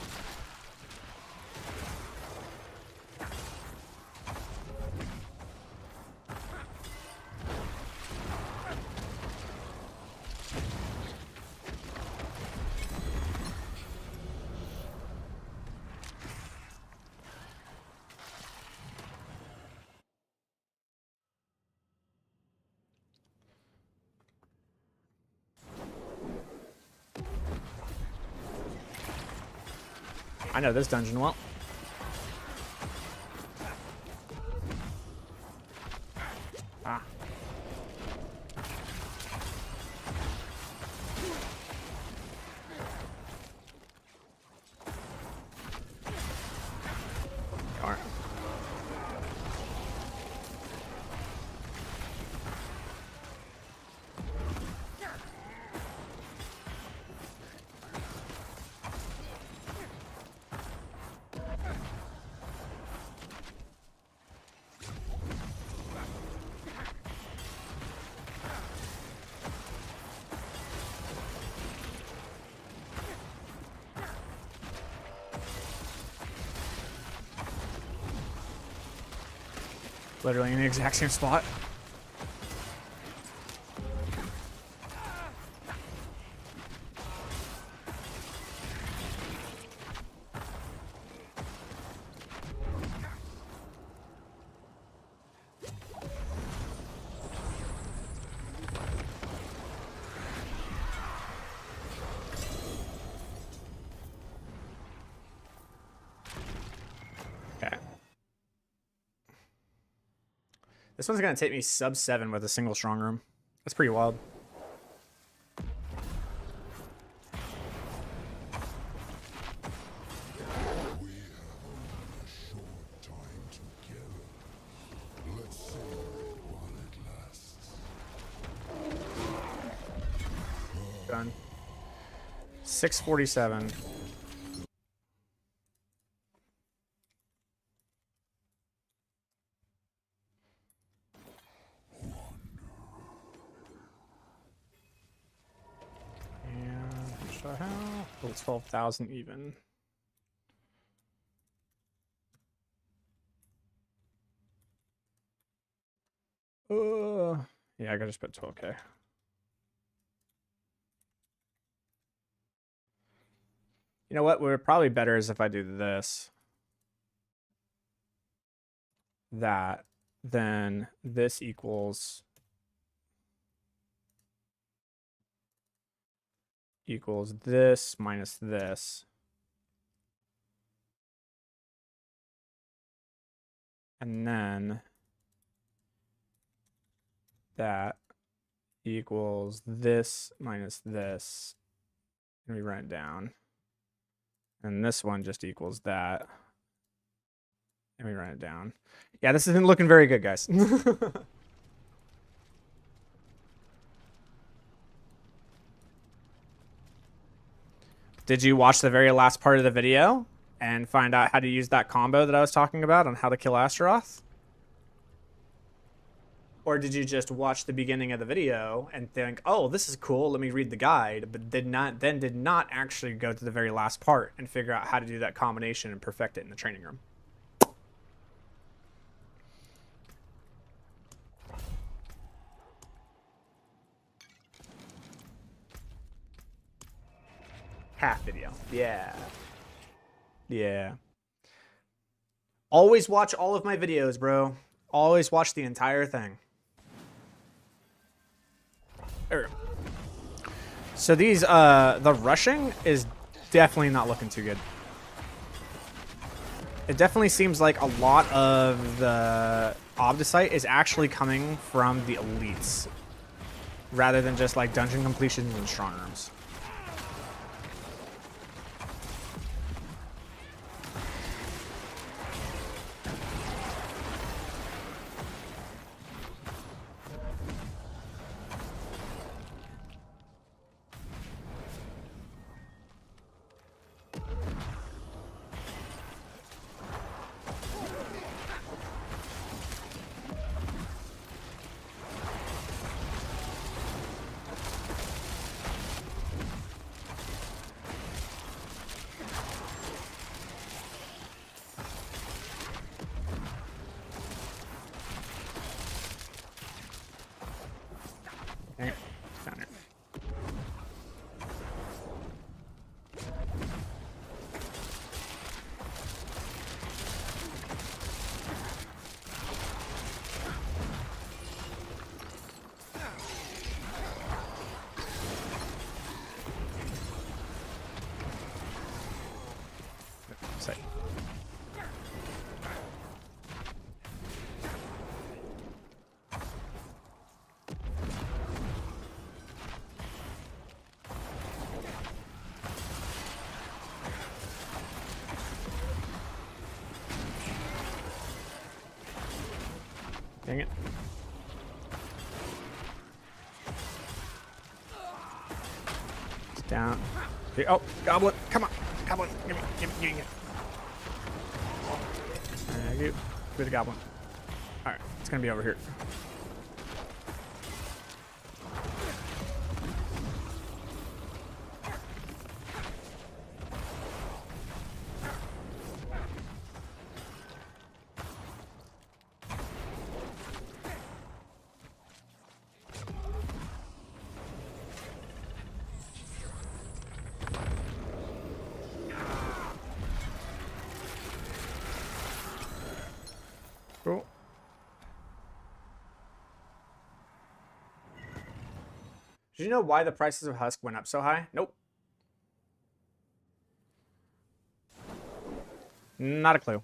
I know this dungeon well. Ah. Darn. Literally in the exact same spot. Okay. This one's gonna take me sub 7 with a single strong room. That's pretty wild. Done. 647. Oh, 12,000 even. Yeah, I gotta just put 12K. You know what? We're probably better is if I do this. That. Then this equals this minus this. And then that equals this minus this. And we run it down. And this one just equals that. And we run it down. Yeah, this isn't looking very good, guys. Did you watch the very last part of the video and find out how to use that combo that I was talking about on how to kill Astaroth? Or did you just watch the beginning of the video and think, oh, this is cool, let me read the guide, but did not actually go to the very last part and figure out how to do that combination and perfect it in the training room? Half video. Yeah. Yeah. Always watch all of my videos, bro. Always watch the entire thing. So these, the rushing is definitely not looking too good. It definitely seems like a lot of the Obducite is actually coming from the elites, rather than just like dungeon completions and strong rooms. Dang it. Down here. Sight. Dang it. It's down. Here- Oh, goblin. Come on. Goblin. Give me. Thank you. Give me the goblin. Alright, it's gonna be over here. Cool. Did you know why the prices of Husk went up so high? Nope. Not a clue.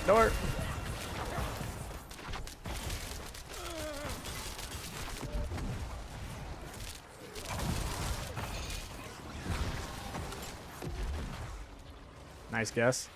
Door. Nice guess.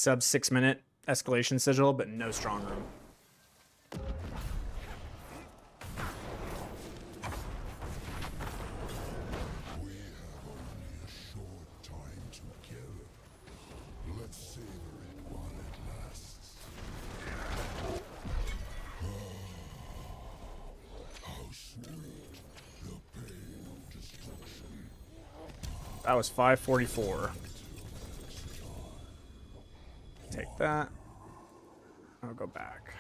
sub 6-minute escalation sigil, but no strong room. That was 544. Take that. I'll go back.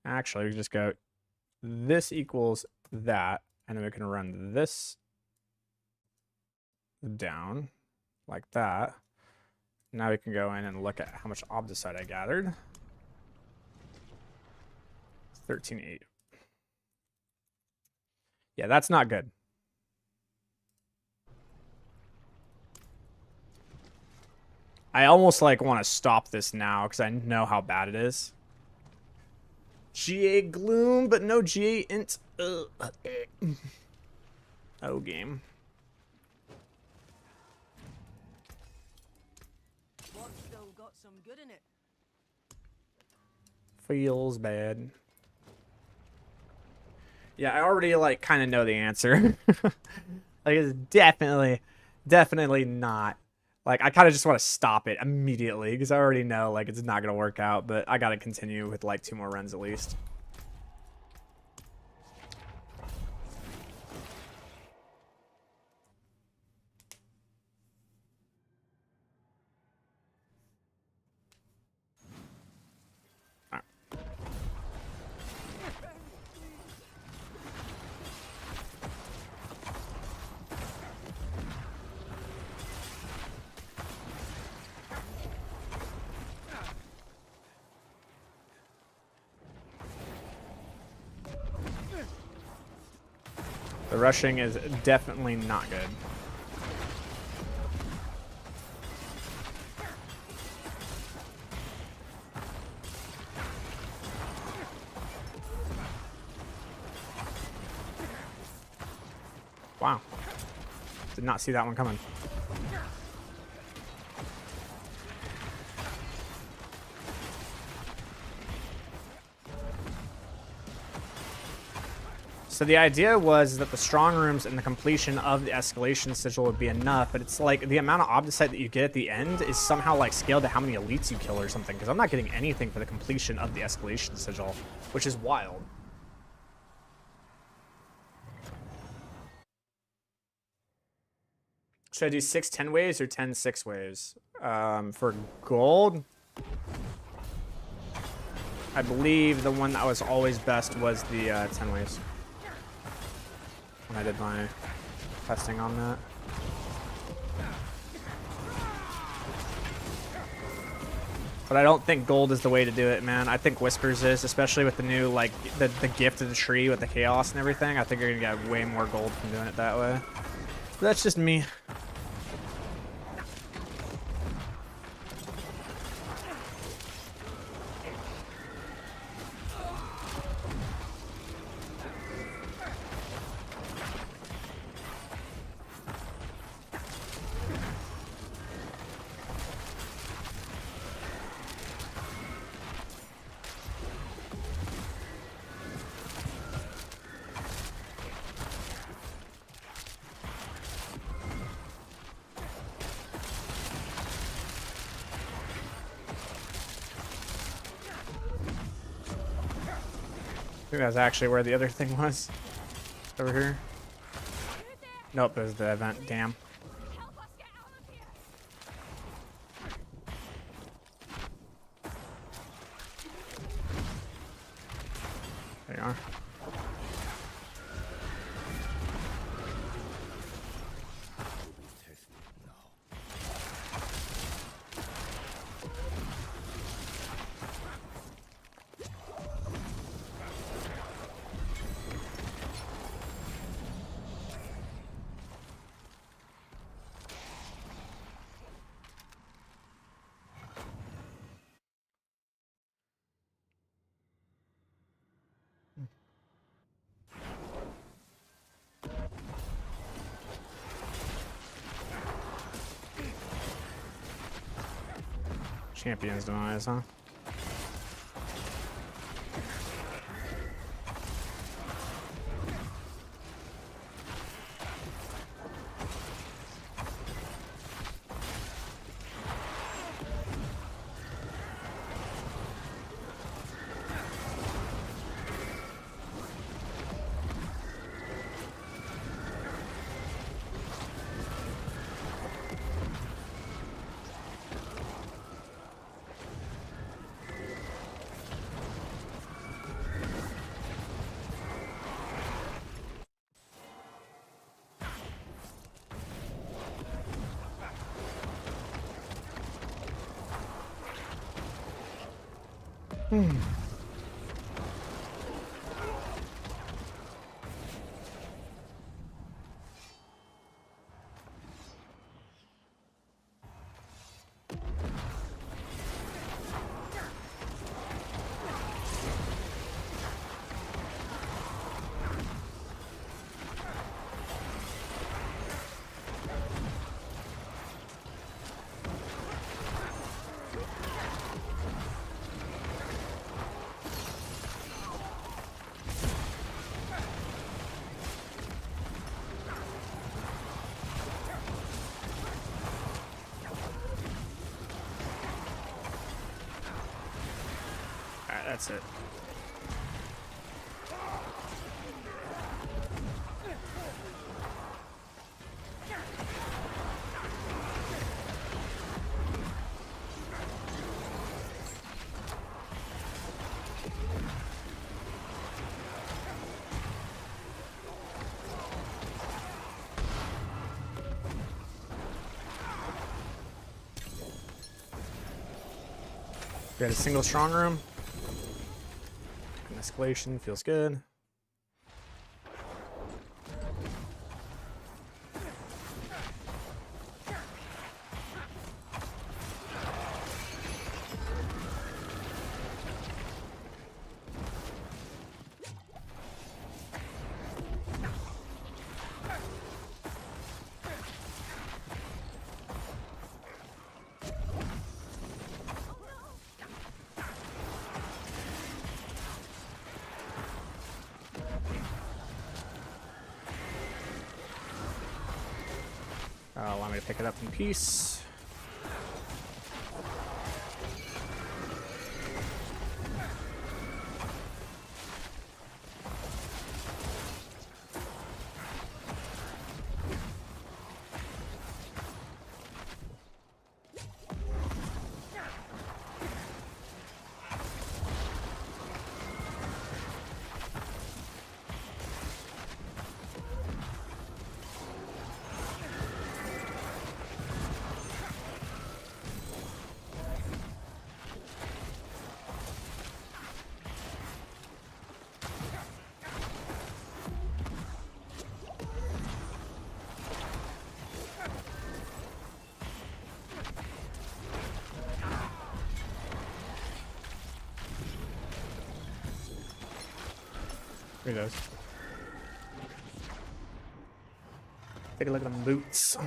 Actually, we just go this equals that, and then we can run this down like that. Now we can go in and look at how much Obducite I gathered. 13.8. Yeah, that's not good. I almost like want to stop this now because I know how bad it is. GA Gloom, but no GA Int. Oh, game. What's still got some good in it? Feels bad. Yeah, I already like kind of know the answer. Like it's definitely not. Like I kind of just want to stop it immediately because I already know like it's not gonna work out. But I gotta continue with like 2 more runs at least. The rushing is definitely not good. Wow. Did not see that one coming. So the idea was that the strong rooms and the completion of the escalation sigil would be enough, but it's like the amount of Obducite that you get at the end is somehow like scaled to how many elites you kill or something, because I'm not getting anything for the completion of the escalation sigil, which is wild. Should I do 6 10 waves or 10 6 waves? For gold, I believe the one that was always best was the 10 waves. When I did my testing on that. But I don't think gold is the way to do it, man. I think whispers is, especially with the new, like, the gift of the tree with the chaos and everything. I think you're gonna get way more gold from doing it that way. But that's just me. I think that's actually where the other thing was. Over here. Nope, there's the event. Damn. There you are. Champion's demise, huh? Alright, that's it. We had a single strong room. An escalation feels good. Allow me to pick it up in peace. Here he goes. Take a look at them boots.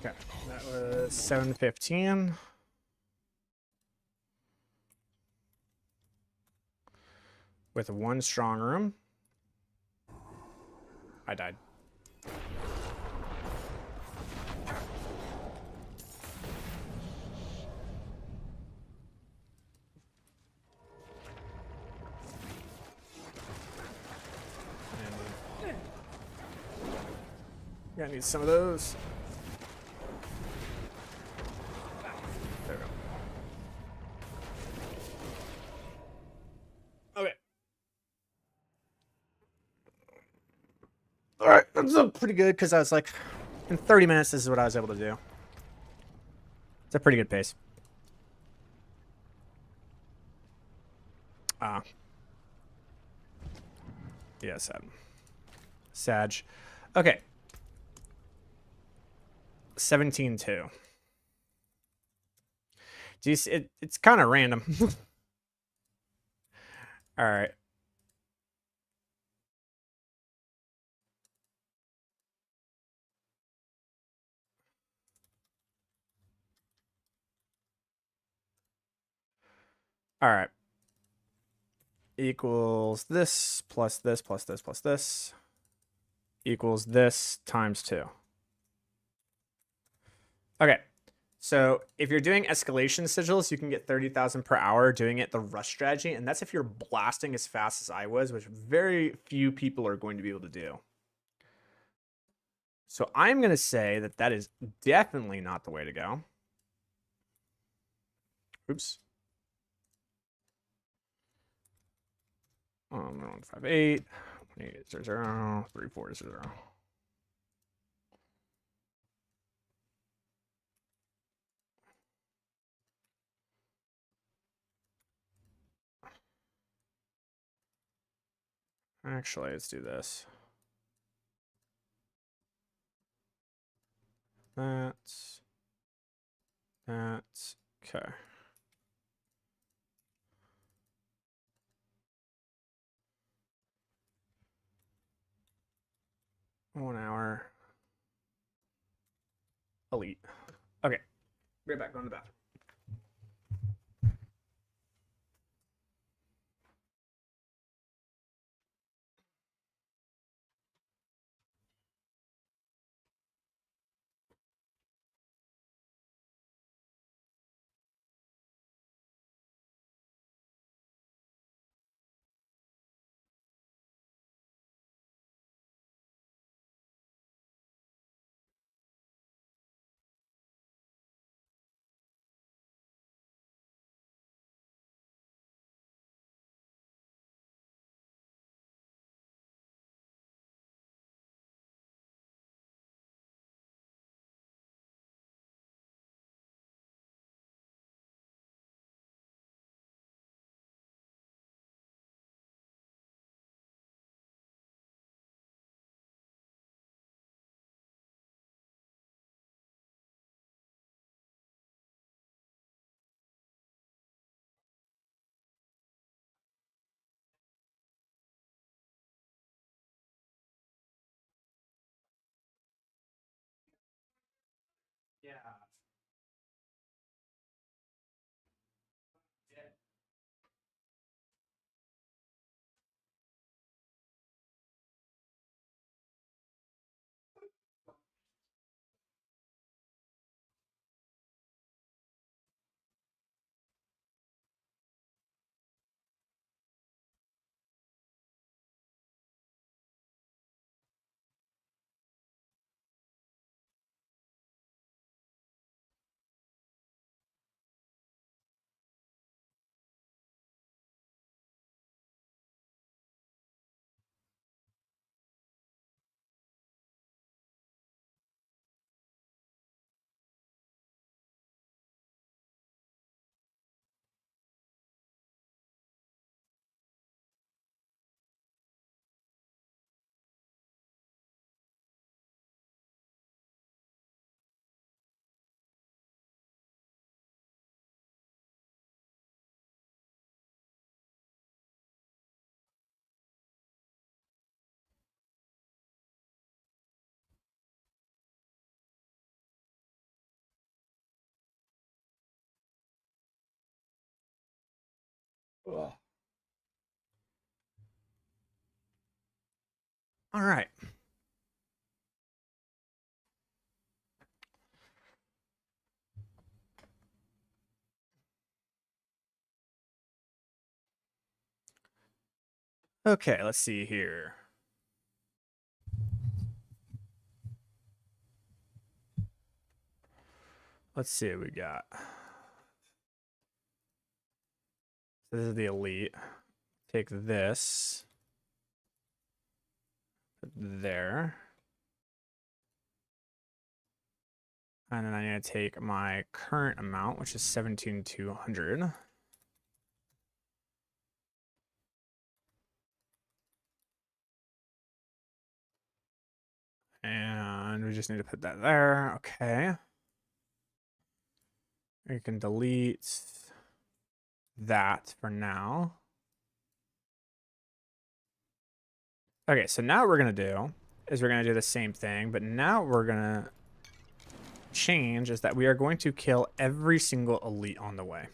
Okay, that was 7:15. With one strong room. I died. Yeah, I need some of those. There we go. Okay. All right, that's pretty good because I was like, in 30 minutes, this is what I was able to do. It's a pretty good pace. Yes, Sag. Okay. 17-2. Do you see, it's kind of random. All right. All right. Equals this plus this plus this plus this equals this times 2. Okay. So if you're doing escalation sigils, you can get 30,000 per hour doing it the rush strategy. And that's if you're blasting as fast as I was, which very few people are going to be able to do. So I'm going to say that that is definitely not the way to go. Oops. 158, 1800, 3400. Actually, let's do this. That's okay. One hour. Elite. Okay. Be right back. Going to the bathroom. Yeah. Ugh. All right. Okay, let's see here. Let's see what we got. This is the elite. Take this. Put there. And then I'm going to take my current amount, which is 17,200. we just need to put that there. Okay. We can delete that for now. Okay, so now what we're going to do is we're going to do the same thing, but now we're going to change is that we are going to kill every single elite on the way.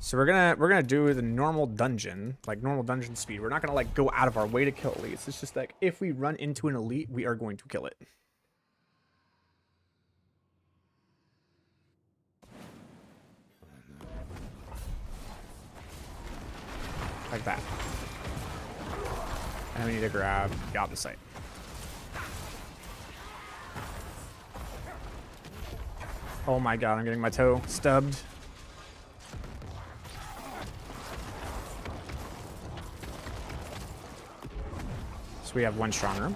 So we're gonna do the normal dungeon, like normal dungeon speed. We're not gonna like go out of our way to kill elites. It's just like if we run into an elite, we are going to kill it. Like that. And we need to grab the Obducite. Oh my god, I'm getting my toe stubbed. So we have one strong room.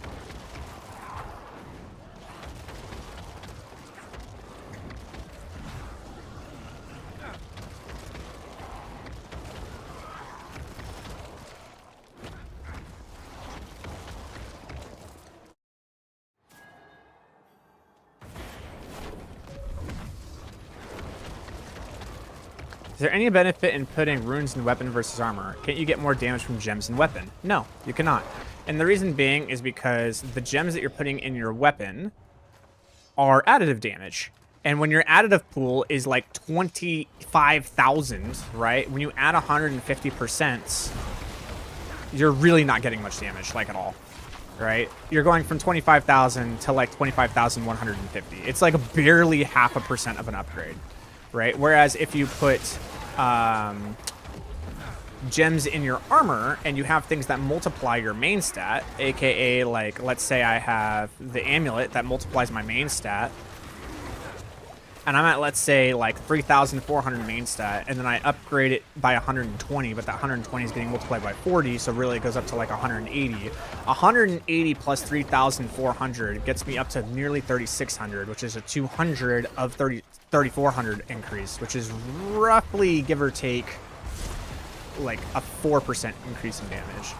Is there any benefit in putting runes in weapon versus armor? Can't you get more damage from gems and weapon? No, you cannot. And the reason being is because the gems that you're putting in your weapon are additive damage. And when your additive pool is like 25,000, right? When you add 150%, you're really not getting much damage, like at all, right? You're going from 25,000 to like 25,150. It's like barely 0.5% of an upgrade, right? Whereas if you put gems in your armor and you have things that multiply your main stat, aka like let's say I have the amulet that multiplies my main stat, and I'm at let's say like 3,400 main stat, and then I upgrade it by 120, but that 120 is getting multiplied by 40, so really it goes up to like 180. 180 plus 3,400 gets me up to nearly 3,600, which is a 200 of 3,400 increase, which is roughly, give or take, like a 4% increase in damage.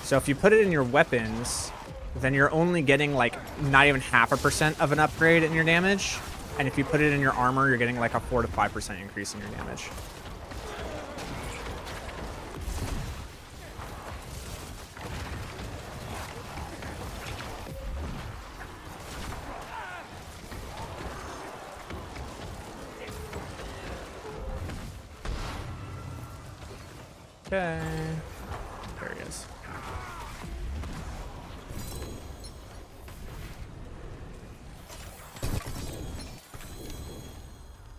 So if you put it in your weapons, then you're only getting like not even 0.5% of an upgrade in your damage. And if you put it in your armor, you're getting like a 4 to 5% increase in your damage. Okay. There he is.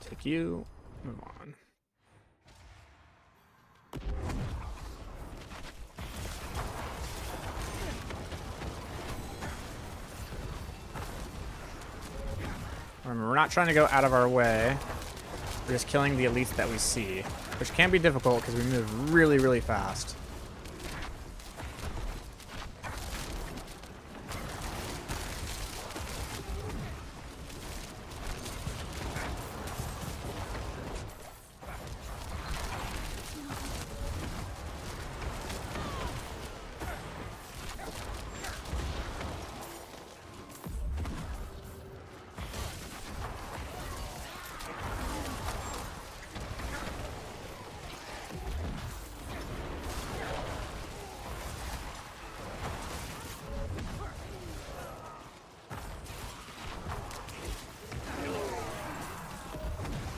Take you. Move on. Remember, we're not trying to go out of our way. We're just killing the elites that we see, which can be difficult because we move really, really fast.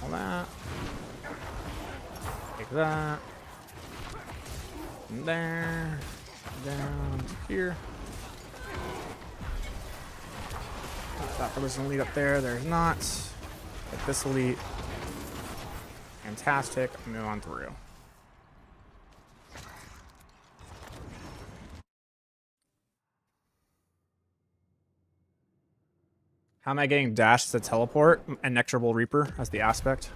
That. Take that. And there. Down to here. Stop for this elite up there. There's not. Get this elite. Fantastic. Move on through. How am I getting dashed to teleport? And Necro Reaper as the aspect.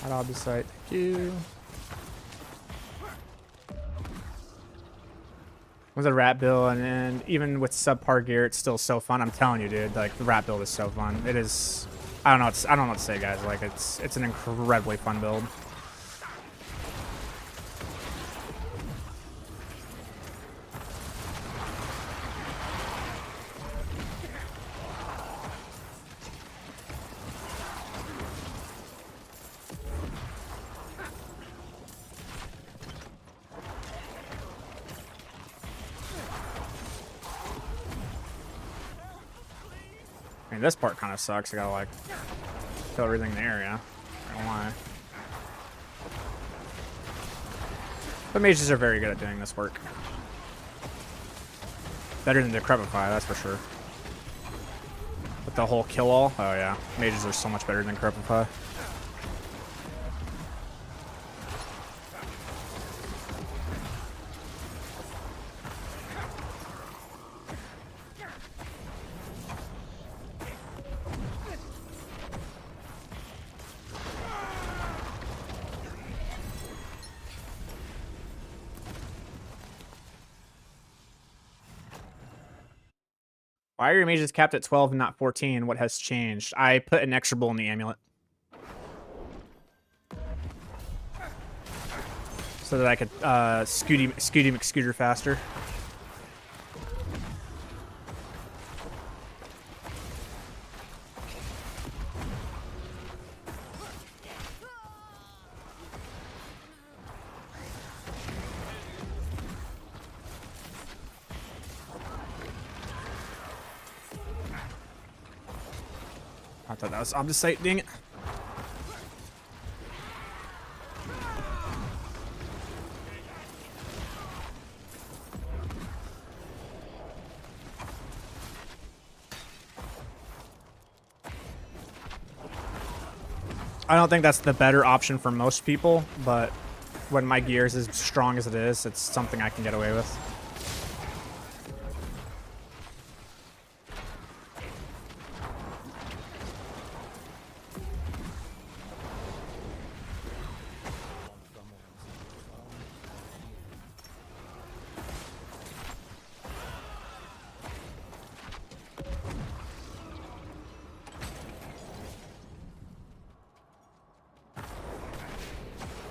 That Obducite, thank you. With a rat build, and even with subpar gear, it's still so fun. I'm telling you, dude. Like the rat build is so fun. It is. I don't know. I don't know what to say, guys. Like it's an incredibly fun build. I mean, this part kind of sucks. I gotta like kill everything in the area. I don't know why. But mages are very good at doing this work. Better than Decrepify, that's for sure. With the whole kill all, oh yeah, mages are so much better than Decrepify. Why are your mages capped at 12 and not 14? What has changed? I put inexorable in the amulet. So that I could Scooty McScooter faster. I thought that was Obducite, dang it. I don't think that's the better option for most people, but when my gear is as strong as it is, it's something I can get away with.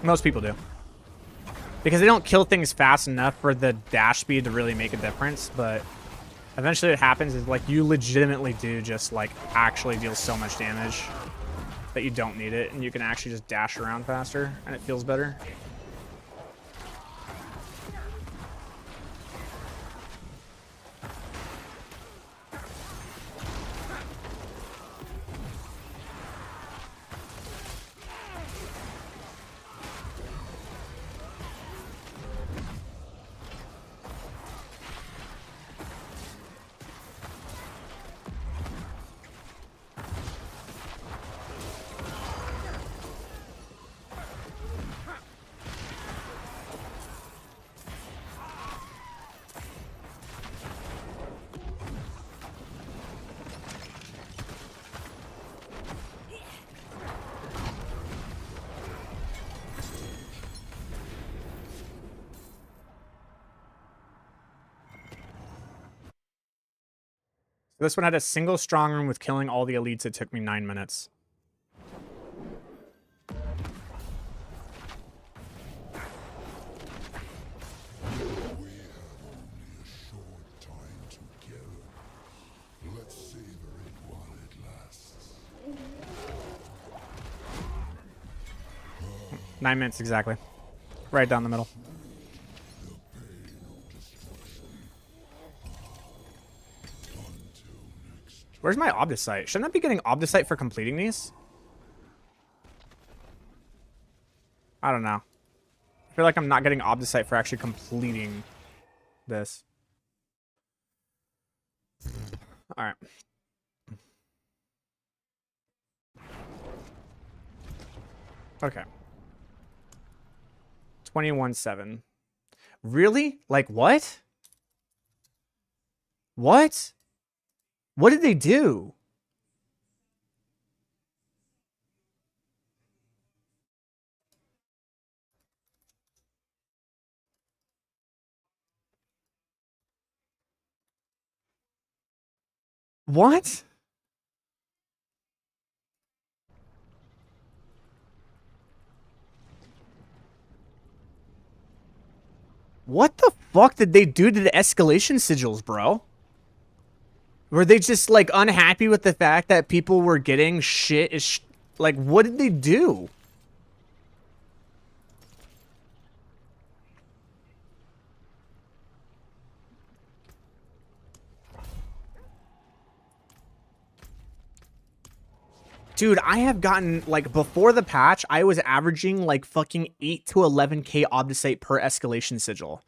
Most people do. Because they don't kill things fast enough for the dash speed to really make a difference, but eventually what happens is like you legitimately do just like actually deal so much damage that you don't need it, and you can actually just dash around faster and it feels better. This one had a single strong room with killing all the elites. It took me 9 minutes. Let's savor it while it lasts. 9 minutes exactly. Right down the middle. Where's my Obducite? Shouldn't I be getting Obducite for completing these? I don't know. I feel like I'm not getting Obducite for actually completing this. Alright. Okay. 21-7. Really? Like, what? What? What did they do? What? What the fuck did they do to the escalation sigils, bro? Were they just, like, unhappy with the fact that people were getting shit? Like, what did they do? Dude, I have gotten, like, before the patch, I was averaging, like, fucking 8 to 11k Obducite per escalation sigil.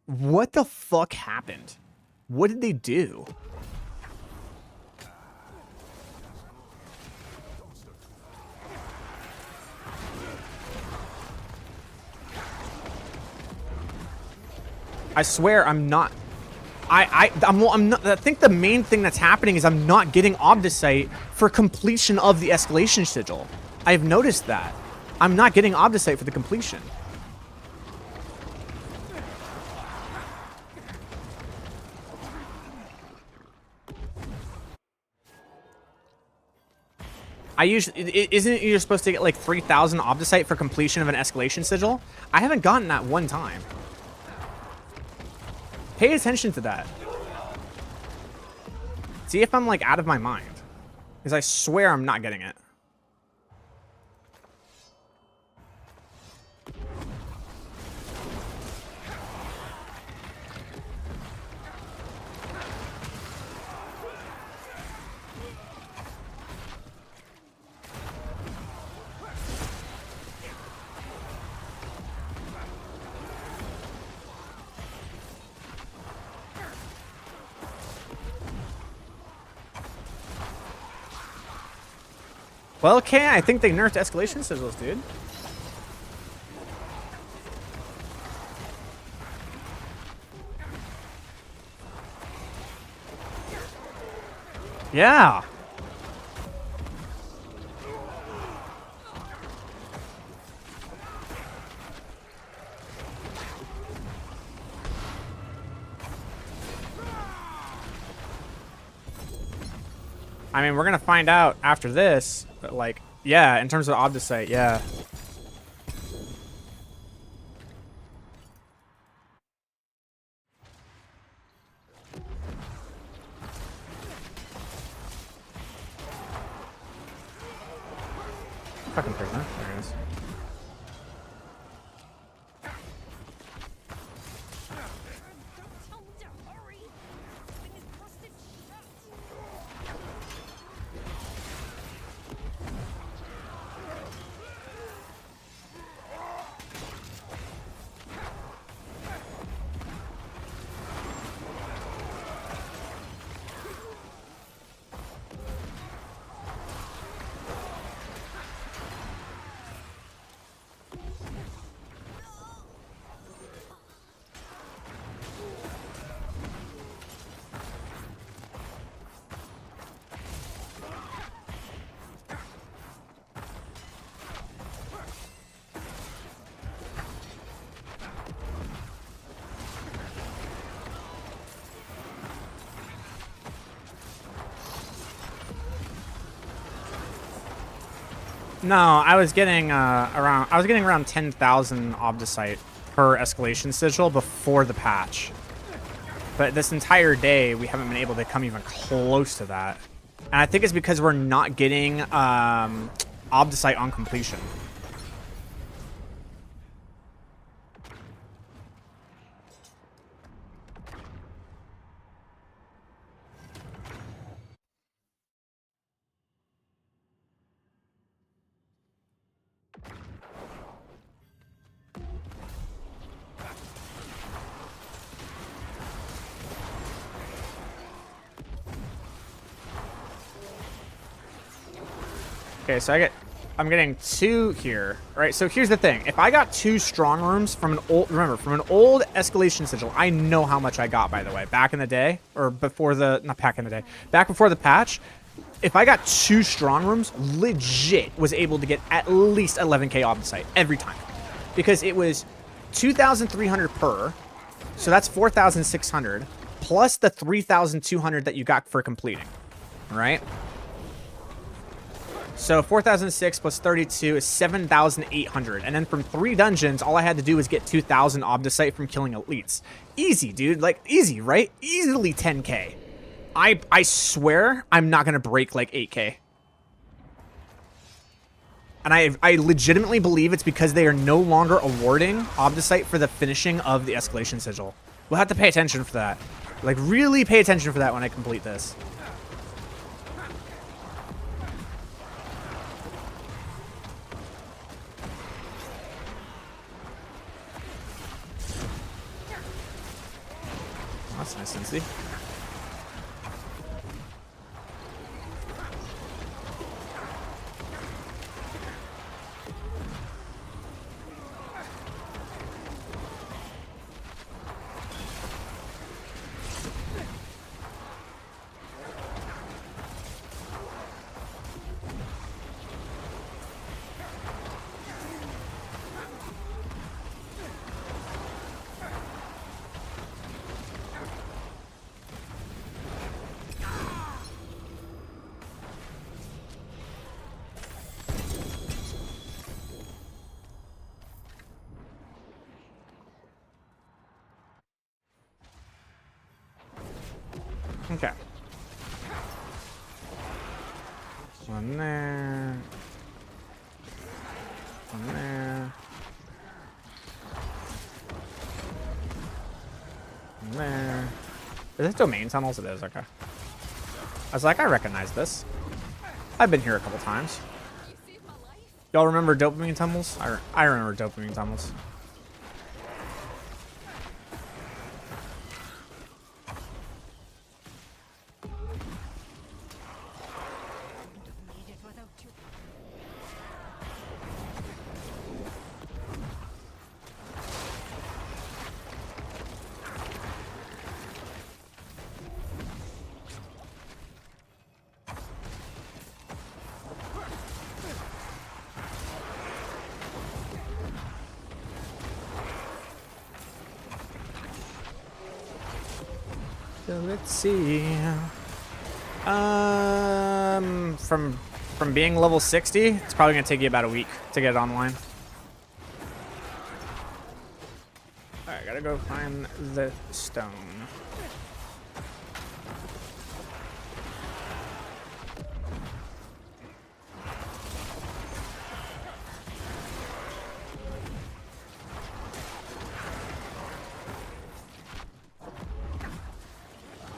What the fuck happened? What did they do? I swear I'm not... I'm not... I think the main thing that's happening is I'm not getting Obducite for completion of the escalation sigil. I've noticed that. I'm not getting Obducite for the completion. I usually... Isn't it you're supposed to get like 3,000 Obducite for completion of an escalation sigil? I haven't gotten that one time. Pay attention to that. See if I'm, like, out of my mind. Because I swear I'm not getting it. Well, okay, I think they nerfed escalation sigils, dude. Yeah. I mean, we're gonna find out after this, but, like, yeah, in terms of Obducite, yeah. Fucking prisoner. There it is. Don't tell me to hurry. Thing is busted shut. No, I was getting around 10,000 Obducite per escalation sigil before the patch. But this entire day, we haven't been able to come even close to that. And I think it's because we're not getting Obducite on completion. Okay, so I'm getting 2 here, right? So here's the thing. If I got 2 strong rooms from an old, remember, from an old escalation sigil, I know how much I got, by the way, back in the day, or before the, not back in the day, back before the patch. If I got 2 strong rooms, legit was able to get at least 11k Obducite every time. Because it was 2,300 per, so that's 4,600. plus the 3,200 that you got for completing, right? So 4,006 plus 32 is 7,800. And then from 3 dungeons, all I had to do was get 2,000 Obducite from killing elites. Easy, dude. Like, easy, right? Easily 10k. I swear I'm not going to break like 8k. And I legitimately believe it's because they are no longer awarding Obducite for the finishing of the escalation sigil. We'll have to pay attention for that. Like, really pay attention for that when I complete this. That's nice, Cincy. Okay. One there. One there. One there. Is this domain tunnels? It is, okay. I was like, I recognize this. I've been here a couple times. Y'all remember dopamine tunnels? I remember dopamine tunnels. So let's see. From being level 60, it's probably gonna take you about a week to get it online. Alright, gotta go find the stone.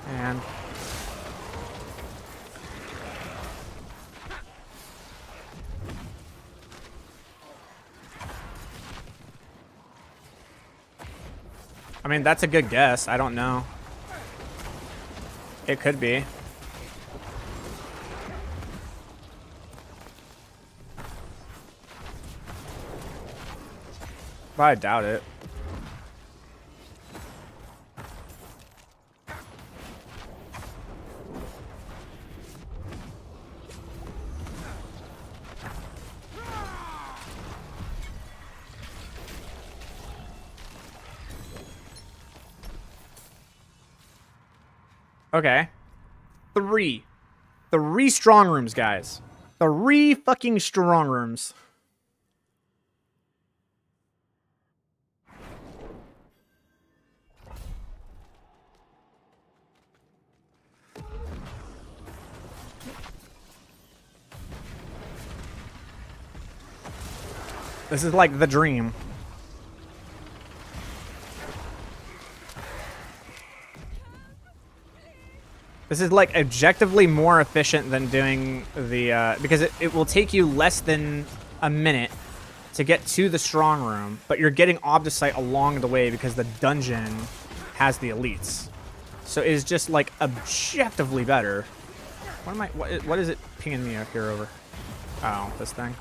And I mean, that's a good guess. I don't know. It could be. But I doubt it. Okay. 3 strong rooms, guys. 3 fucking strong rooms. This is like the dream. This is like objectively more efficient than doing the, because it will take you less than a minute to get to the strong room, but you're getting Obducite along the way because the dungeon has the elites. So it is just like objectively better. What is it pinging me up here over? Oh, this thing.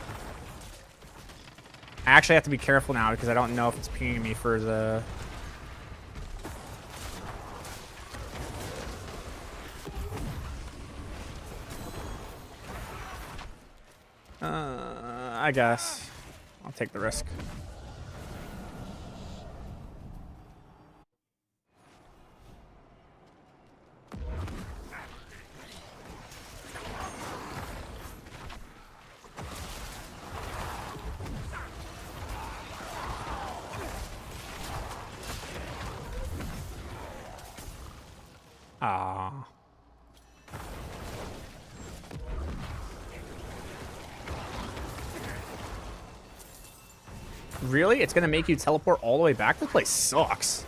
I actually have to be careful now because I don't know if it's pinging me for the... I guess. I'll take the risk. Ah. Really? It's gonna make you teleport all the way back? This place sucks.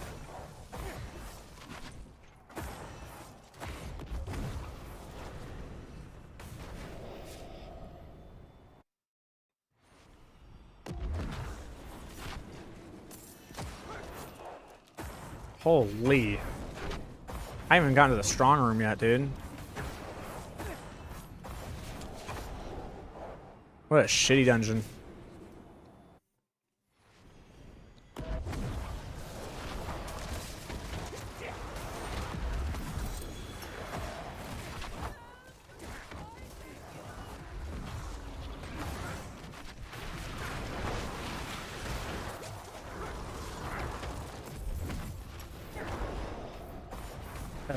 Holy. I haven't gotten to the strong room yet, dude. What a shitty dungeon.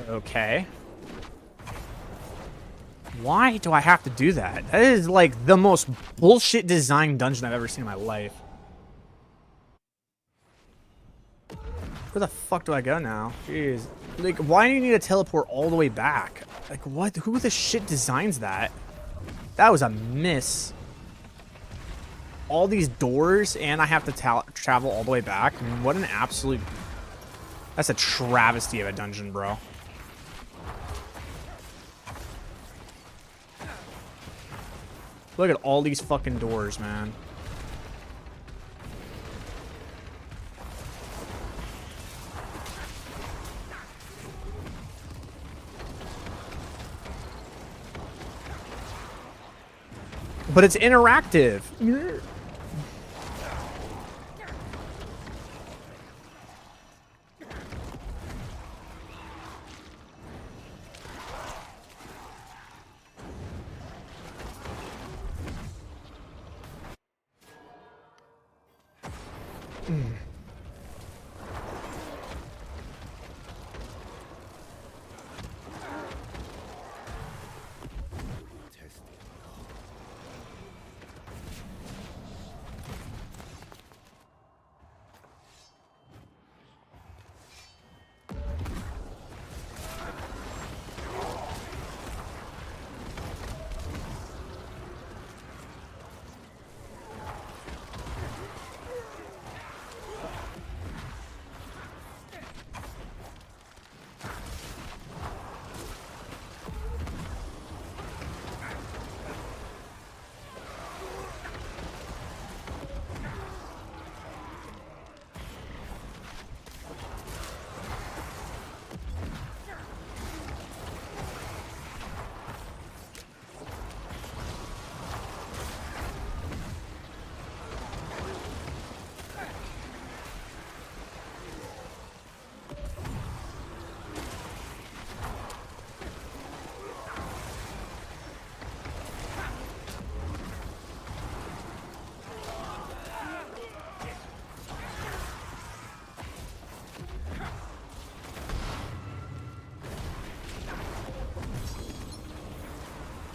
Okay. Why do I have to do that? That is like the most bullshit designed dungeon I've ever seen in my life. Where the fuck do I go now? Jeez. Like, why do you need to teleport all the way back? Like, what? Who the shit designs that? That was a miss. All these doors, and I have to travel all the way back. I mean, what an absolute... That's a travesty of a dungeon, bro. Look at all these fucking doors, man. But it's interactive.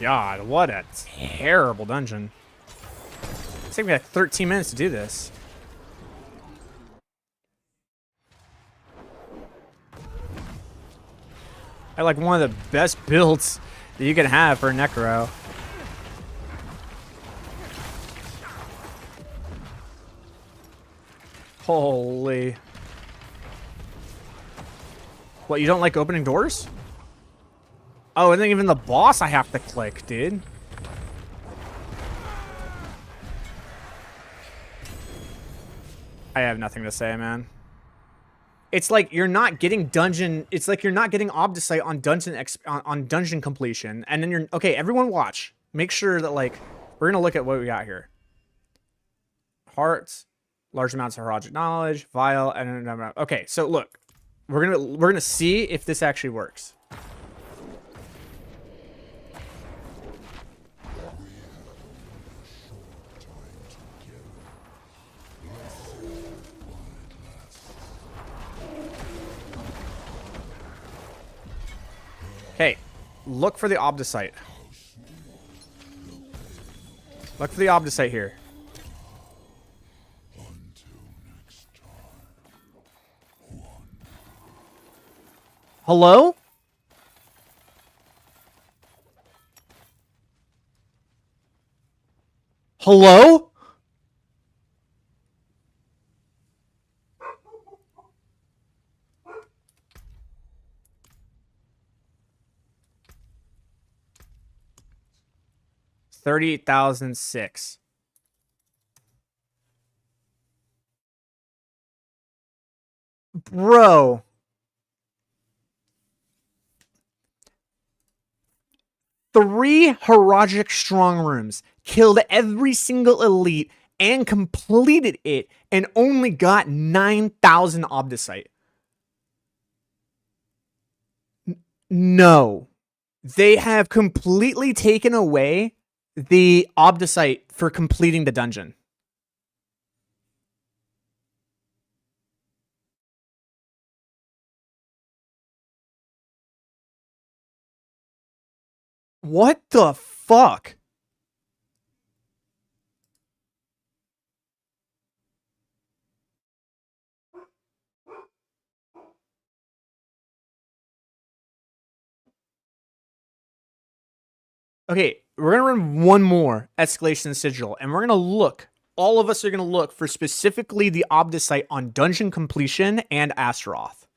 God, what a terrible dungeon. It's taking me like 13 minutes to do this. I like one of the best builds that you can have for a Necro. Holy. What, you don't like opening doors? Oh, and then even the boss I have to click, dude. I have nothing to say, man. It's like you're not getting dungeon. It's like you're not getting Obducite on on dungeon completion, and then you're okay. Everyone, watch. Make sure that like we're gonna look at what we got here. Hearts, large amounts of heroic knowledge, vial, and okay. So look, we're gonna see if this actually works. Okay, look for the Obducite. Look for the Obducite here. Hello? Hello? $38,006. Bro. Three Haragic strong rooms, killed every single elite, and completed it, and only got 9,000 Obducite. No. They have completely taken away the Obducite for completing the dungeon. What the fuck? Okay, we're gonna run one more escalation sigil, and we're gonna look. All of us are gonna look for specifically the Obducite on dungeon completion and Astaroth.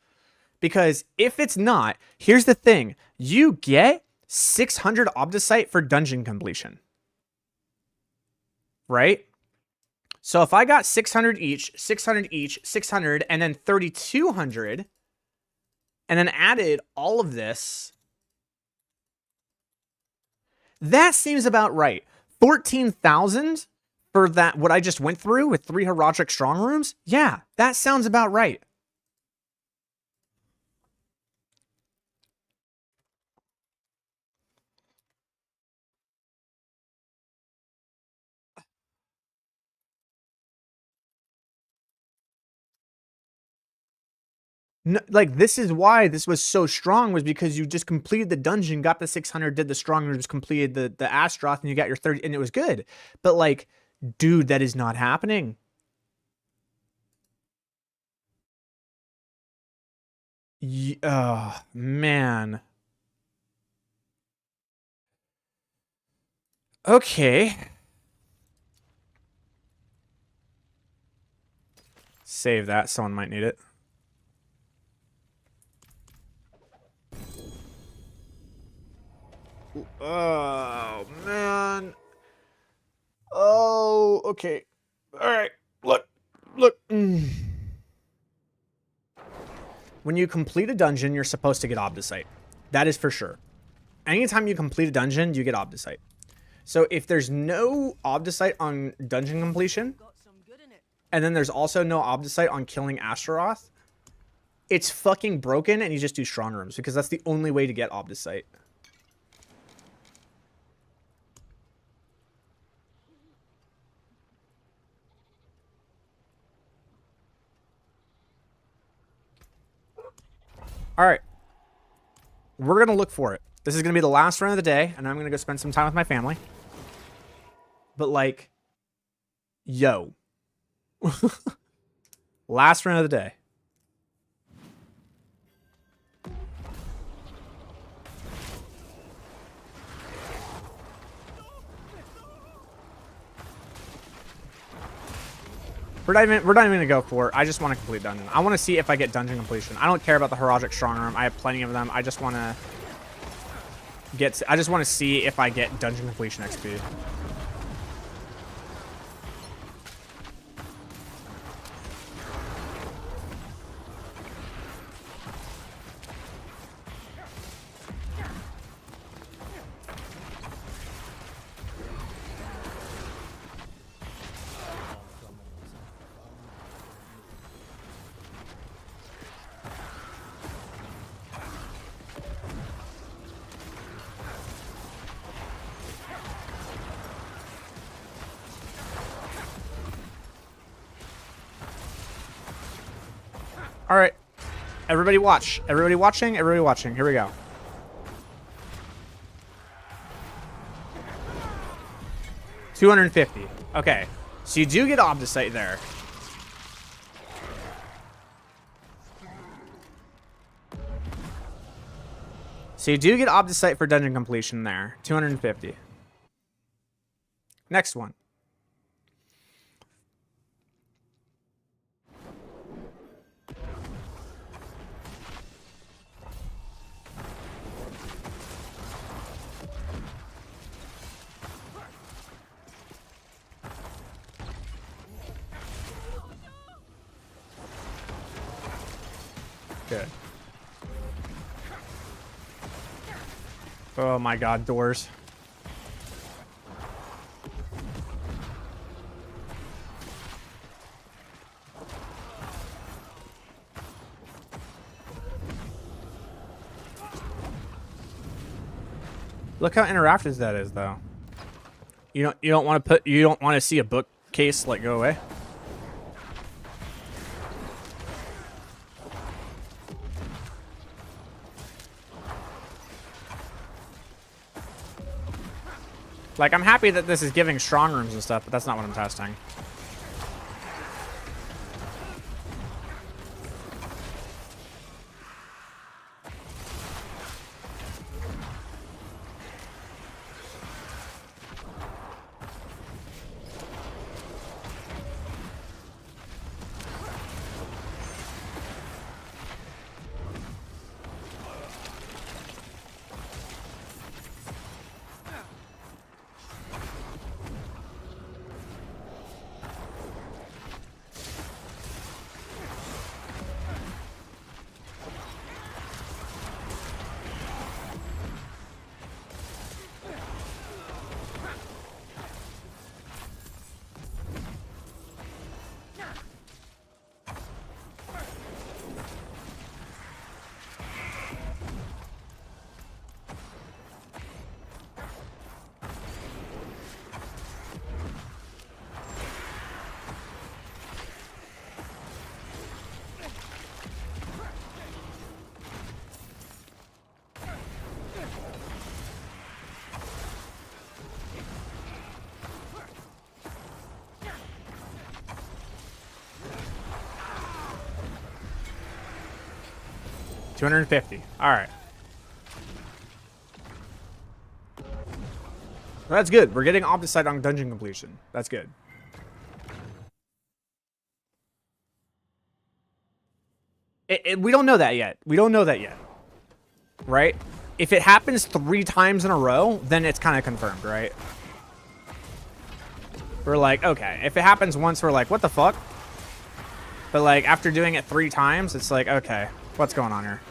Because if it's not, here's the thing: you get 600 Obducite for dungeon completion, right? So if I got 600 each, 600 each, 600, and then 3,200, and then added all of this. That seems about right. 14,000 for that, what I just went through with 3 Haragic strong rooms? Yeah, that sounds about right. No, like, this is why this was so strong, was because you just completed the dungeon, got the 600, did the strong rooms, completed the Astroth, and you got your 30, and it was good. But, like, dude, that is not happening. Oh, man. Okay. Save that. Someone might need it. Oh, man. Oh, okay. All right. Look. When you complete a dungeon, you're supposed to get Obducite. That is for sure. Anytime you complete a dungeon, you get Obducite. So if there's no Obducite on dungeon completion, and then there's also no Obducite on killing Astaroth, it's fucking broken, and you just do strong rooms, because that's the only way to get Obducite. All right. We're going to look for it. This is going to be the last run of the day, and I'm going to go spend some time with my family. But, like, yo. Last run of the day. We're not even gonna go for it. I just want to complete dungeon. I want to see if I get dungeon completion. I don't care about the Haragic strong room. I have plenty of them. I just want to get. I just want to see if I get dungeon completion XP. All right, everybody watch. Everybody watching. Everybody watching. Here we go. $250. Okay, so you do get Obducite there. So you do get Obducite for dungeon completion there. $250. Next one. Good. Oh my god, doors. Look how interactive that is, though. You don't want to see a bookcase like go away. Like, I'm happy that this is giving strong rooms and stuff, but that's not what I'm testing. $250. All right. That's good. We're getting Obducite on dungeon completion. That's good. We don't know that yet. We don't know that yet. Right? If it happens 3 times in a row, then it's kind of confirmed, right? We're like, okay. If it happens once, we're like, what the fuck? But like, after doing it 3 times, it's like, okay, what's going on here?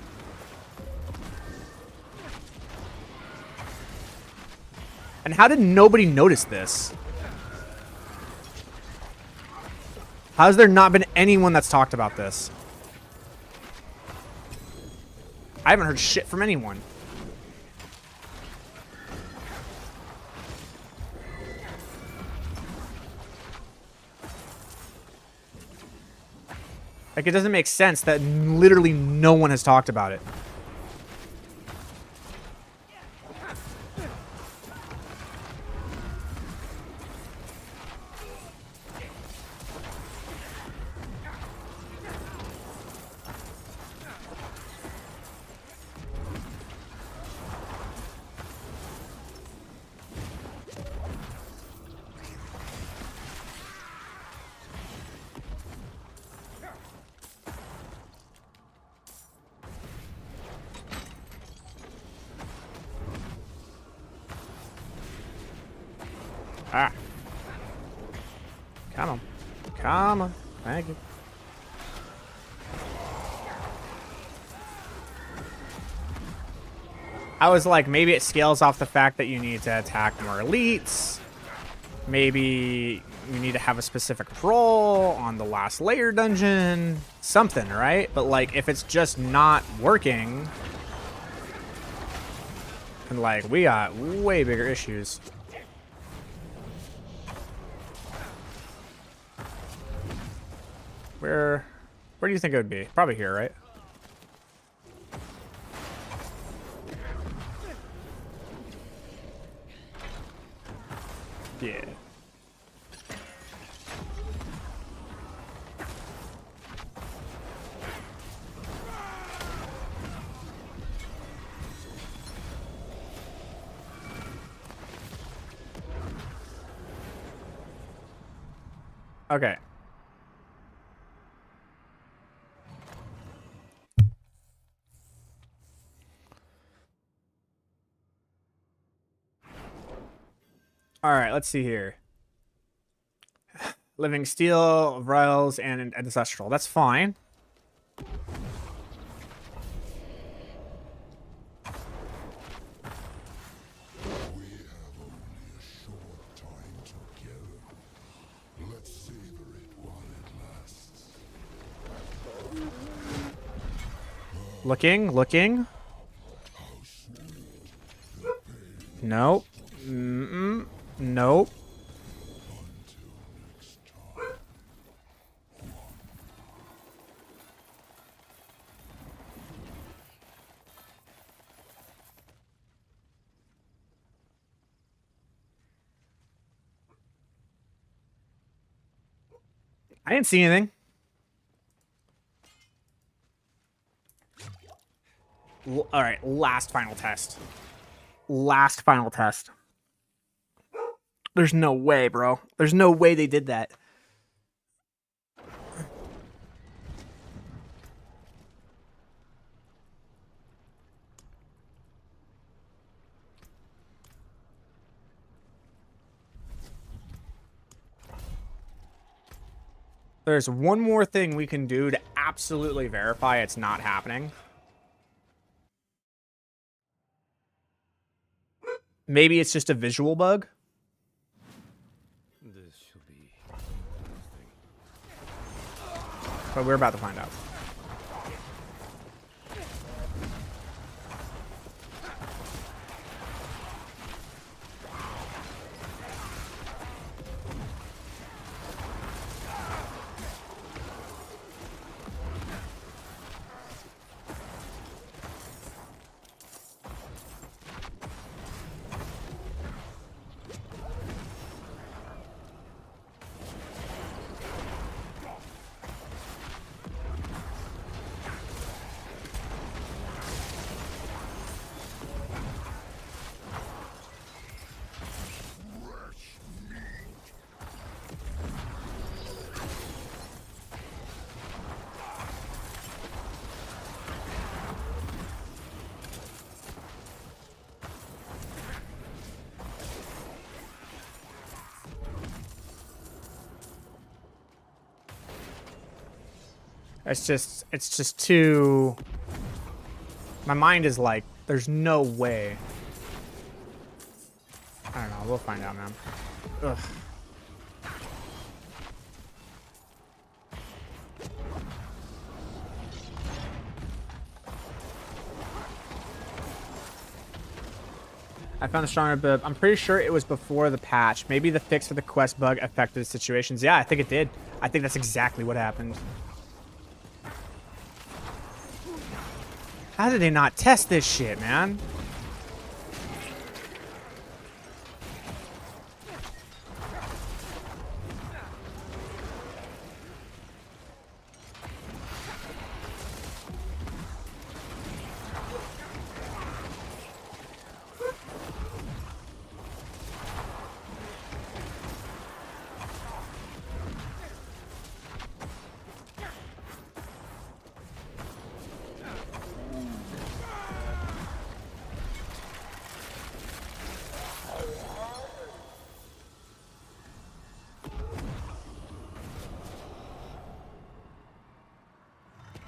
And how did nobody notice this? How has there not been anyone that's talked about this? I haven't heard shit from anyone. Like, it doesn't make sense that literally no one has talked about it. Ah. Come on. Come on. Thank you. I was like, maybe it scales off the fact that you need to attack more elites. Maybe you need to have a specific role on the last layer dungeon. Something, right? But like, if it's just not working, and like, we got way bigger issues. Where do you think it would be? Probably here, right? Yeah. Okay. All right, let's see here. Living steel, vials, and ancestral. That's fine. Looking, looking. Nope. Nope. I didn't see anything. All right, last final test. Last final test. There's no way, bro. There's no way they did that. There's one more thing we can do to absolutely verify it's not happening. Maybe it's just a visual bug. This should be But we're about to find out. It's just too... My mind is like, there's no way. I don't know, we'll find out, man. Ugh. I found a stronger bib. I'm pretty sure it was before the patch. Maybe the fix for the quest bug affected the situations. Yeah, I think it did. I think that's exactly what happened. How did they not test this shit, man?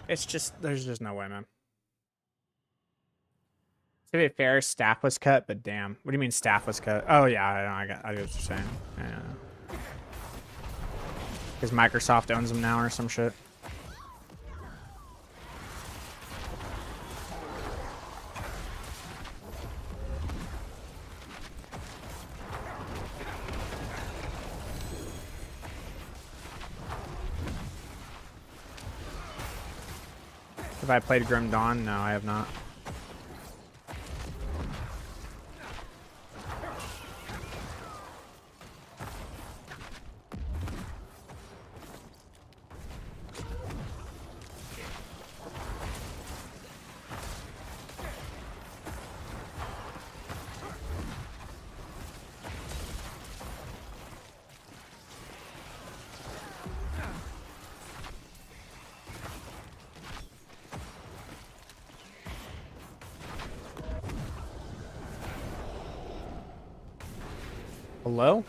It's just, there's just no way, man. To be fair, staff was cut, but damn. What do you mean staff was cut? Oh, yeah, I get what you're saying. Yeah. Because Microsoft owns them now or some shit. Have I played Grim Dawn? No, I have not. Hello?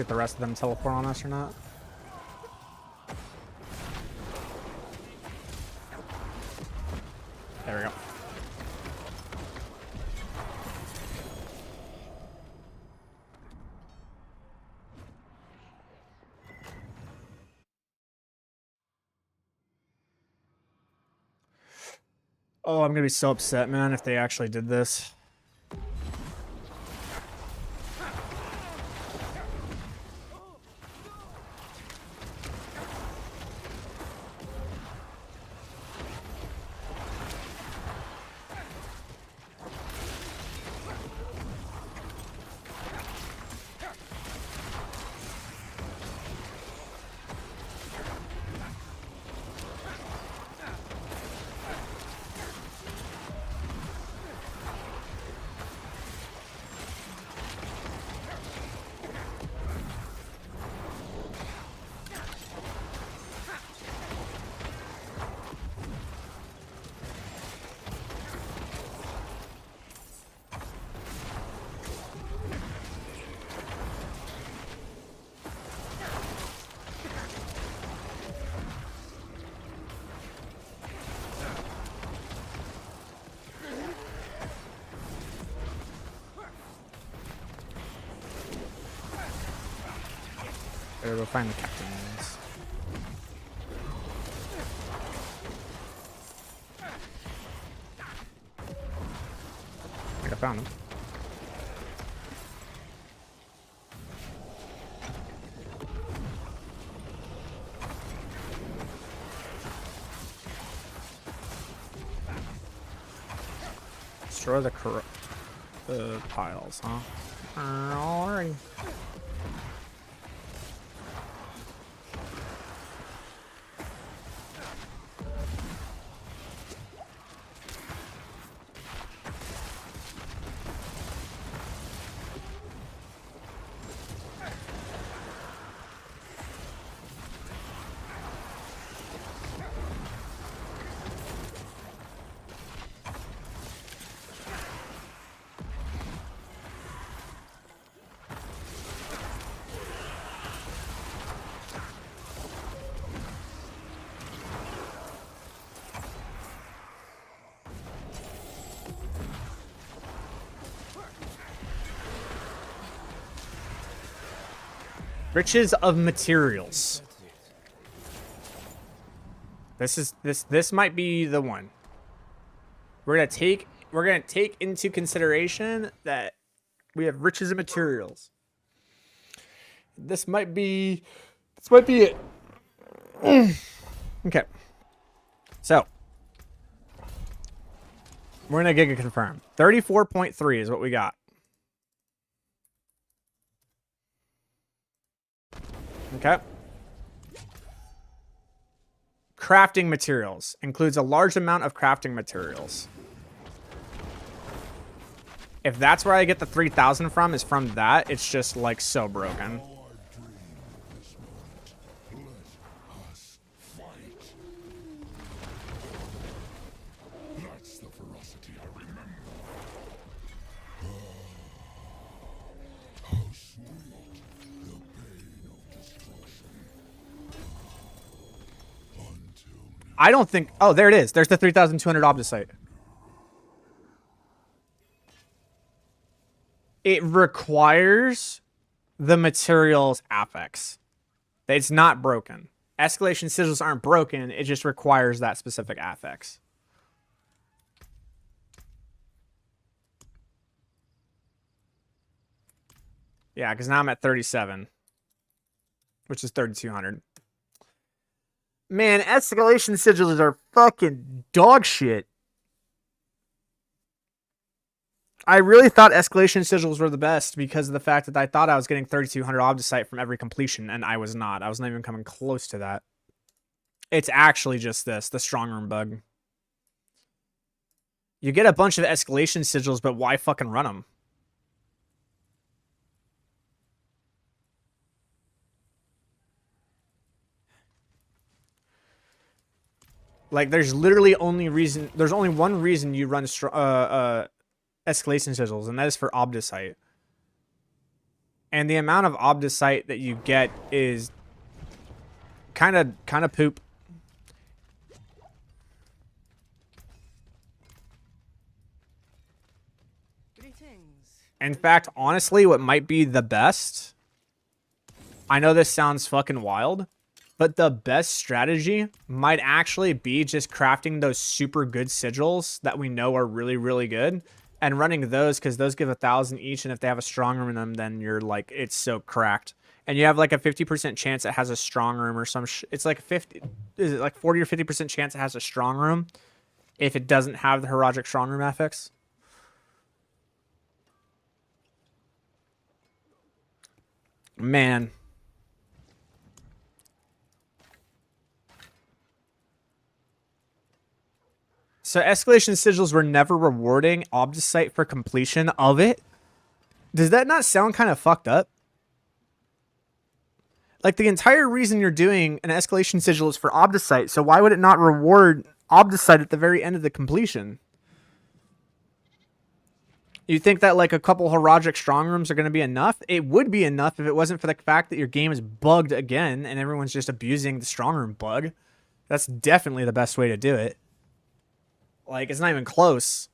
See if the rest of them teleport on us or not. There we go. Oh, I'm gonna be so upset, man, if they actually did this. Better go find the captains. I think I found them. Destroy the piles, huh? Alrighty. Riches of materials. This might be the one. We're gonna take into consideration that we have riches of materials. This might be it. Okay. So we're gonna giga confirm. 34.3 is what we got. Okay. Crafting materials. Includes a large amount of crafting materials. If that's where I get the 3,000 from, is from that, it's just like so broken. That's the ferocity I remember. How sweet the pain of destruction. Until now. I don't think... Oh, there it is. There's the 3,200 Obducite. It requires the materials affix. It's not broken. Escalation sigils aren't broken. It just requires that specific affix. Yeah, because now I'm at 37. Which is 3,200. Man, escalation sigils are fucking dog shit. I really thought escalation sigils were the best because of the fact that I thought I was getting 3,200 Obducite from every completion, and I was not. I was not even coming close to that. It's actually just this, the strong room bug. You get a bunch of escalation sigils, but why fucking run them? Like, there's literally only reason... There's only one reason you run escalation sigils, and that is for Obducite. And the amount of Obducite that you get is kind of poop. Greetings. In fact, honestly, what might be the best, I know this sounds fucking wild, but the best strategy might actually be just crafting those super good sigils that we know are really, really good and running those, because those give 1,000 each, and if they have a strong room in them, then you're like, it's so cracked. And you have like a 50% chance it has a strong room or some it's like 50, is it like 40 or 50% chance it has a strong room if it doesn't have the Heroic strong room affix. Man. So escalation sigils were never rewarding Obducite for completion of it. Does that not sound kind of fucked up? Like, the entire reason you're doing an escalation sigil is for Obducite, so why would it not reward Obducite at the very end of the completion? You think that like a couple Heroic strong rooms are going to be enough? It would be enough if it wasn't for the fact that your game is bugged again and everyone's just abusing the strong room bug. That's definitely the best way to do it. Like, it's not even close.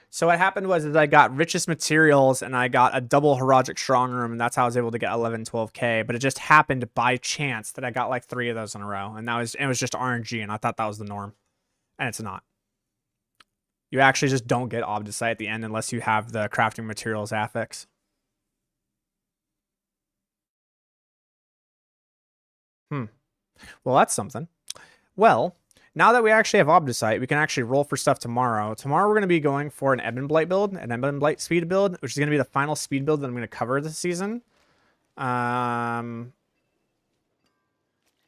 So what happened was is I got richest materials and I got a double Heroic strong room, and that's how I was able to get 11, 12K. But it just happened by chance that I got like 3 of those in a row, and it was just RNG, and I thought that was the norm, and it's not. You actually just don't get Obducite at the end unless you have the crafting materials affix. Well, that's something. Well, now that we actually have Obducite, we can actually roll for stuff tomorrow. Tomorrow we're going to be going for an Ebon Blight build, an Ebon Blight speed build, which is going to be the final speed build that I'm going to cover this season. And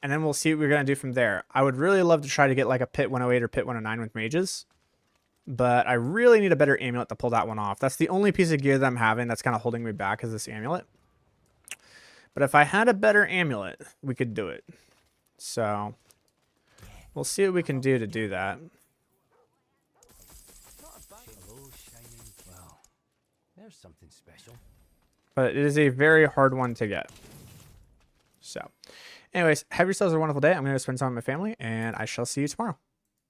then we'll see what we're going to do from there. I would really love to try to get like a Pit 108 or Pit 109 with mages, but I really need a better amulet to pull that one off. That's the only piece of gear that I'm having that's kind of holding me back, is this amulet. But if I had a better amulet, we could do it. So we'll see what we can do to do that. Hello, shining. Well, there's something special. But it is a very hard one to get. So anyways, have yourselves a wonderful day. I'm going to spend time with my family, and I shall see you tomorrow.